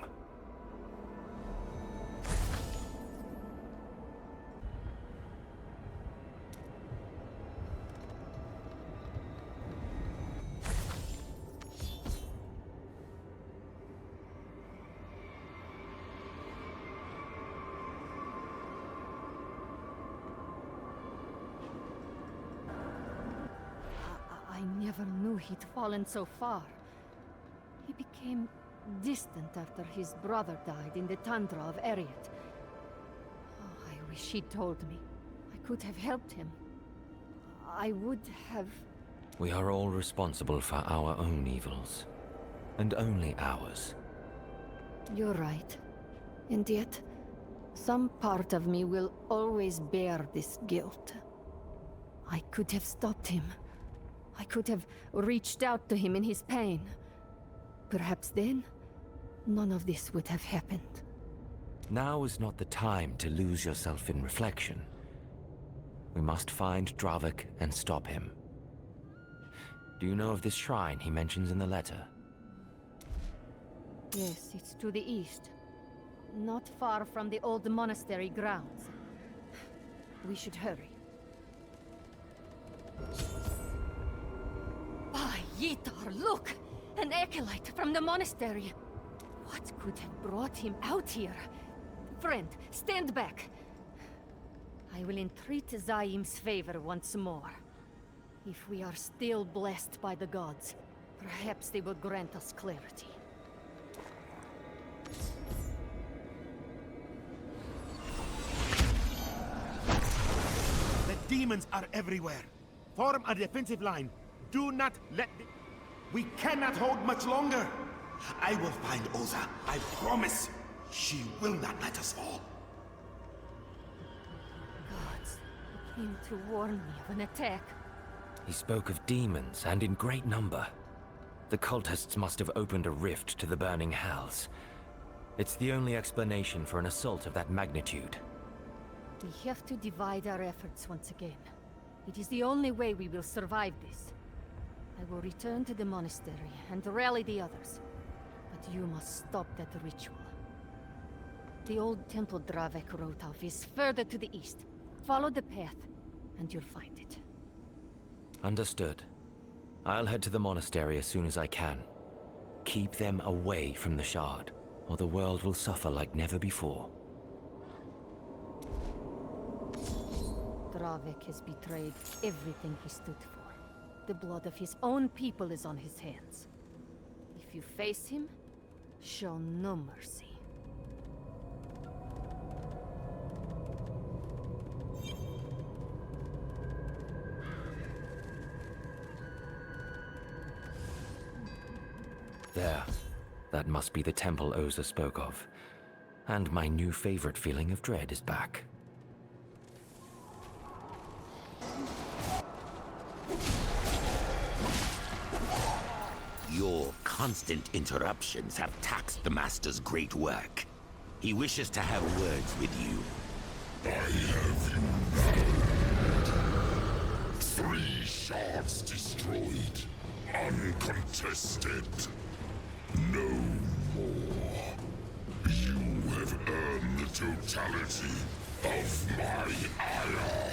I never knew he'd fallen so far. He became distant after his brother died in the tundra of Ariat. Oh, I wish he'd told me. I could have helped him. I would have... We are all responsible for our own evils. And only ours. You're right. And yet, some part of me will always bear this guilt. I could have stopped him. I could have reached out to him in his pain. Perhaps then, none of this would have happened. Now is not the time to lose yourself in reflection. We must find Dravek and stop him. Do you know of this shrine he mentions in the letter? Yes, it's to the east. Not far from the old monastery grounds. We should hurry. By Yitar, look! An acolyte from the monastery. What could have brought him out here? Friend, stand back. I will entreat Zaim's favor once more. If we are still blessed by the gods, perhaps they will grant us clarity. The demons are everywhere. Form a defensive line. Do not let the... We cannot hold much longer. I will find Oza. I promise. She will not let us fall. Gods, they came to warn me of an attack. He spoke of demons, and in great number. The cultists must have opened a rift to the burning hells. It's the only explanation for an assault of that magnitude. We have to divide our efforts once again. It is the only way we will survive this. I will return to the monastery and rally the others. But you must stop that ritual. The old temple Dravek wrote of is further to the east. Follow the path, and you'll find it. Understood. I'll head to the monastery as soon as I can. Keep them away from the Shard, or the world will suffer like never before. Dravek has betrayed everything he stood for. The blood of his own people is on his hands. If you face him, show no mercy. There. That must be the temple Oza spoke of. And my new favorite feeling of dread is back. constant interruptions have taxed the Master's great work. He wishes to have words with you. I have you now. 3 shards destroyed. Uncontested. No more. You have earned the totality of my ire.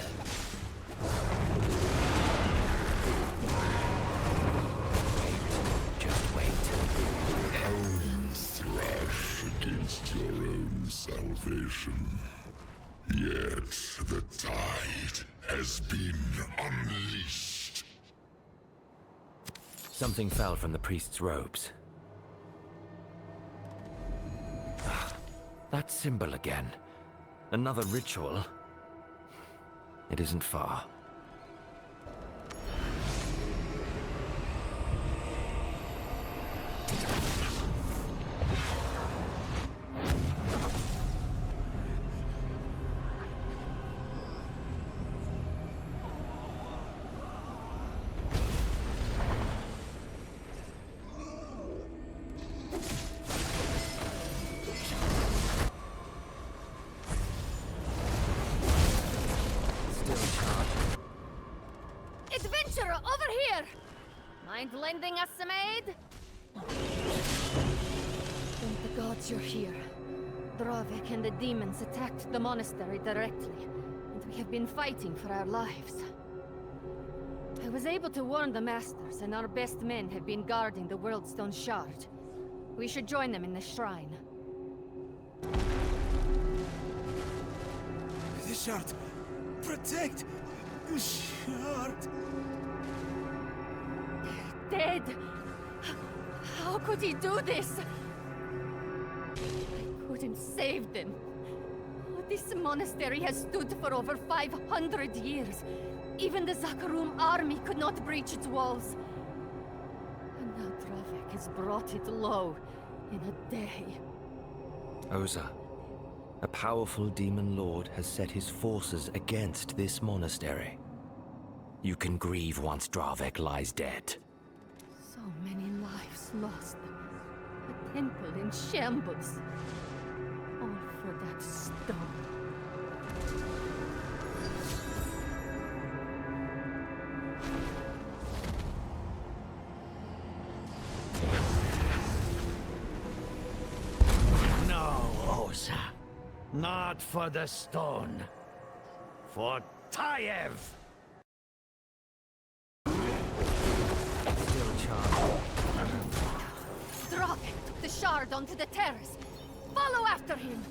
Just wait. You thrash against your own salvation. Yet the tide has been unleashed. Something fell from the priest's robes. That symbol again. Another ritual. It isn't far. Adventurer, over here! Mind lending us some aid? Thank the gods you're here. Dravik and the demons attacked the monastery directly, and we have been fighting for our lives. I was able to warn the masters, and our best men have been guarding the Worldstone Shard. We should join them in the shrine. The shard! Protect the shard! Dead! How could he do this? I couldn't save them. This monastery has stood for over 500 years. Even the Zakarum army could not breach its walls. And now Dravik has brought it low in a day. Oza, a powerful demon lord has set his forces against this monastery. You can grieve once Dravik lies dead. So many lives lost. A temple in shambles. All for that stone. No, Osa. Not for the stone. For Tayev! Dravik took the shard onto the terrace. Follow after him!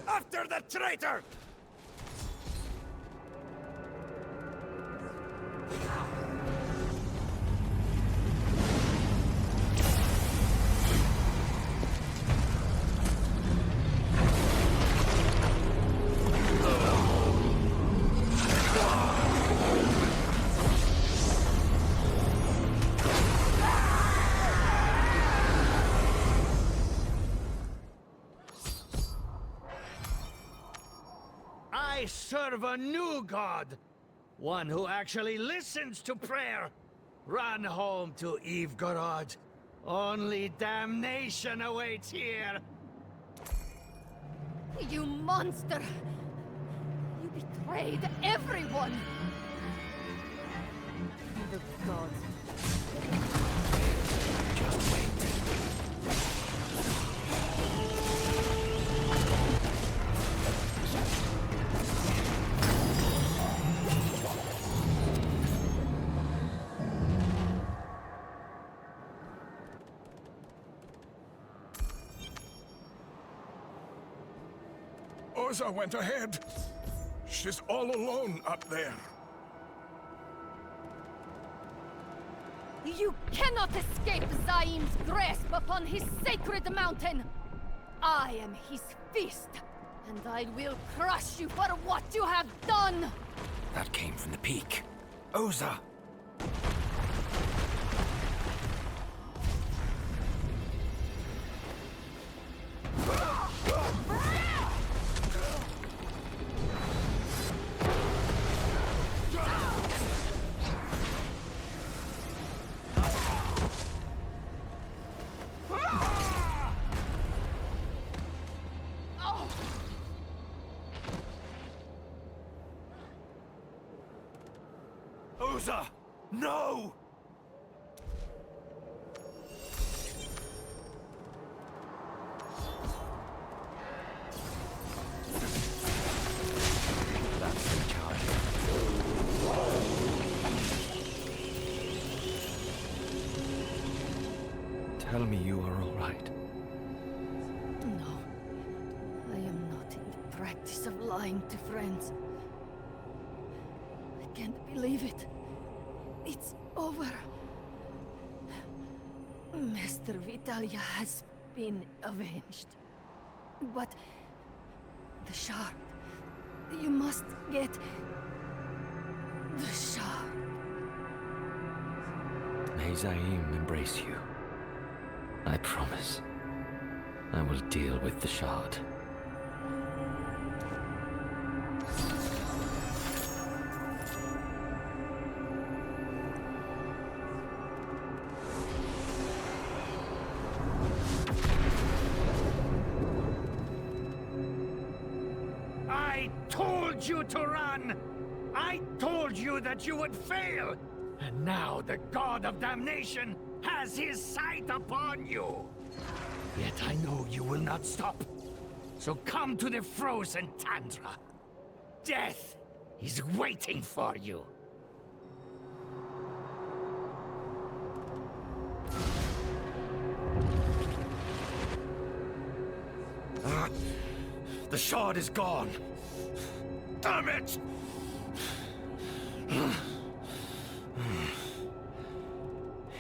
After the traitor! I serve a new god! One who actually listens to prayer! Run home to Ivgorod. Only damnation awaits here! You monster! You betrayed everyone! The gods. Oza went ahead. She's all alone up there. You cannot escape Zaim's grasp upon his sacred mountain! I am his fist, and I will crush you for what you have done! That came from the peak. Oza! Oza! No! That's the charge. Tell me you are all right. No. I am not in the practice of lying to friends. I can't believe it. It's over. Master Vitalia has been avenged. But the shard. You must get the shard. May Zaim embrace you. I promise. I will deal with the shard. I told you to run! I told you that you would fail! And now the God of Damnation has his sight upon you! Yet I know you will not stop. So come to the frozen tundra. Death is waiting for you. The shard is gone. Damn it!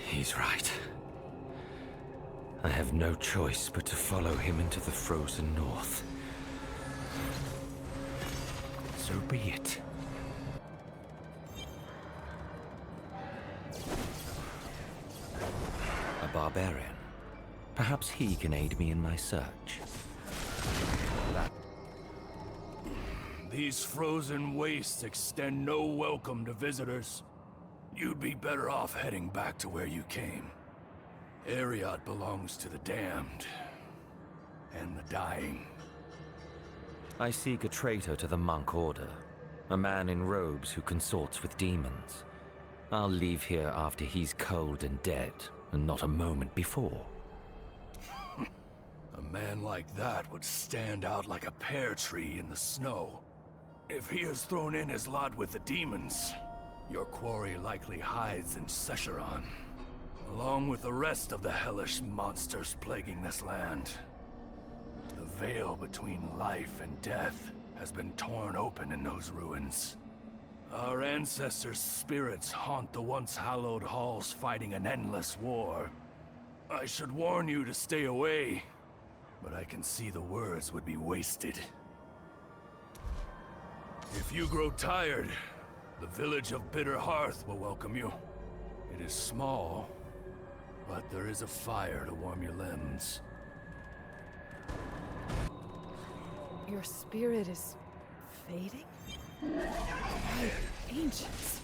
He's right. I have no choice but to follow him into the frozen north. So be it. A barbarian. Perhaps he can aid me in my search. These frozen wastes extend no welcome to visitors. You'd be better off heading back to where you came. Ariat belongs to the damned. And the dying. I seek a traitor to the monk order. A man in robes who consorts with demons. I'll leave here after he's cold and dead, and not a moment before. A man like that would stand out like a pear tree in the snow. If he has thrown in his lot with the demons, your quarry likely hides in Secheron, along with the rest of the hellish monsters plaguing this land. The veil between life and death has been torn open in those ruins. Our ancestors' spirits haunt the once hallowed halls fighting an endless war. I should warn you to stay away, but I can see the words would be wasted. If you grow tired, the village of Bitter Hearth will welcome you. It is small, but there is a fire to warm your limbs. Your spirit is fading? My ancients.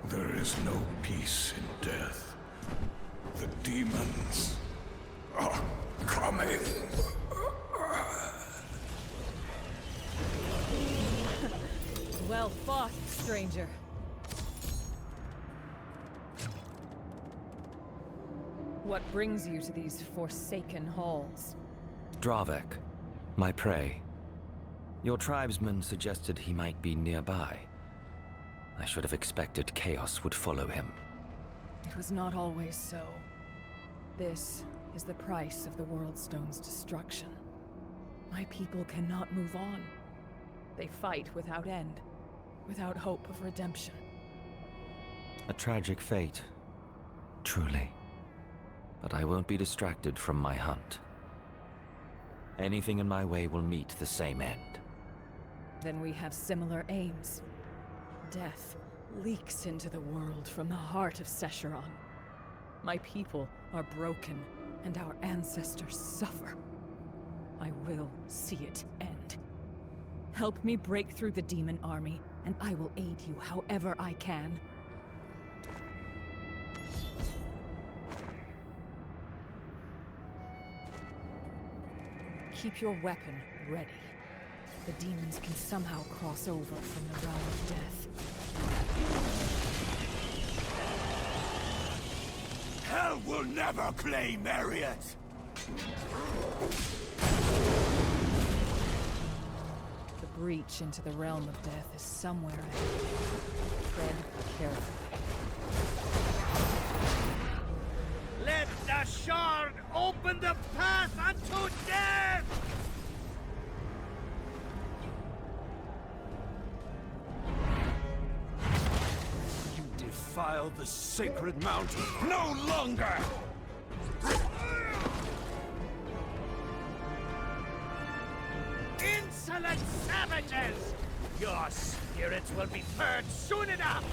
There is no peace in death. The demons are coming. Well fought, stranger. What brings you to these forsaken halls? Dravek, my prey. Your tribesman suggested he might be nearby. I should have expected chaos would follow him. It was not always so. This is the price of the Worldstone's destruction. My people cannot move on. They fight without end, without hope of redemption. A tragic fate, truly. But I won't be distracted from my hunt. Anything in my way will meet the same end. Then we have similar aims. Death leaks into the world from the heart of Secheron. My people are broken, and our ancestors suffer. I will see it end. Help me break through the demon army, and I will aid you however I can. Keep your weapon ready. The demons can somehow cross over from the realm of death. Hell will never claim Marriott! The breach into the realm of death is somewhere ahead. Tread carefully. Let the shard open the path unto death! You defile the sacred mountain no longer! Insolent savages! Your spirits will be purged soon enough!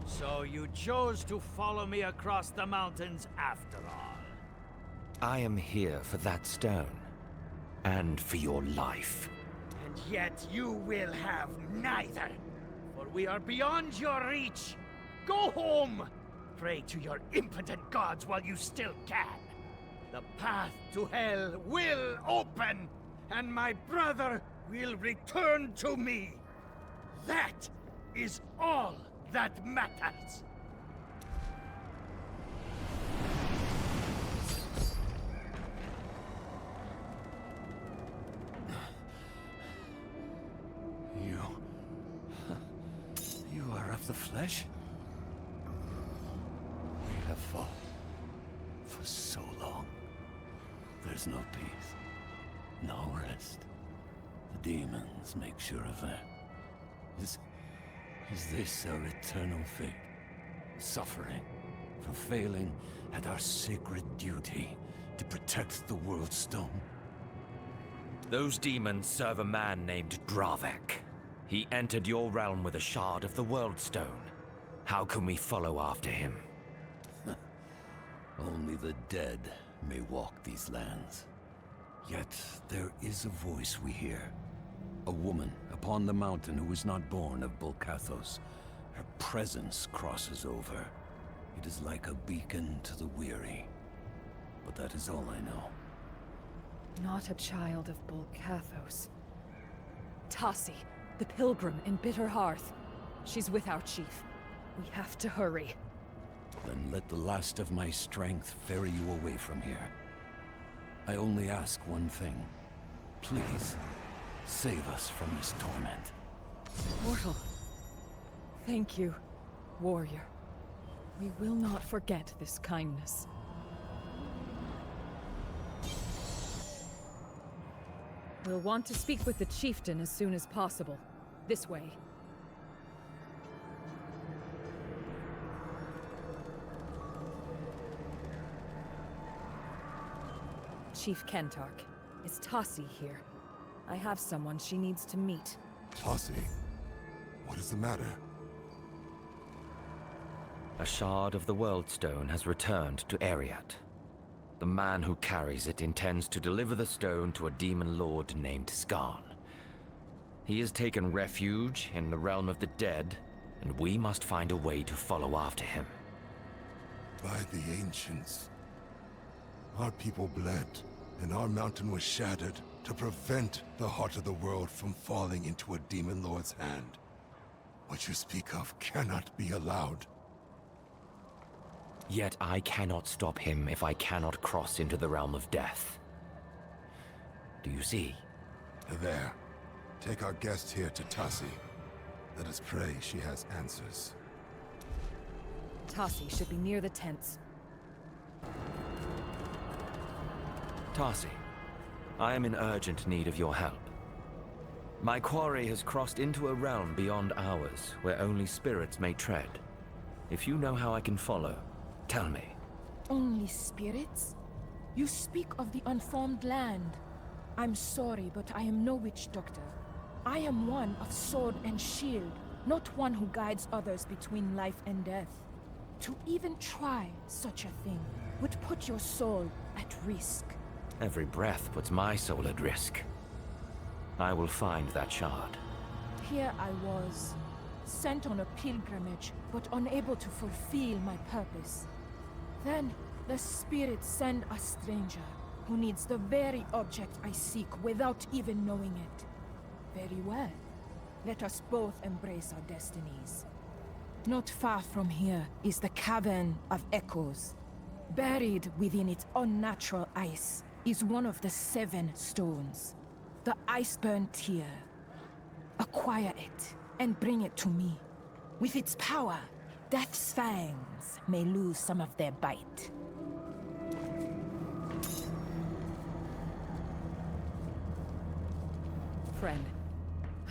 So you chose to follow me across the mountains after all. I am here for that stone. And for your life. And yet you will have neither. For we are beyond your reach. Go home! Pray to your impotent gods while you still can. The path to hell will open, and my brother will return to me. That is all that matters. You are of the flesh? We have fought for so long. There's no peace, no rest. The demons make sure of that. Is this our eternal fate? Suffering for failing at our sacred duty to protect the World Stone? Those demons serve a man named Dravek. He entered your realm with a shard of the World Stone. How can we follow after him? Only the dead may walk these lands. Yet there is a voice we hear. A woman upon the mountain who is not born of Bulkathos. Her presence crosses over. It is like a beacon to the weary. But that is all I know. Not a child of Bulkathos. Tassi, the pilgrim in Bitter Hearth. She's with our chief. We have to hurry. Then let the last of my strength ferry you away from here. I only ask one thing. Please, save us from this torment. Immortal. Thank you, warrior. We will not forget this kindness. We'll want to speak with the chieftain as soon as possible. This way. Chief Kentark, is Tassi here? I have someone she needs to meet. Tassi? What is the matter? A shard of the World Stone has returned to Ariat. The man who carries it intends to deliver the stone to a demon lord named Skarn. He has taken refuge in the realm of the dead, and we must find a way to follow after him. By the ancients. Our people bled, and our mountain was shattered to prevent the heart of the world from falling into a demon lord's hand. What you speak of cannot be allowed. Yet I cannot stop him if I cannot cross into the realm of death. Do you see? There. Take our guest here to Tassi. Let us pray she has answers. Tassi should be near the tents. Tassi, I am in urgent need of your help. My quarry has crossed into a realm beyond ours, where only spirits may tread. If you know how I can follow, tell me. Only spirits? You speak of the unformed land. I'm sorry, but I am no witch doctor. I am one of sword and shield, not one who guides others between life and death. To even try such a thing would put your soul at risk. Every breath puts my soul at risk. I will find that shard. Here I was, sent on a pilgrimage, but unable to fulfill my purpose. Then, The spirits send a stranger who needs the very object I seek without even knowing it. Very well. Let us both embrace our destinies. Not far from here is the Cavern of Echoes. Buried within its unnatural ice is one of the 7 stones. The Iceburn Tear. Acquire it and bring it to me. With its power, Death's fangs may lose some of their bite. Friend,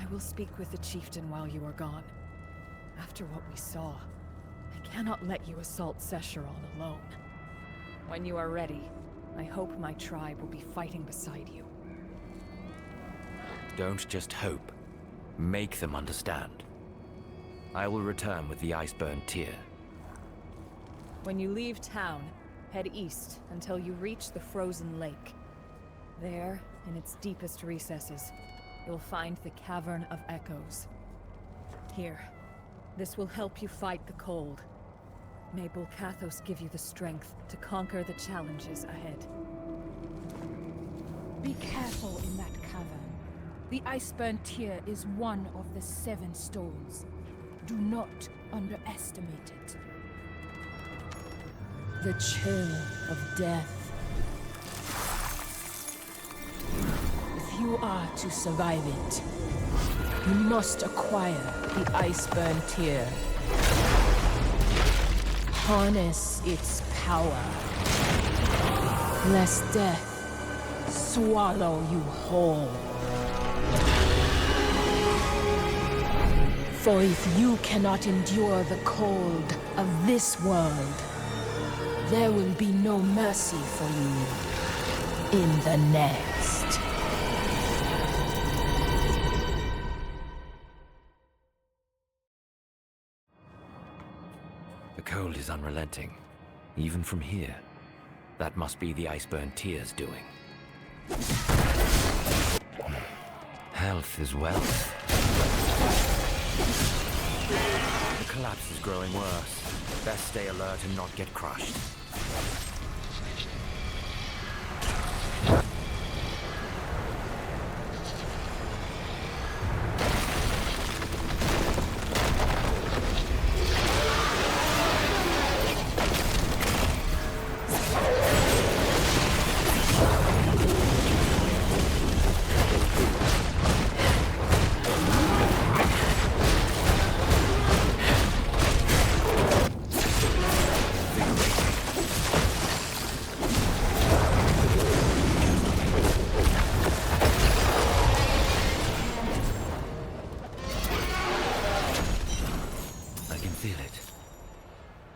I will speak with the chieftain while you are gone. After what we saw, I cannot let you assault Sescheron alone. When you are ready, I hope my tribe will be fighting beside you. Don't just hope. Make them understand. I will return with the Iceburn Tear. When you leave town, head east until you reach the frozen lake. There, in its deepest recesses, you'll find the Cavern of Echoes. Here, this will help you fight the cold. May Bulkathos give you the strength to conquer the challenges ahead. Be careful in that cavern. The Iceburn Tear is one of the 7 stones. Do not underestimate it. The chill of death. If you are to survive it, you must acquire the Iceburn Tear. Harness its power, lest death swallow you whole. For if you cannot endure the cold of this world, there will be no mercy for you in the next. The cold is unrelenting, even from here. That must be the Iceburn Tear's doing. Health is wealth. The collapse is growing worse. Best stay alert and not get crushed.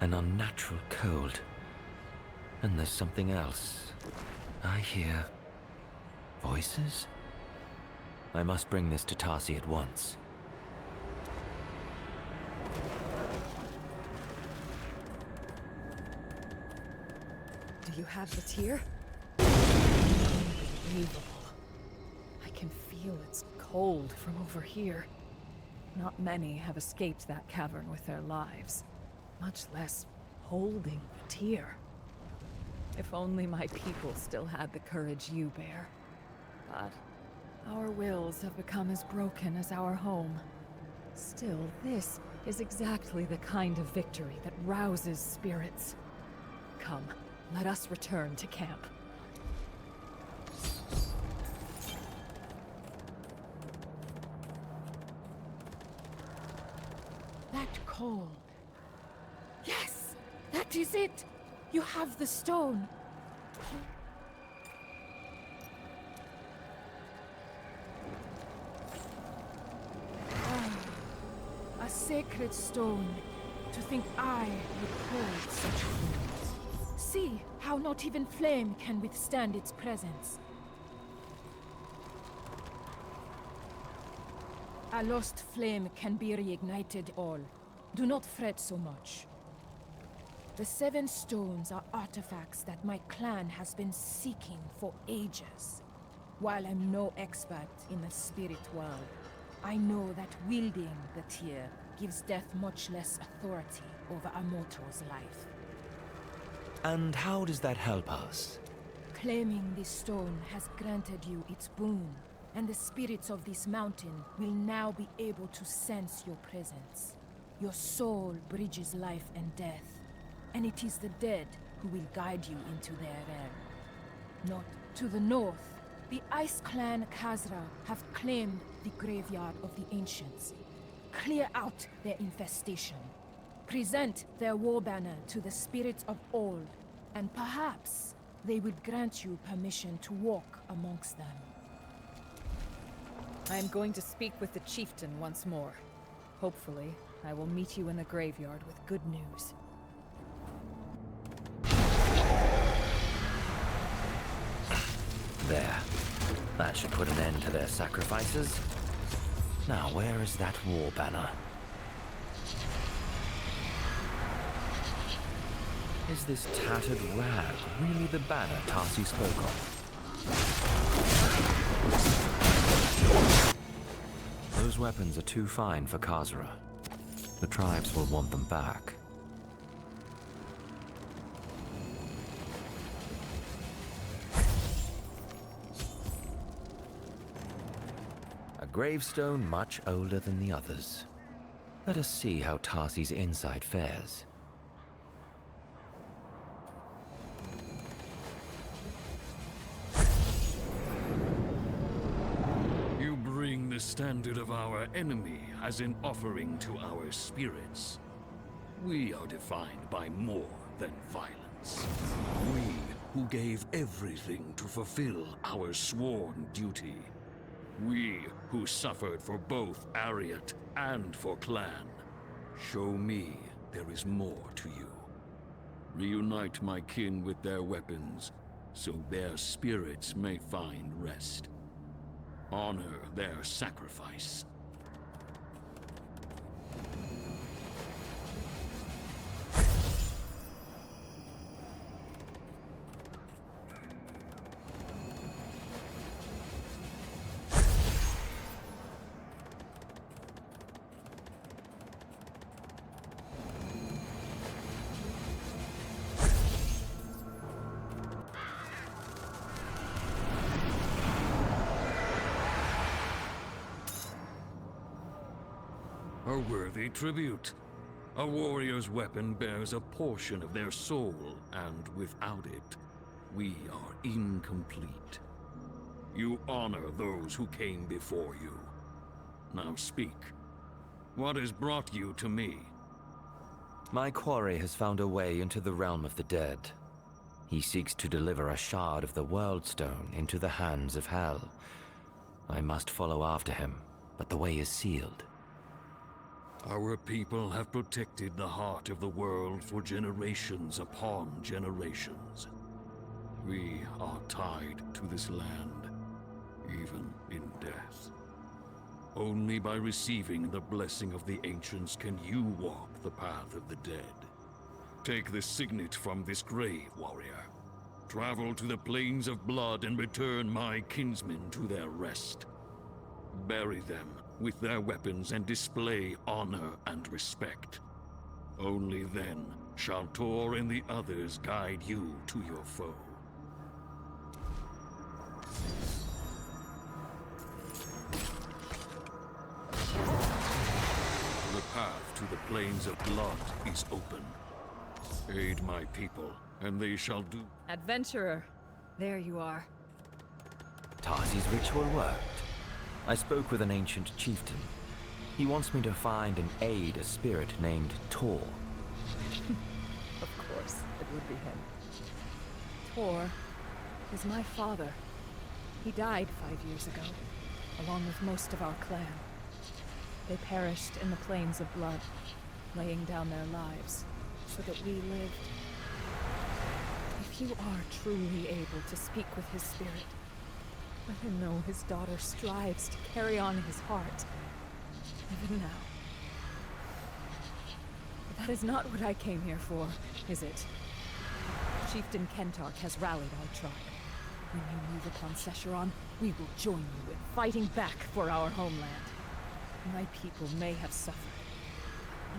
An unnatural cold. And there's something else. I hear voices? I must bring this to Tarsi at once. Do you have the tear? Unbelievable. I can feel its cold from over here. Not many have escaped that cavern with their lives, much less holding the tear. If only my people still had the courage you bear. But our wills have become as broken as our home. Still, this is exactly the kind of victory that rouses spirits. Come, let us return to camp. That cold. Yes! That is it! You have the stone. A sacred stone. To think I would hold such things. See how not even flame can withstand its presence. A lost flame can be reignited all. Do not fret so much. The 7 stones are artifacts that my clan has been seeking for ages. While I'm no expert in the spirit world, I know that wielding the tear gives death much less authority over a mortal's life. And how does that help us? Claiming this stone has granted you its boon, and the spirits of this mountain will now be able to sense your presence. Your soul bridges life and death, and it is the dead who will guide you into their realm. Not to the north, the Ice Clan Khazra have claimed the graveyard of the ancients. Clear out their infestation. Present their war banner to the spirits of old, and perhaps they will grant you permission to walk amongst them. I am going to speak with the chieftain once more. Hopefully, I will meet you in the graveyard with good news. There. That should put an end to their sacrifices. Now, where is that war banner? Is this tattered rag really the banner Tarsi spoke of? Those weapons are too fine for Khazra. The tribes will want them back. A gravestone much older than the others. Let us see how Tarsi's inside fares. You bring the standard of our enemy as an offering to our spirits. We are defined by more than violence. We who gave everything to fulfill our sworn duty. We who suffered for both Ariat and for Clan. Show me there is more to you. Reunite my kin with their weapons, so their spirits may find rest. Honor their sacrifice. A worthy tribute. A warrior's weapon bears a portion of their soul, and without it, we are incomplete. You honor those who came before you. Now speak. What has brought you to me? My quarry has found a way into the realm of the dead. He seeks to deliver a shard of the World Stone into the hands of Hell. I must follow after him, but the way is sealed. Our people have protected the heart of the world for generations upon generations. We are tied to this land, even in death. Only by receiving the blessing of the ancients can you walk the path of the dead. Take the signet from this grave, warrior. Travel to the plains of blood and return my kinsmen to their rest. Bury them with their weapons and display honor and respect. Only then shall Tor and the others guide you to your foe. The path to the plains of blood is open. Aid my people, and they shall do. Adventurer, there you are. Tarsi's ritual worked. I spoke with an ancient chieftain. He wants me to find and aid a spirit named Tor. Of course, it would be him. Tor is my father. He died 5 years ago, along with most of our clan. They perished in the plains of blood, laying down their lives so that we lived. If you are truly able to speak with his spirit, let him know his daughter strives to carry on his heart, even now. But that is not what I came here for, is it? Chieftain Kentark has rallied our tribe. When you move upon Sescheron, we will join you in fighting back for our homeland. My people may have suffered.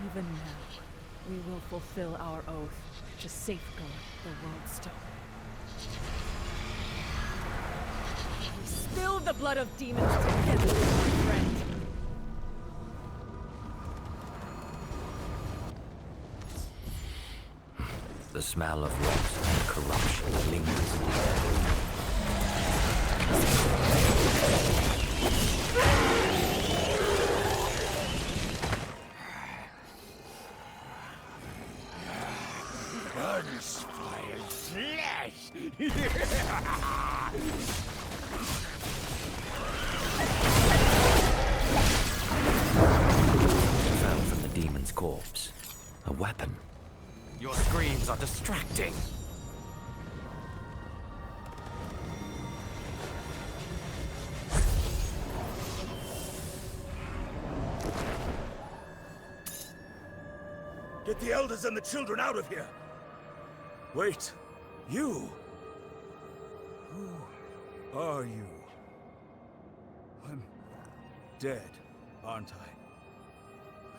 Even now, We will fulfill our oath to safeguard the World Stone. We spill the blood of demons together, my friend. The smell of rot and corruption lingers in the air. Unspoiled flesh! Fell from the demon's corpse. A weapon. Your screams are distracting. Get the elders and the children out of here! Wait, you? Who are you? I'm dead, aren't I?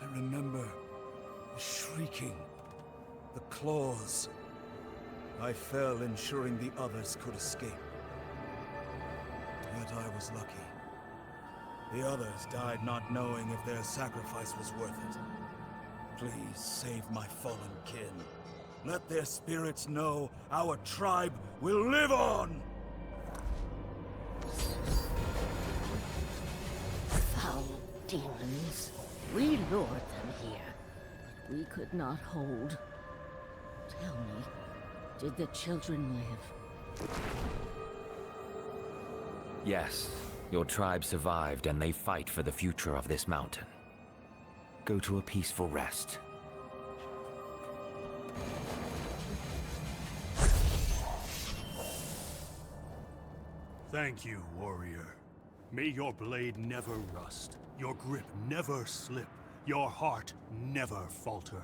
I remember the shrieking, the claws. I fell ensuring the others could escape. Yet I was lucky. The others died not knowing if their sacrifice was worth it. Please save my fallen kin. Let their spirits know our tribe will live on! Foul demons. We lured them here, but we could not hold. Tell me, did the children live? Yes, your tribe survived and they fight for the future of this mountain. Go to a peaceful rest. Thank you, warrior. May your blade never rust, your grip never slip, your heart never falter.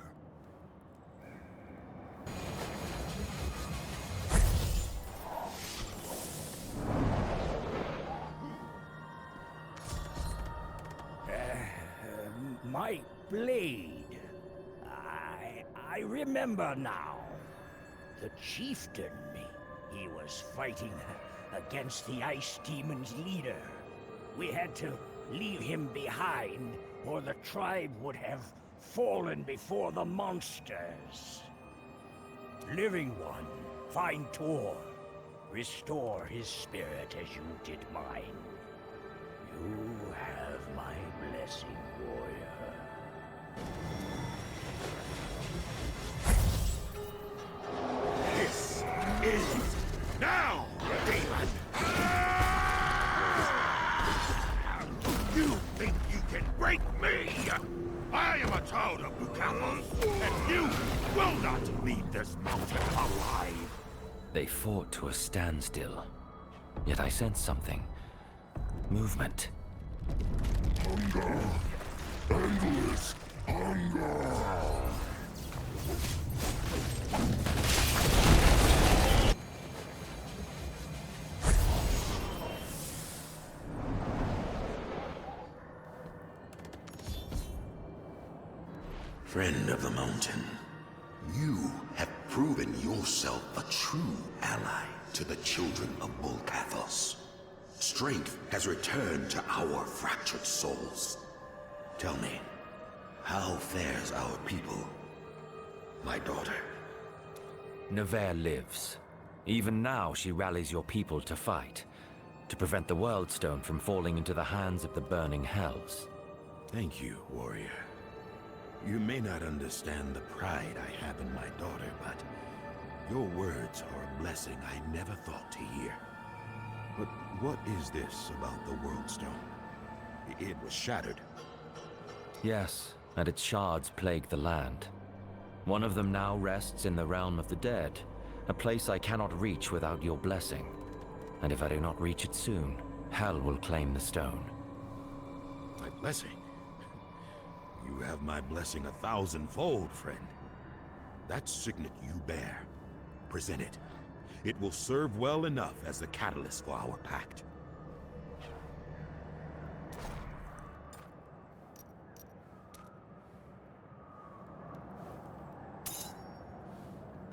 My blade. I remember now. The chieftain, he was fighting against the Ice Demon's leader. We had to leave him behind, or the tribe would have fallen before the monsters. Living One, find Tor. Restore his spirit as you did mine. You have my blessing, warrior. This is now, demon! You think you can break me? I am a child of Bukamos, and you will not leave this mountain alive! They fought to a standstill. Yet I sense something. Movement. Hunger! Endless hunger! Friend of the mountain, you have proven yourself a true ally to the children of Bulkathos. Strength has returned to our fractured souls. Tell me, how fares our people, my daughter? Nevere lives. Even now she rallies your people to fight, to prevent the World Stone from falling into the hands of the burning hells. Thank you, warrior. You may not understand the pride I have in my daughter, but your words are a blessing I never thought to hear. But what is this about the World Stone? It was shattered. Yes, and its shards plague the land. One of them now rests in the realm of the dead, a place I cannot reach without your blessing. And if I do not reach it soon, hell will claim the stone. My blessing? You have my blessing 1,000-fold, friend. That signet you bear, present it. It will serve well enough as the catalyst for our pact.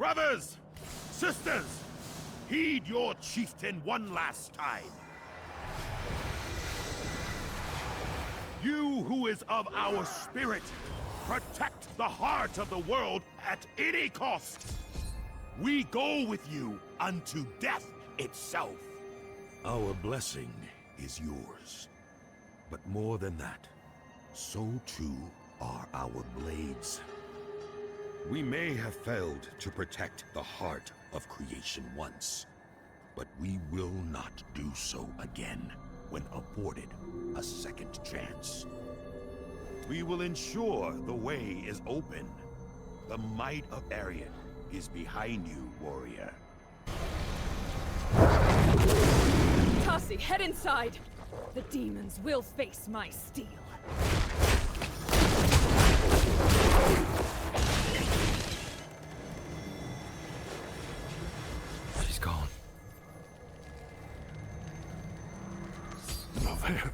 Brothers! Sisters! Heed your chieftain one last time. You who is of our spirit, protect the heart of the world at any cost. We go with you unto death itself. Our blessing is yours. But more than that, so too are our blades. We may have failed to protect the heart of creation once, but we will not do so again when afforded a second chance. We will ensure the way is open. The might of Arian is behind you, warrior. Tasi, head inside! The demons will face my steel. She's gone. Nowhere.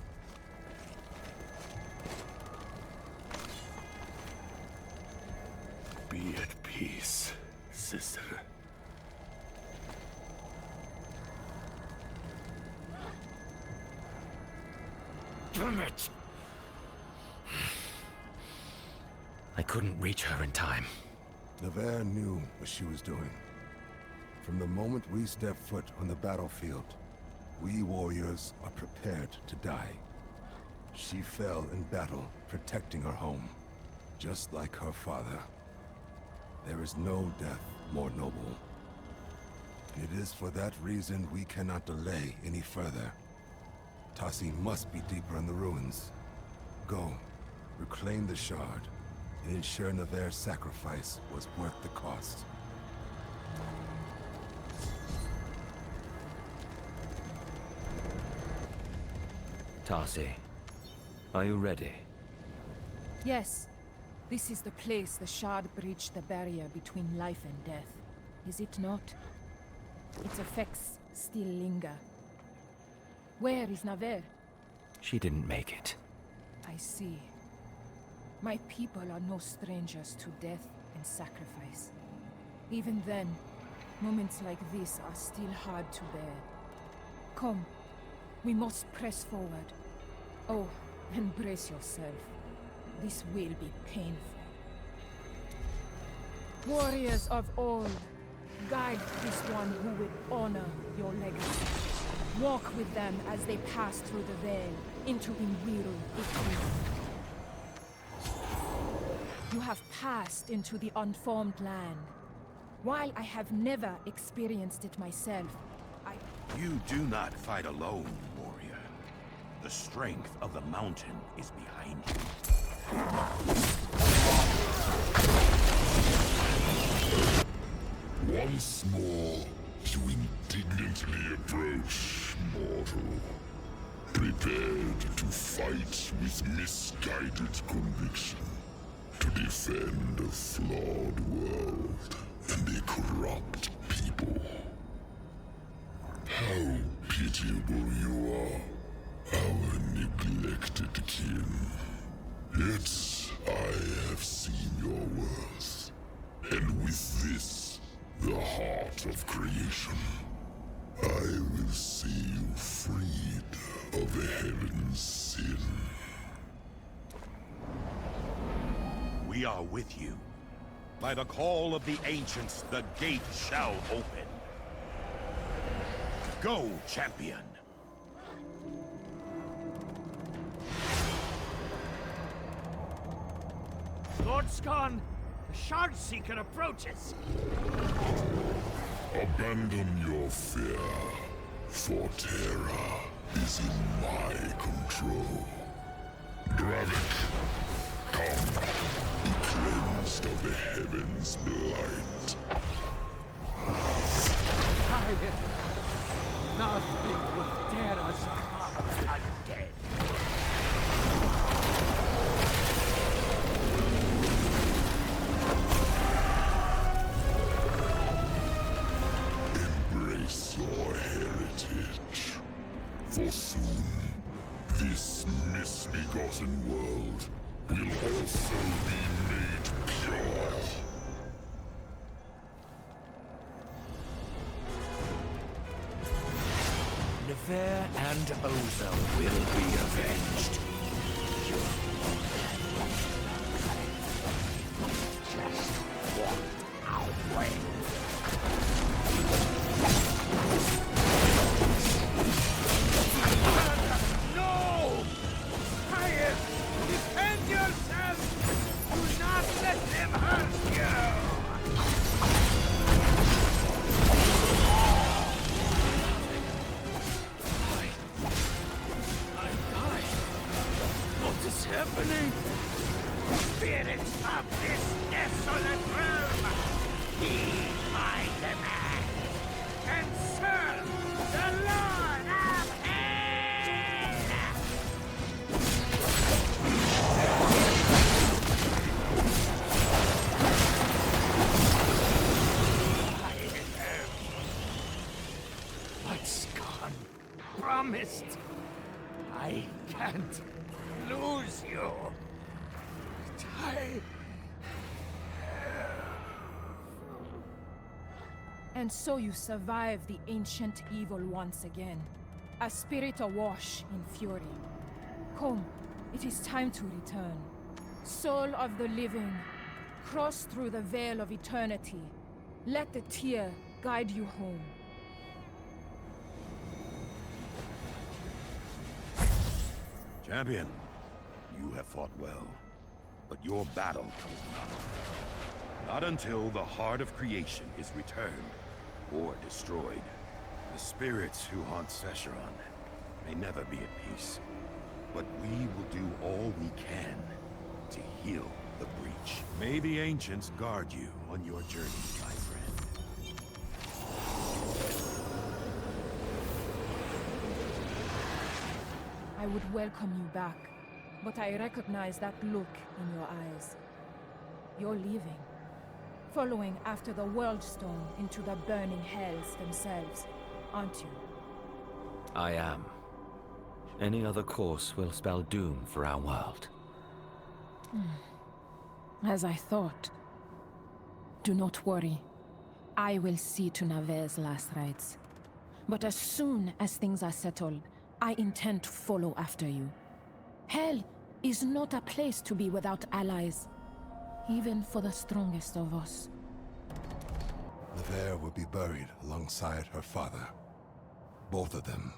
Be at peace, sister. Damn it! I couldn't reach her in time. Nevere knew what she was doing. From the moment we step foot on the battlefield, we warriors are prepared to die. She fell in battle, protecting her home, just like her father. There is no death more noble. It is for that reason we cannot delay any further. Tasi must be deeper in the ruins. Go, reclaim the shard, and ensure Nevere's sacrifice was worth the cost. Tasi, are you ready? Yes. This is the place the shard breached the barrier between life and death. Is it not? Its effects still linger. Where is Nevere? She didn't make it. I see. My people are no strangers to death and sacrifice. Even then, moments like this are still hard to bear. Come, we must press forward. Oh, and brace yourself. This will be painful. Warriors of old, guide this one who will honor your legacy. Walk with them as they pass through the veil into Immortal. You have passed into the unformed land. While I have never experienced it myself, You do not fight alone, warrior. The strength of the mountain is behind you. Once more, you indignantly approach, mortal. Prepared to fight with misguided conviction. To defend a flawed world and a corrupt people. How pitiable you are, our neglected kin. Yet I have seen your worth, and with this, the heart of creation, I will see you freed of the heaven's sin. We are with you. By the call of the ancients, the gate shall open. Go, champion! Lord Skan, the Shard Seeker approaches. Abandon your fear, for Terra is in my control. Dravik, come, be cleansed of the heavens' blight. Nothing will tear us apart undead. Embrace your heritage, for soon this misbegotten world will also be made pure. Nefer and Oza will be avenged. Just walk away. No! Fire! Defend yourself! Do not let them hurt you! What is happening? Spirits of this desolate realm, heed my demand, and serve the Lord of Hell! What's gone? Promised. I can't lose you. And so you survive the ancient evil once again. A spirit awash in fury. Come, it is time to return. Soul of the living, cross through the veil of eternity. Let the tear guide you home. Champion, you have fought well, but your battle comes not until the heart of creation is returned or destroyed. The spirits who haunt Sescheron may never be at peace, but we will do all we can to heal the breach. May the ancients guard you on your journey, my friend. I would welcome you back, but I recognize that look in your eyes. You're leaving, following after the World Stone into the burning hells themselves, aren't you? I am. Any other course will spell doom for our world. As I thought. Do not worry. I will see to Nave's last rites. But as soon as things are settled, I intend to follow after you. Hell is not a place to be without allies, even for the strongest of us. Neve will be buried alongside her father. Both of them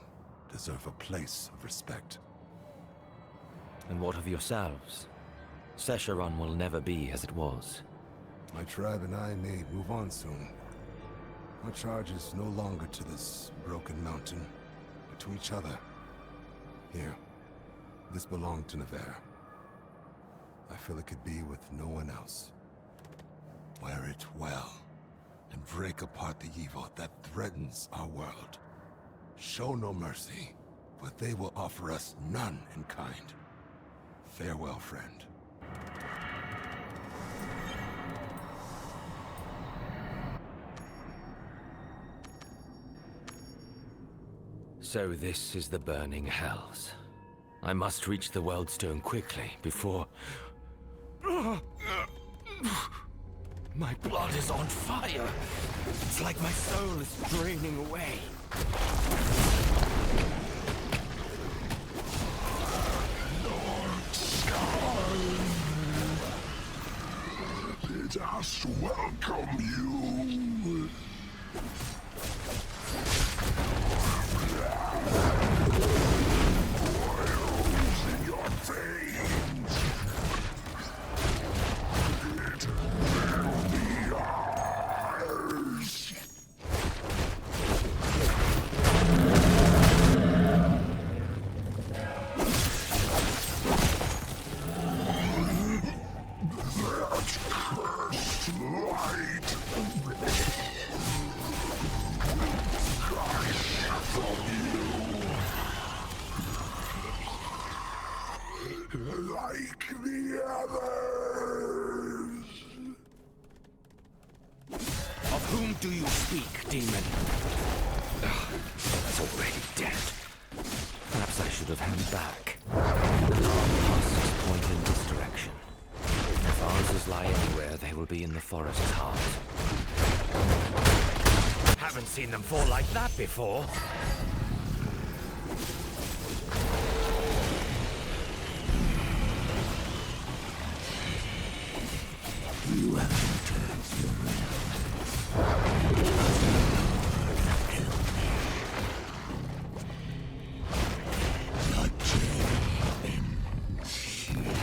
deserve a place of respect. And what of yourselves? Sescheron will never be as it was. My tribe and I may move on soon. Our charge is no longer to this broken mountain, but to each other. Here, this belonged to Never. I feel it could be with no one else. Wear it well, and break apart the evil that threatens our world. Show no mercy, for they will offer us none in kind. Farewell, friend. So this is the burning hells. I must reach the Worldstone quickly, before... My blood is on fire! It's like my soul is draining away. Let us welcome you. Boils in your veins. It will be ours. That cursed light. Gush from you. Like the others. Of whom do you speak, demon? That's already dead. Perhaps I should have held back. Husks point in this direction. If answers lie anywhere, they will be in the forest's heart. Haven't seen them fall like that before. have entered your realm. Your journey ends here.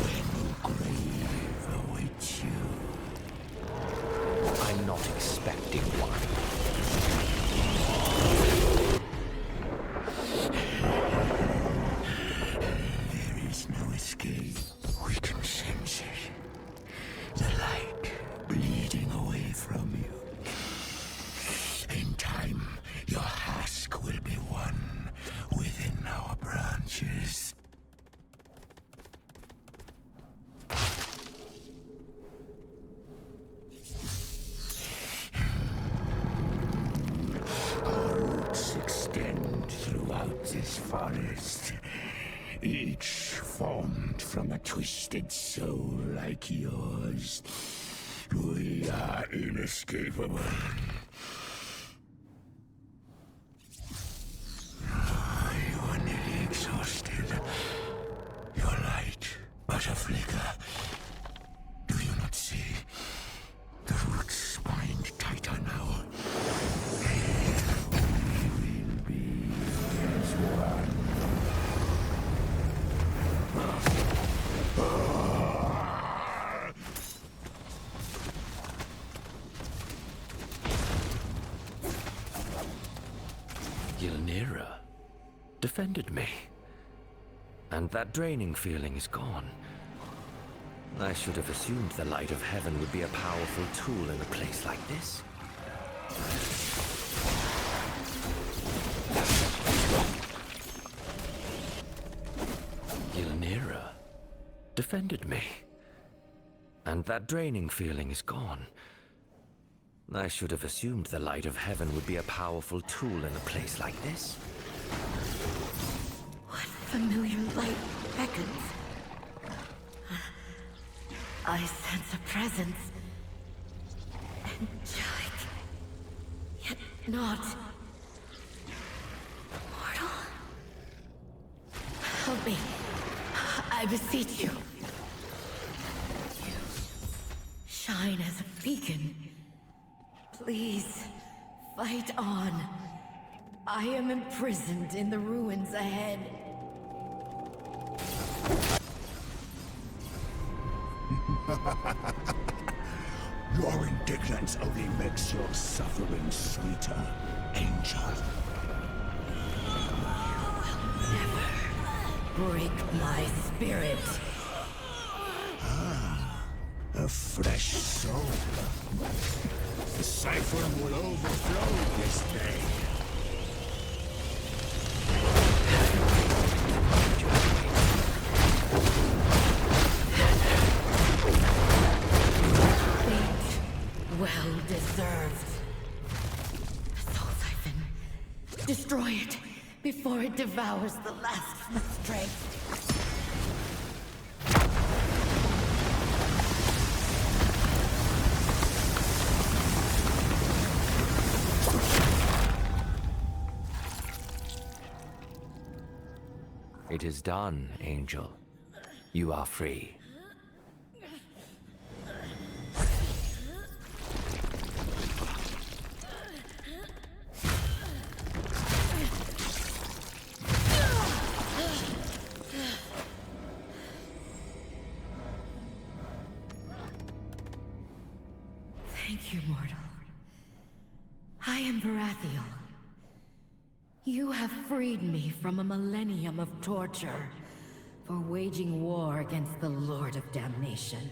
When your grave awaits you. I'm not expecting one. There is no escape. We can sense it. The light bleeding away from you. In time, your husk will be one within our branches. Our roots extend throughout this forest, each formed from a twisted soul like yours. We are inescapable. You are nearly exhausted. Your light but a flicker. Do you not see? The roots bind tighter now. We will be as one. Ylnira defended me. And that draining feeling is gone. I should have assumed the light of heaven would be a powerful tool in a place like this. Ylnira defended me. And that draining feeling is gone. I should have assumed the light of heaven would be a powerful tool in a place like this. What familiar light beckons? I sense a presence. Angelic. Yet not. Mortal? Help me. I beseech you. You shine as a beacon. Please, fight on. I am imprisoned in the ruins ahead. Your indignance only makes your suffering sweeter, Angel. Break my spirit. A fresh soul. The cipher will overflow this day. Well deserved. The soul siphon. Destroy it before it devours the last of my strength. It is done, Angel. You are free. Thank you, mortal. I am Baratheon. You have freed me from a millennium of torture for waging war against the Lord of Damnation.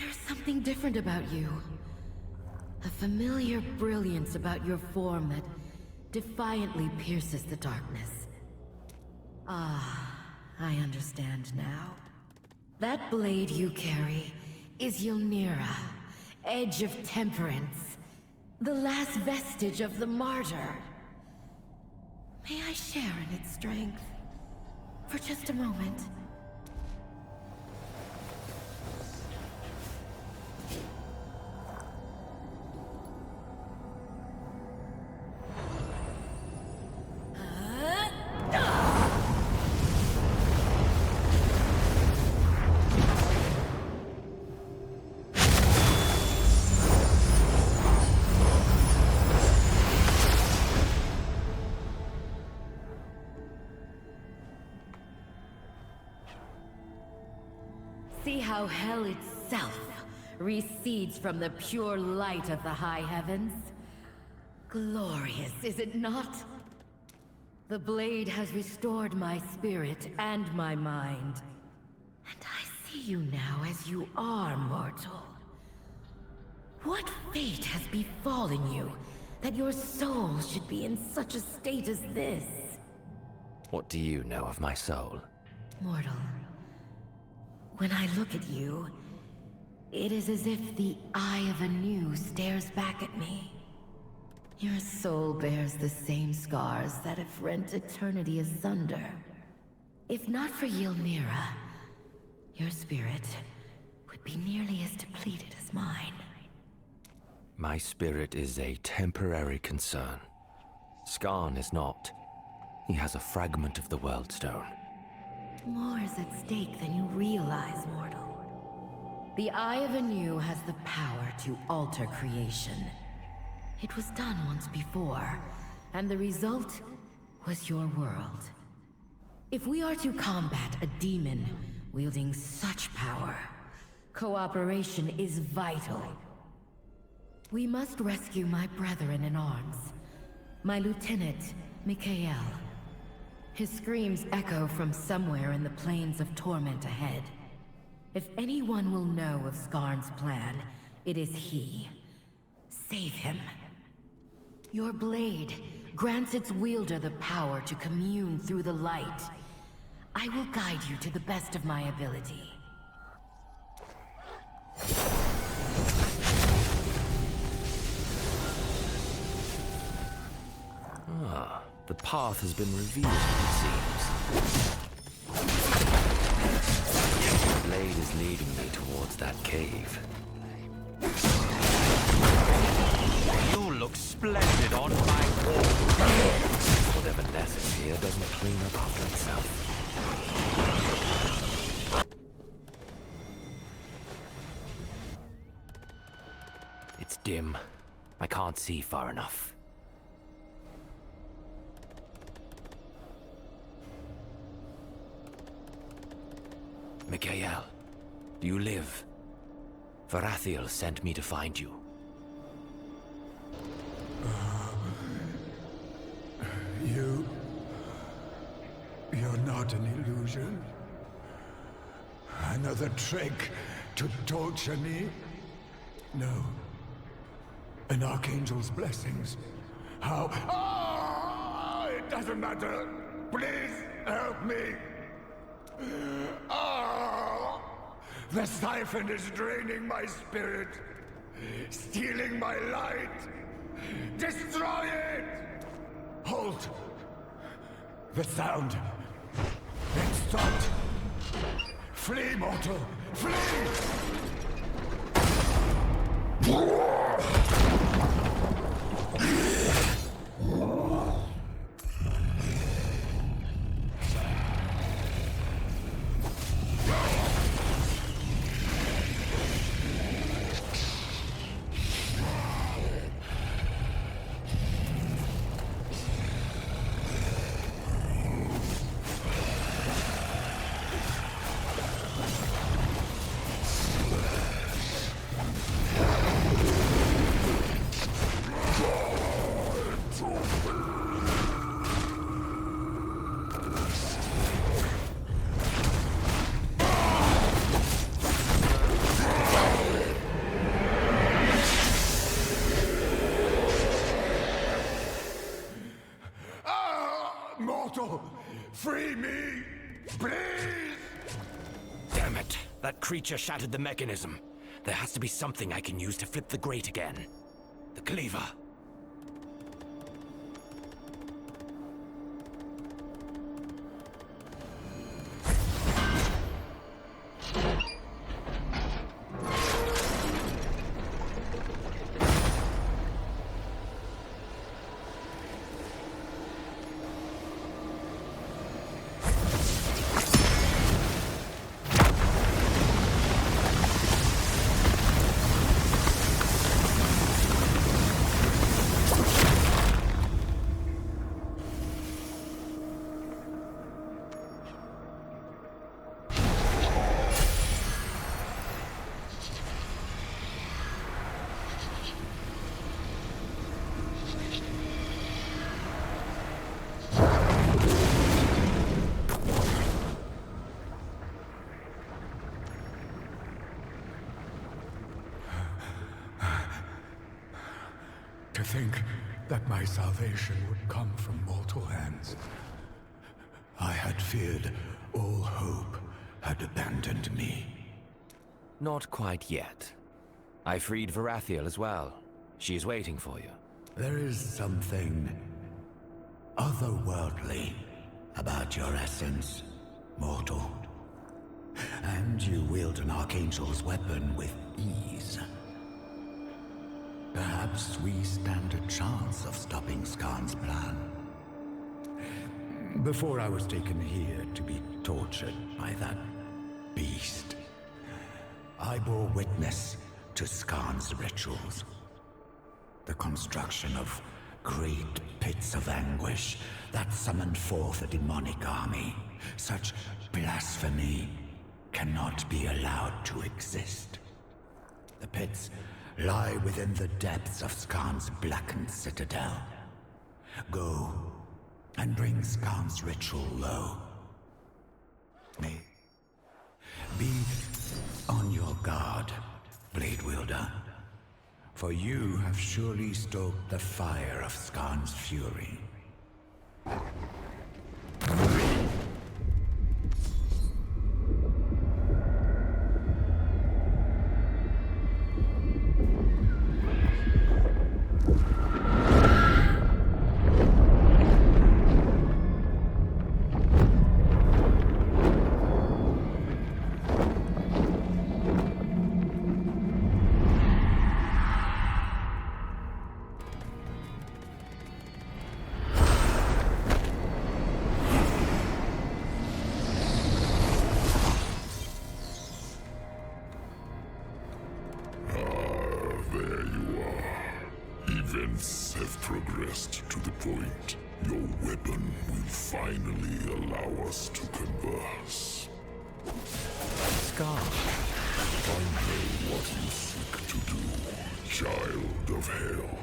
There's something different about you. A familiar brilliance about your form that defiantly pierces the darkness. Ah, I understand now. That blade you carry is Ylnira, Edge of Temperance, the last vestige of the martyr. May I share in its strength? For just a moment. See how hell itself recedes from the pure light of the high heavens? Glorious, is it not? The blade has restored my spirit and my mind. And I see you now as you are, mortal. What fate has befallen you that your soul should be in such a state as this? What do you know of my soul? Mortal, when I look at you, it is as if the eye of Anu stares back at me. Your soul bears the same scars that have rent eternity asunder. If not for Ylmira, your spirit would be nearly as depleted as mine. My spirit is a temporary concern. Skarn is not. He has a fragment of the World Stone. More is at stake than you realize, mortal. The Eye of Anu has the power to alter creation. It was done once before, and the result was your world. If we are to combat a demon wielding such power, cooperation is vital. We must rescue my brethren in arms. My lieutenant, Mikael. His screams echo from somewhere in the plains of torment ahead. If anyone will know of Skarn's plan, it is he. Save him. Your blade grants its wielder the power to commune through the light. I will guide you to the best of my ability. Ah, the path has been revealed, it seems. The blade is leading me towards that cave. You look splendid on my wall. Whatever mess is here doesn't clean up after itself. It's dim. I can't see far enough. Mikael, do you live? Varathiel sent me to find you. You're not an illusion. Another trick to torture me? No. An Archangel's blessings. How? Ah! It doesn't matter. Please help me. Ah! The siphon is draining my spirit, stealing my light. Destroy it! Halt! The sound. It stopped. Flee, mortal! Flee! Free me! Please! Damn it! That creature shattered the mechanism. There has to be something I can use to flip the grate again. The cleaver. think that my salvation would come from mortal hands. I had feared all hope had abandoned me. Not quite yet. I freed Varathiel as well. She is waiting for you. There is something otherworldly about your essence, mortal. And you wield an Archangel's weapon with ease. Perhaps we stand a chance of stopping Skarn's plan. Before I was taken here to be tortured by that beast, I bore witness to Skarn's rituals. The construction of great pits of anguish that summoned forth a demonic army. Such blasphemy cannot be allowed to exist. The pits lie within the depths of Skarn's blackened citadel. Go and bring Skarn's ritual low. Be on your guard, Blade Wielder, for you have surely stoked the fire of Skarn's fury. Events have progressed to the point your weapon will finally allow us to converse. Skarn, I know what you seek to do, child of hell.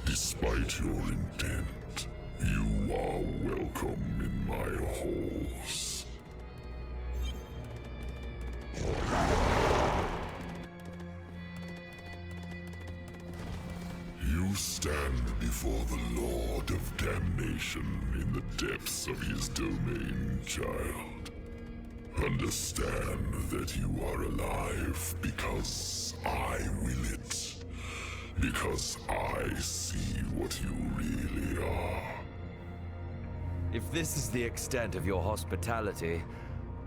Despite your intent, you are welcome in my halls. You stand before the Lord of Damnation in the depths of his domain, child. Understand that you are alive because I will it. Because I see what you really are. if this is the extent of your hospitality,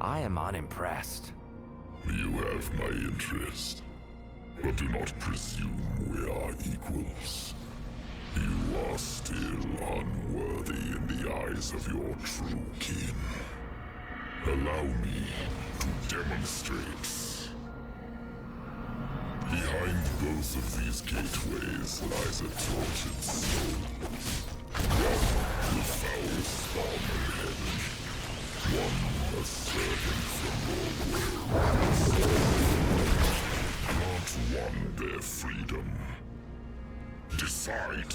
I am unimpressed. You have my interest. But do not presume we are equals. You are still unworthy in the eyes of your true kin. Allow me to demonstrate. Behind both of these gateways lies a tortured soul. One the foulest spawn in heaven. One a servant from your world. Can't one bear freedom? Decide.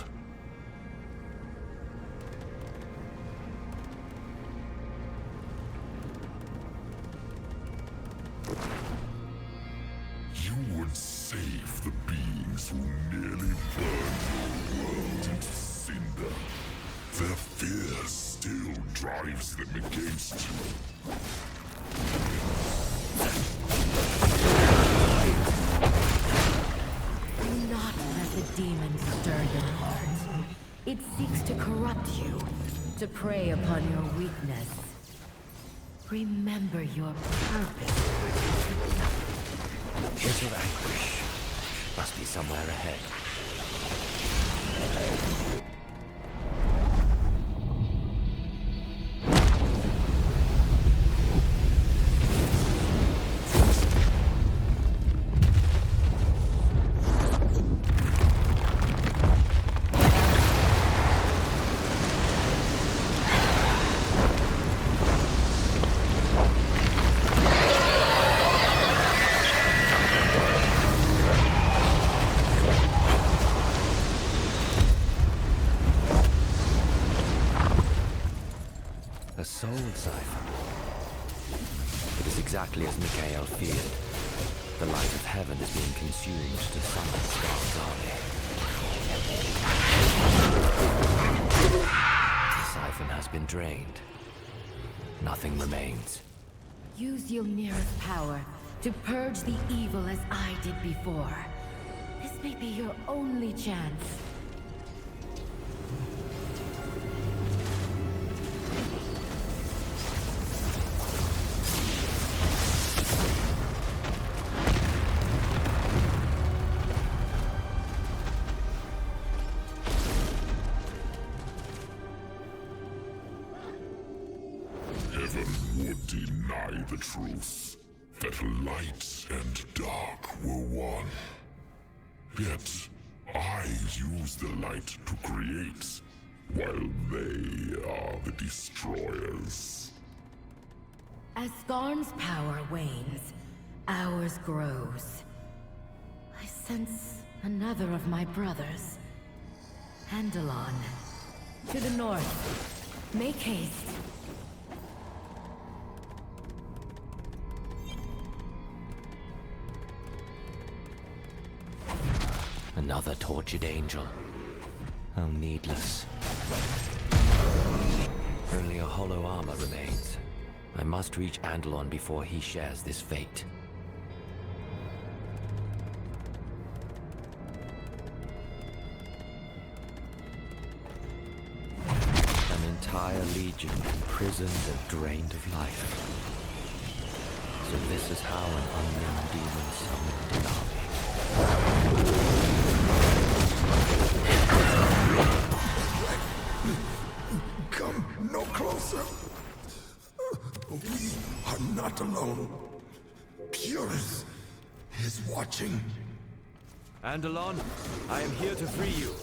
You would save the beings who nearly burned your world into cinder. Their fear still drives them against you. Do not let the demon stir your heart. It seeks to corrupt you, to prey upon your weakness. Remember your purpose. Pit of anguish. Must be somewhere ahead. A soul cipher. It is exactly as Mikhail feared. The light of heaven is being consumed to summon Skarn's army. The siphon has been drained. Nothing remains. Use Ylmira's power to purge the evil as I did before. This may be your only chance. Heaven would deny the truth, that light and dark were one. Yet, I use the light to create, while they are the destroyers. As Skarn's power wanes, ours grows. I sense another of my brothers. Andalon. To the north. Make haste. Another tortured angel. How needless. Only a hollow armor remains. I must reach Andalon before he shares this fate. An entire legion imprisoned and drained of life. So this is how an unknown demon summoned an army. Come no closer. We are not alone. Purus is watching. Andalon, I am here to free you.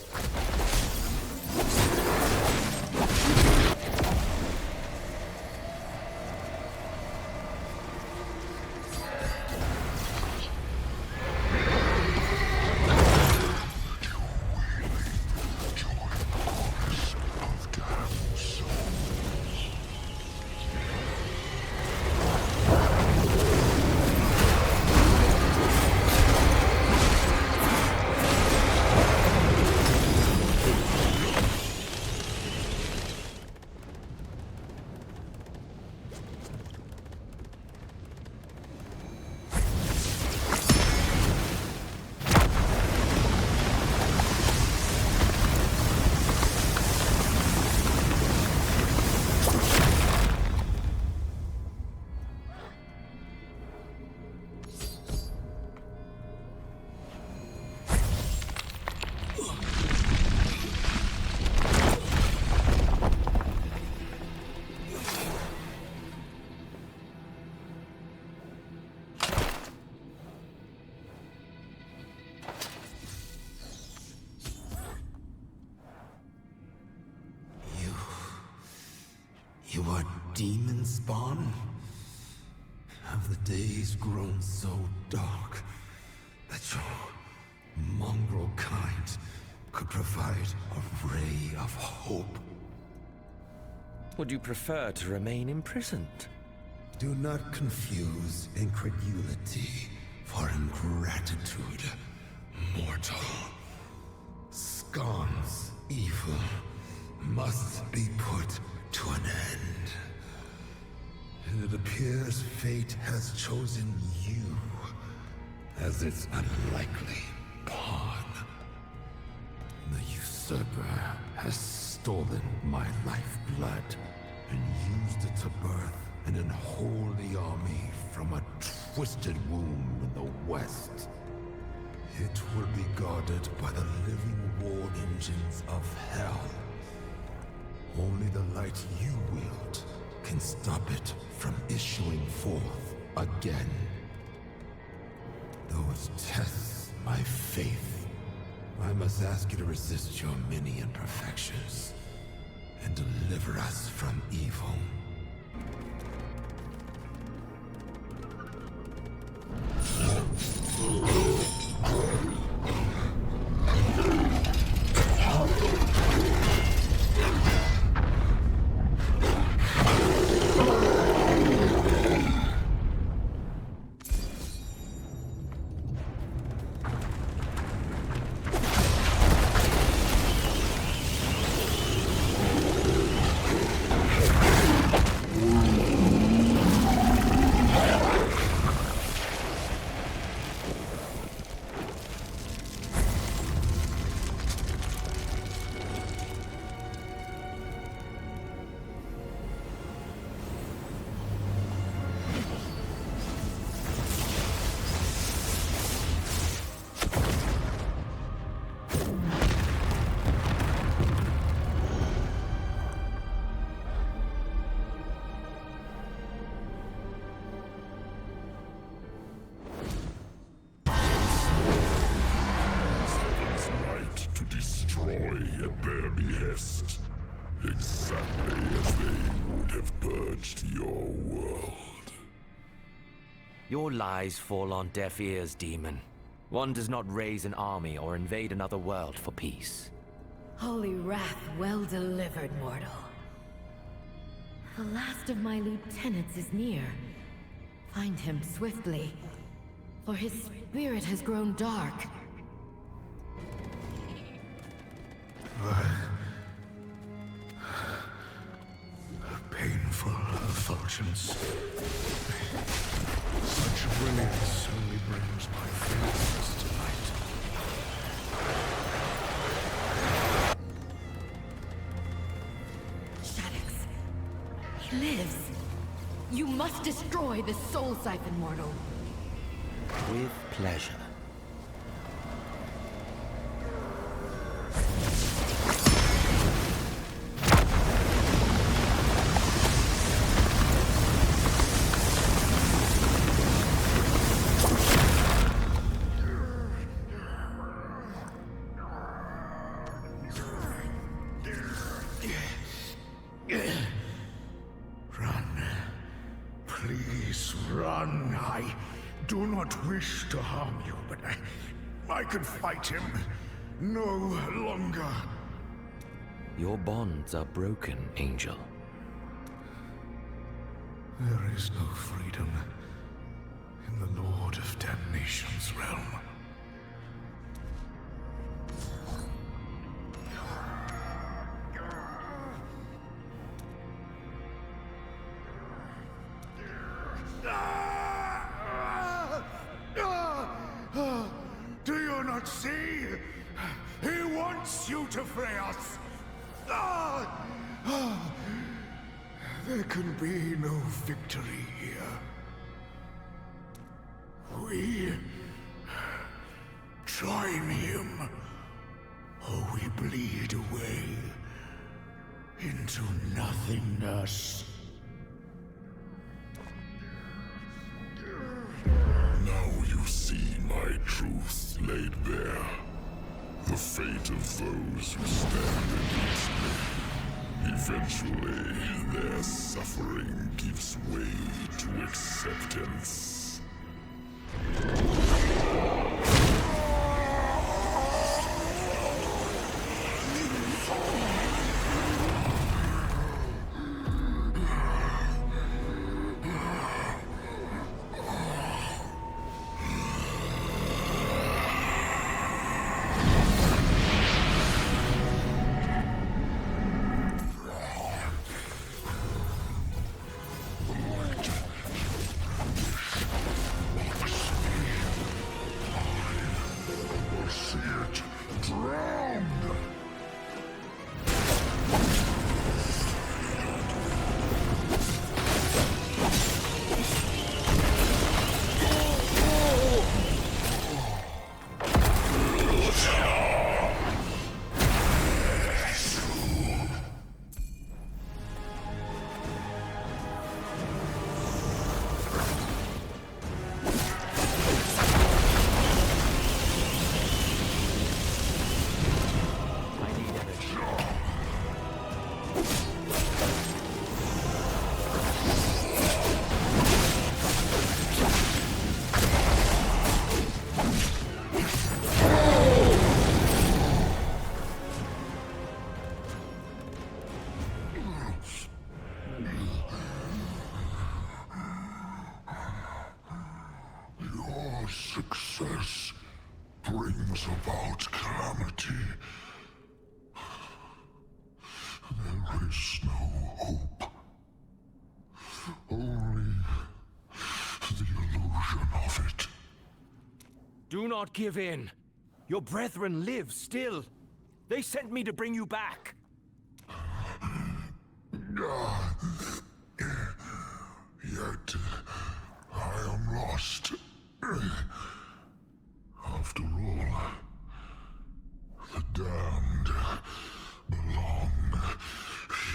You are demon spawn? Have the days grown so dark that your mongrel kind could provide a ray of hope? Would you prefer to remain imprisoned? Do not confuse incredulity for ingratitude, mortal. Skarn's evil must be put to an end. And it appears fate has chosen you as its unlikely pawn. The usurper has stolen my lifeblood and used it to birth an unholy army from a twisted womb in the west. It will be guarded by the living war engines of hell. Only the light you wield can stop it from issuing forth again. Though it tests my faith, I must ask you to resist your many imperfections and deliver us from evil. their behest, exactly as they would have purged your world. Your lies fall on deaf ears, demon. One does not raise an army or invade another world for peace. Holy wrath well delivered, mortal. The last of my lieutenants is near. Find him swiftly, for his spirit has grown dark. Painful effulgence. Such brilliance only brings my fears to light. Shaddix. He lives. You must destroy the soul siphon, mortal. With pleasure. Please run. I do not wish to harm you, but I can fight him no longer. Your bonds are broken, Angel. There is no freedom in the Lord of Damnation's realm. Do you not see? He wants you to free us! There can be no victory here. We join him, or we bleed away into nothingness. Now you see my truth laid bare. The fate of those who stand against me. Eventually, their suffering gives way to acceptance. Success brings about calamity. There is no hope. Only the illusion of it. Do not give in. Your brethren live still. They sent me to bring you back. Yet I am lost. After all, the damned belong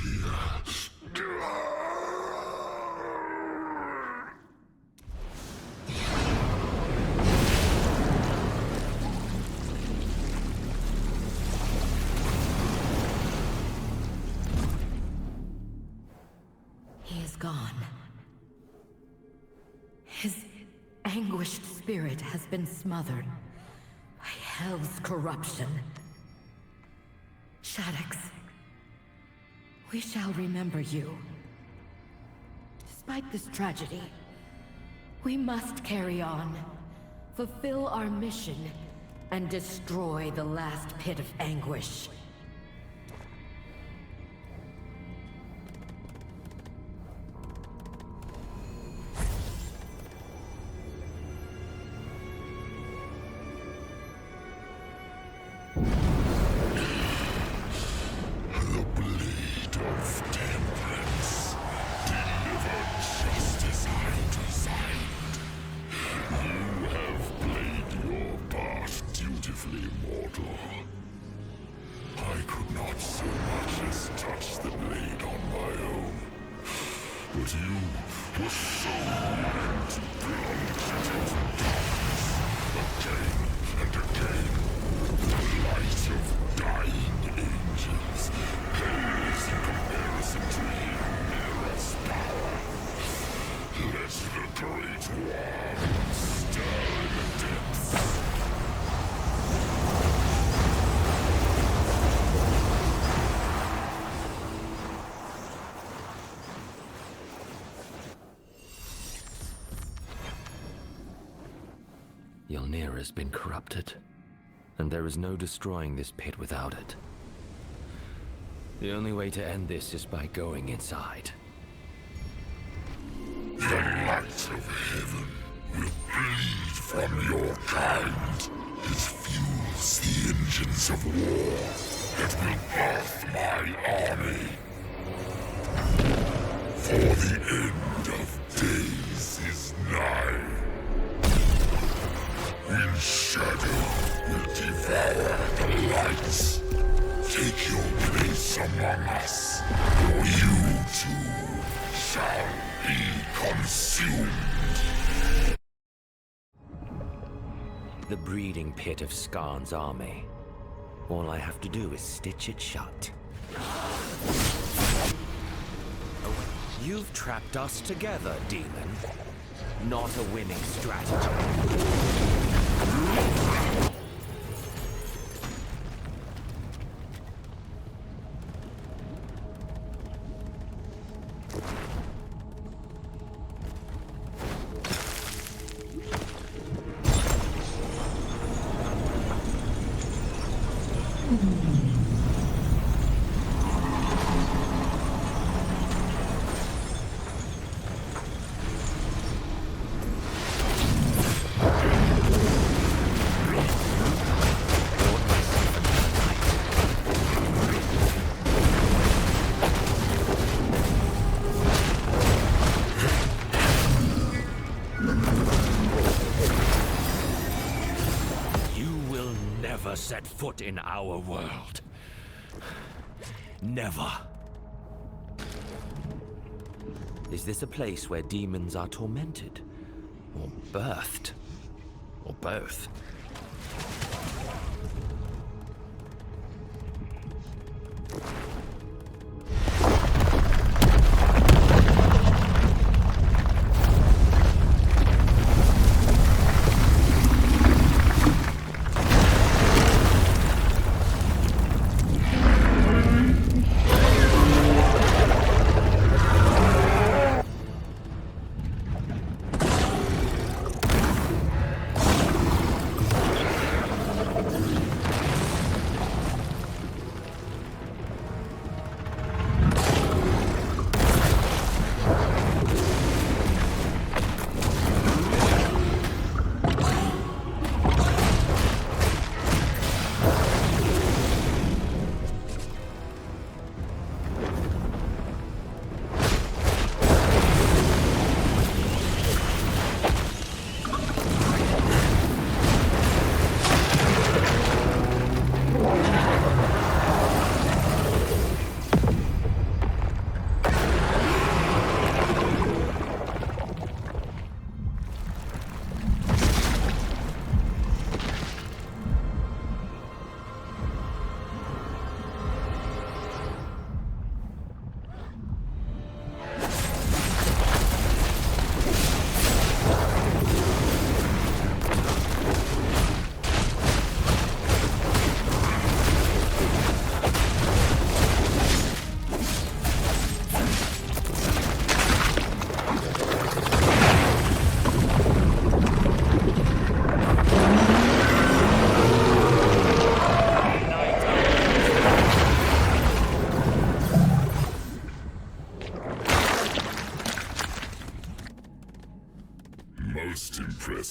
here. anguished spirit has been smothered by hell's corruption. Shaddix, we shall remember you. Despite this tragedy, we must carry on, fulfill our mission, and destroy the last pit of anguish. Immortal. I could not so much as touch the blade on my own. But you were so willing to plunge it into darkness again and again. The light of dying angels pales in comparison to Ymira's power. Let the great one stir in the depths. Has been corrupted, and there is no destroying this pit without it. The only way to end this is by going inside. The light of heaven will bleed from your kind. It fuels the engines of war that will birth my army. For the end of days is nigh. When shadow will devour the lights, take your place among us, or you too shall be consumed. The breeding pit of Skarn's army. All I have to do is stitch it shut. You've trapped us together, demon. Not a winning strategy. Set foot in our world. Never. Is this a place where demons are tormented? Or birthed? Or both?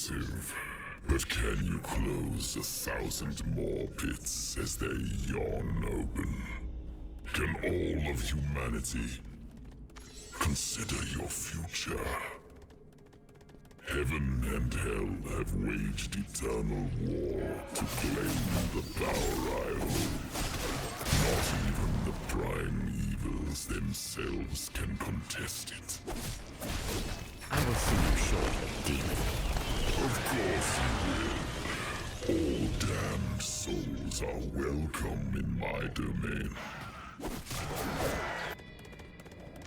Impressive. But can you close 1,000 more pits as they yawn open? Can all of humanity consider your future? Heaven and hell have waged eternal war to claim the power I hold. Not even the prime evils themselves can contest it. I will see you shortly, demon. Of course you will. All damned souls are welcome in my domain.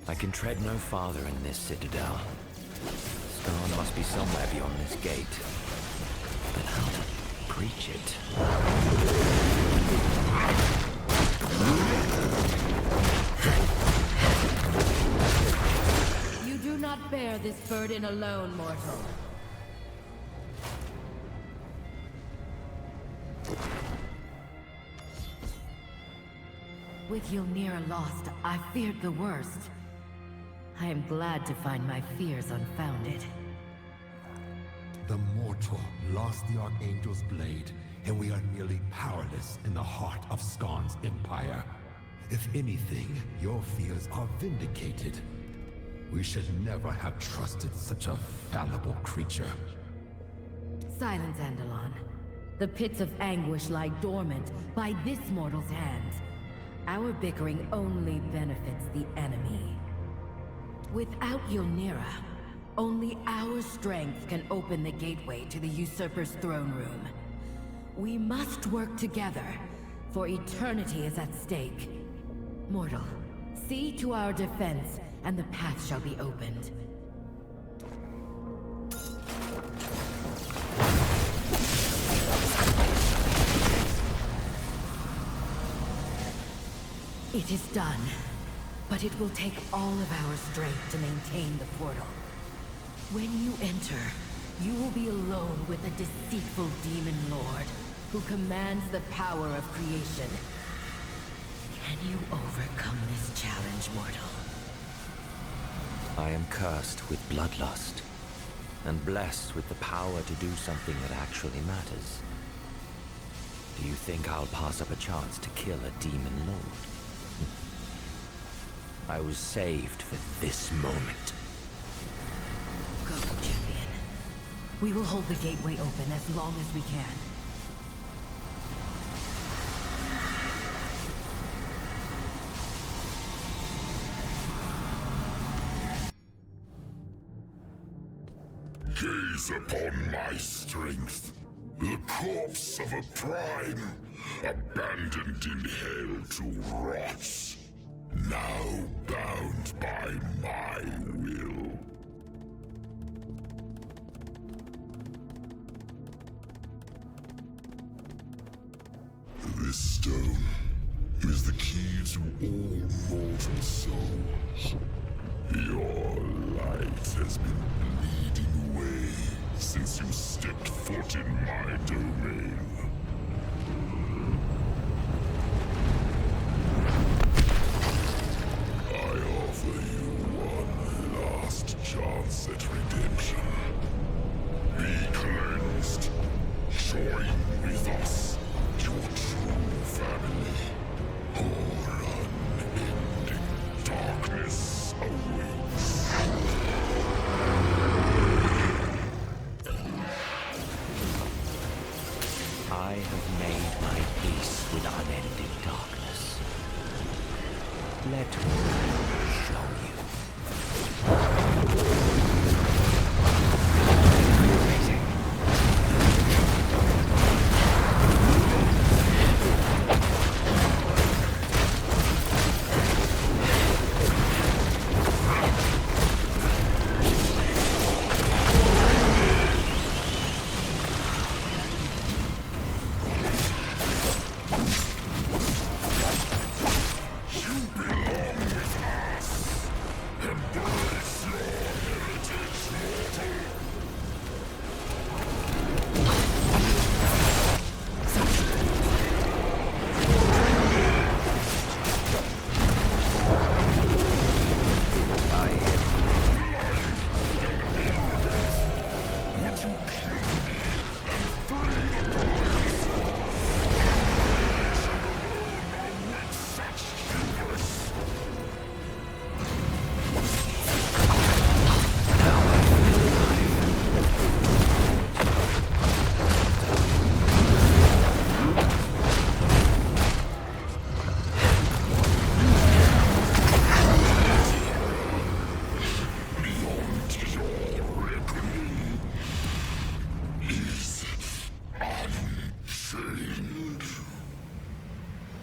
I can tread no farther in this citadel. Skarn must be somewhere beyond this gate. But how to breach it? You do not bear this burden alone, mortal. With Ylnira lost, I feared the worst. I am glad to find my fears unfounded. The mortal lost the Archangel's blade, and we are nearly powerless in the heart of Skarn's empire. If anything, your fears are vindicated. We should never have trusted such a fallible creature. Silence, Andalon. The pits of anguish lie dormant by this mortal's hands. Our bickering only benefits the enemy. Without Ylnira, only our strength can open the gateway to the usurper's throne room. We must work together, for eternity is at stake. Mortal, see to our defense, and the path shall be opened. It is done, but it will take all of our strength to maintain the portal. When you enter, you will be alone with a deceitful demon lord who commands the power of creation. Can you overcome this challenge, mortal? I am cursed with bloodlust, and blessed with the power to do something that actually matters. Do you think I'll pass up a chance to kill a demon lord? I was saved for this moment. Go, champion. We will hold the gateway open as long as we can. Gaze upon my strength, the corpse of a prime, abandoned in hell to rot, now bound by my will. This stone is the key to all mortal souls. Your light has been bleeding away since you stepped foot in my domain. I offer you one last chance at redemption. Be cleansed. Join with us, your true family. Or unending darkness awaits. I have made my peace with unending darkness. Let me show you. You belong with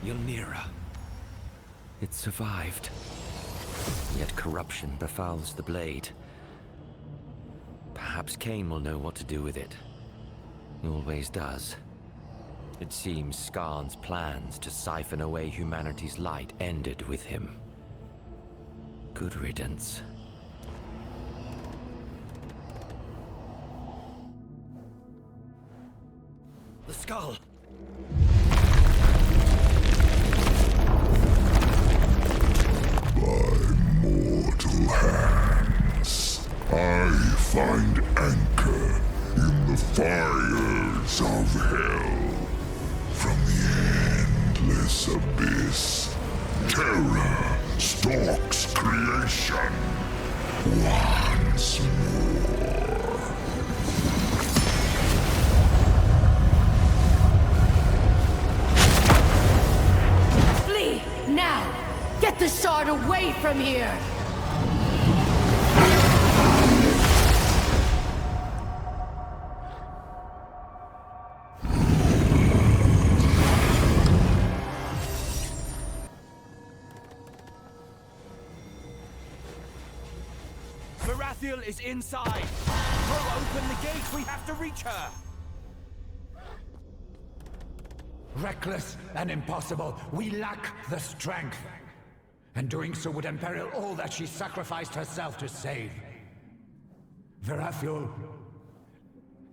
Ylnira. It survived. Yet corruption befouls the blade. Perhaps Kain will know what to do with it. He always does. It seems Skarn's plans to siphon away humanity's light ended with him. Good riddance. The skull! Mortal hands, I find anchor in the fires of hell. From the endless abyss, terror stalks creation once more. Flee! Now! Get the shard away from here! Varathiel is inside! Throw open the gate, we have to reach her! Reckless and impossible. We lack the strength. And doing so would imperil all that she sacrificed herself to save. Varathiel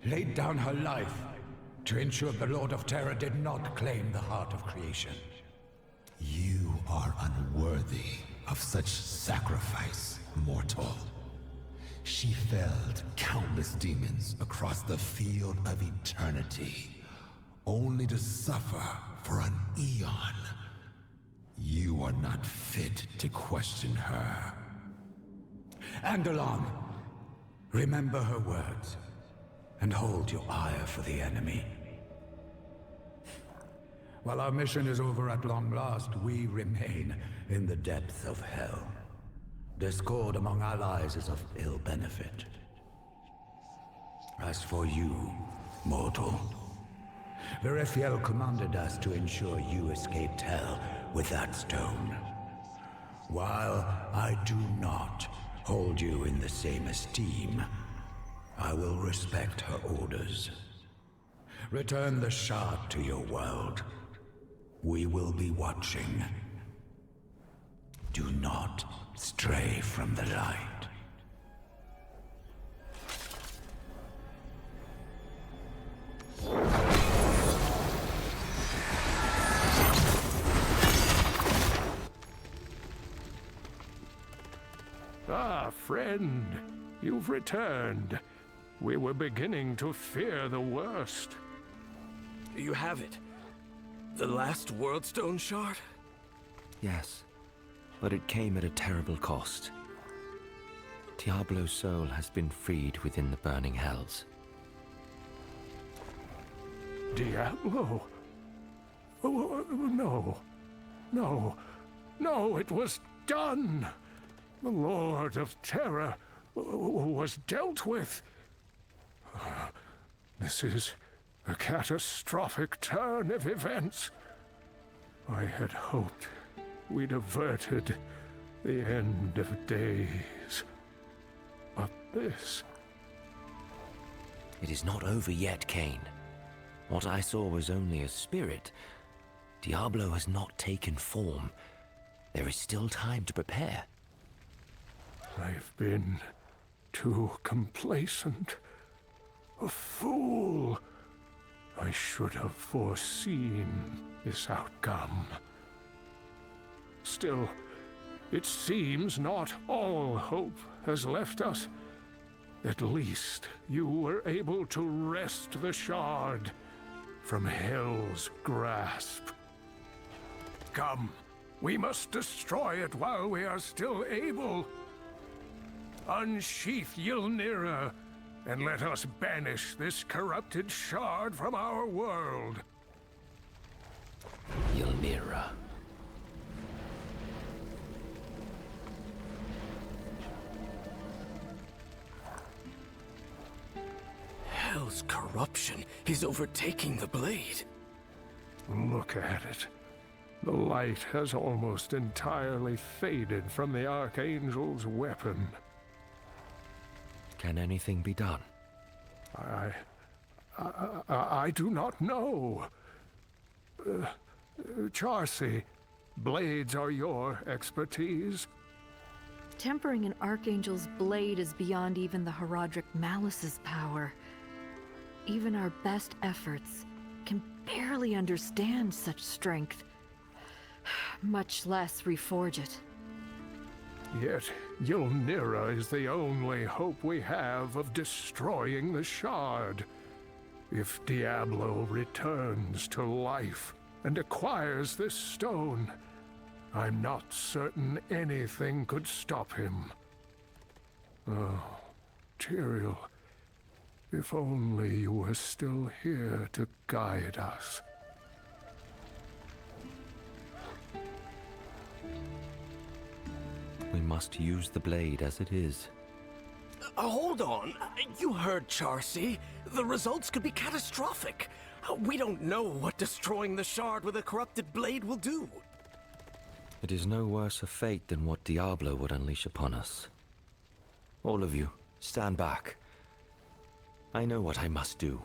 laid down her life to ensure the Lord of Terror did not claim the heart of creation. You are unworthy of such sacrifice, mortal. She felled countless demons across the field of eternity, only to suffer for an eon. You are not fit to question her. Andalon, remember her words, and hold your ire for the enemy. While our mission is over at long last, we remain in the depths of hell. Discord among allies is of ill benefit. As for you, mortal, Varathiel commanded us to ensure you escaped hell with that stone. While I do not hold you in the same esteem, I will respect her orders. Return the shard to your world. We will be watching. Do not stray from the light. Ah, friend, you've returned. We were beginning to fear the worst. You have it. The last Worldstone shard? Yes, but it came at a terrible cost. Diablo's soul has been freed within the burning hells. Diablo? Oh, no. No. No, it was done! The Lord of Terror was dealt with. This is a catastrophic turn of events. I had hoped we'd averted the end of days. But this... It is not over yet, Kain. What I saw was only a spirit. Diablo has not taken form. There is still time to prepare. I've been too complacent. A fool. I should have foreseen this outcome. Still, it seems not all hope has left us. At least you were able to wrest the shard from Hell's grasp. Come, we must destroy it while we are still able. Unsheath Ylnira, and let us banish this corrupted shard from our world. Ylnira. Hell's corruption is overtaking the blade. Look at it. The light has almost entirely faded from the Archangel's weapon. Can anything be done? I do not know. Charcy, blades are your expertise. Tempering an Archangel's blade is beyond even the Herodric Malice's power. Even our best efforts can barely understand such strength, much less reforge it. Yet, Ylnira is the only hope we have of destroying the Shard. If Diablo returns to life and acquires this stone, I'm not certain anything could stop him. Oh, Tyrael, if only you were still here to guide us. We must use the blade as it is. Hold on. You heard Charcy. The results could be catastrophic. We don't know what destroying the Shard with a corrupted blade will do. It is no worse a fate than what Diablo would unleash upon us. All of you, stand back. I know what I must do.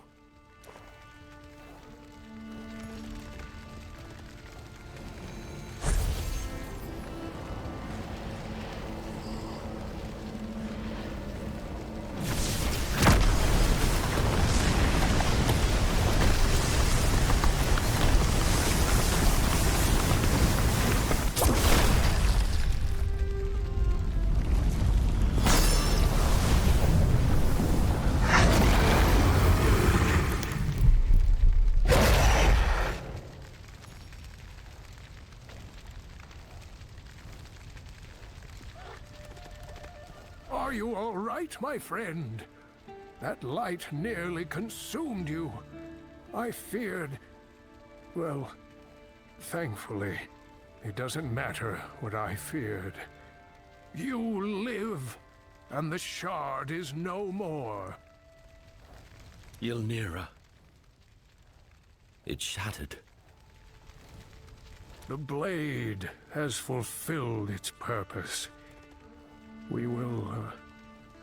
Are you all right, my friend? That light nearly consumed you. I feared... Well, thankfully, it doesn't matter what I feared. You live, and the Shard is no more. Ylnira. It shattered. The blade has fulfilled its purpose. We will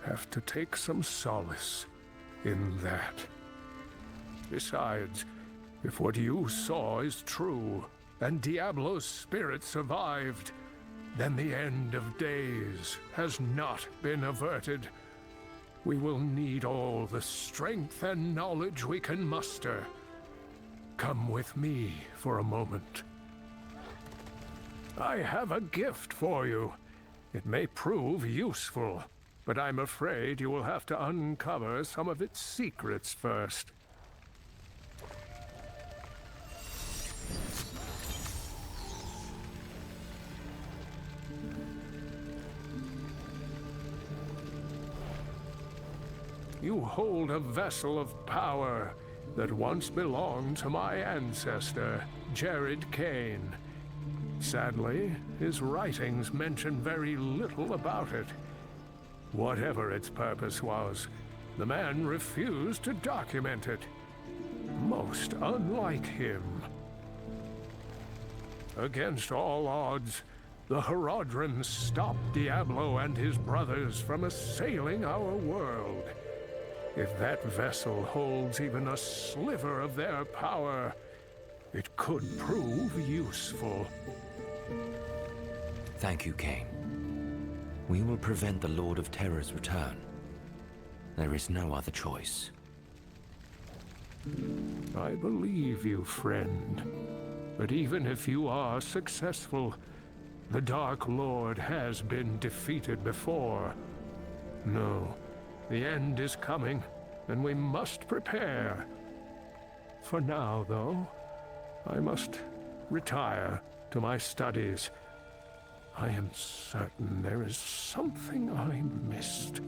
have to take some solace in that. Besides, if what you saw is true, and Diablo's spirit survived, then the end of days has not been averted. We will need all the strength and knowledge we can muster. Come with me for a moment. I have a gift for you. It may prove useful, but I'm afraid you will have to uncover some of its secrets first. You hold a vessel of power that once belonged to my ancestor, Jared Kane. Sadly, his writings mention very little about it. Whatever its purpose was, the man refused to document it. Most unlike him. Against all odds, the Herodrans stopped Diablo and his brothers from assailing our world. If that vessel holds even a sliver of their power, it could prove useful. Thank you, Kane. We will prevent the Lord of Terror's return. There is no other choice. I believe you, friend. But even if you are successful, the Dark Lord has been defeated before. No, the end is coming, and we must prepare. For now, though, I must retire to my studies. I am certain there is something I missed.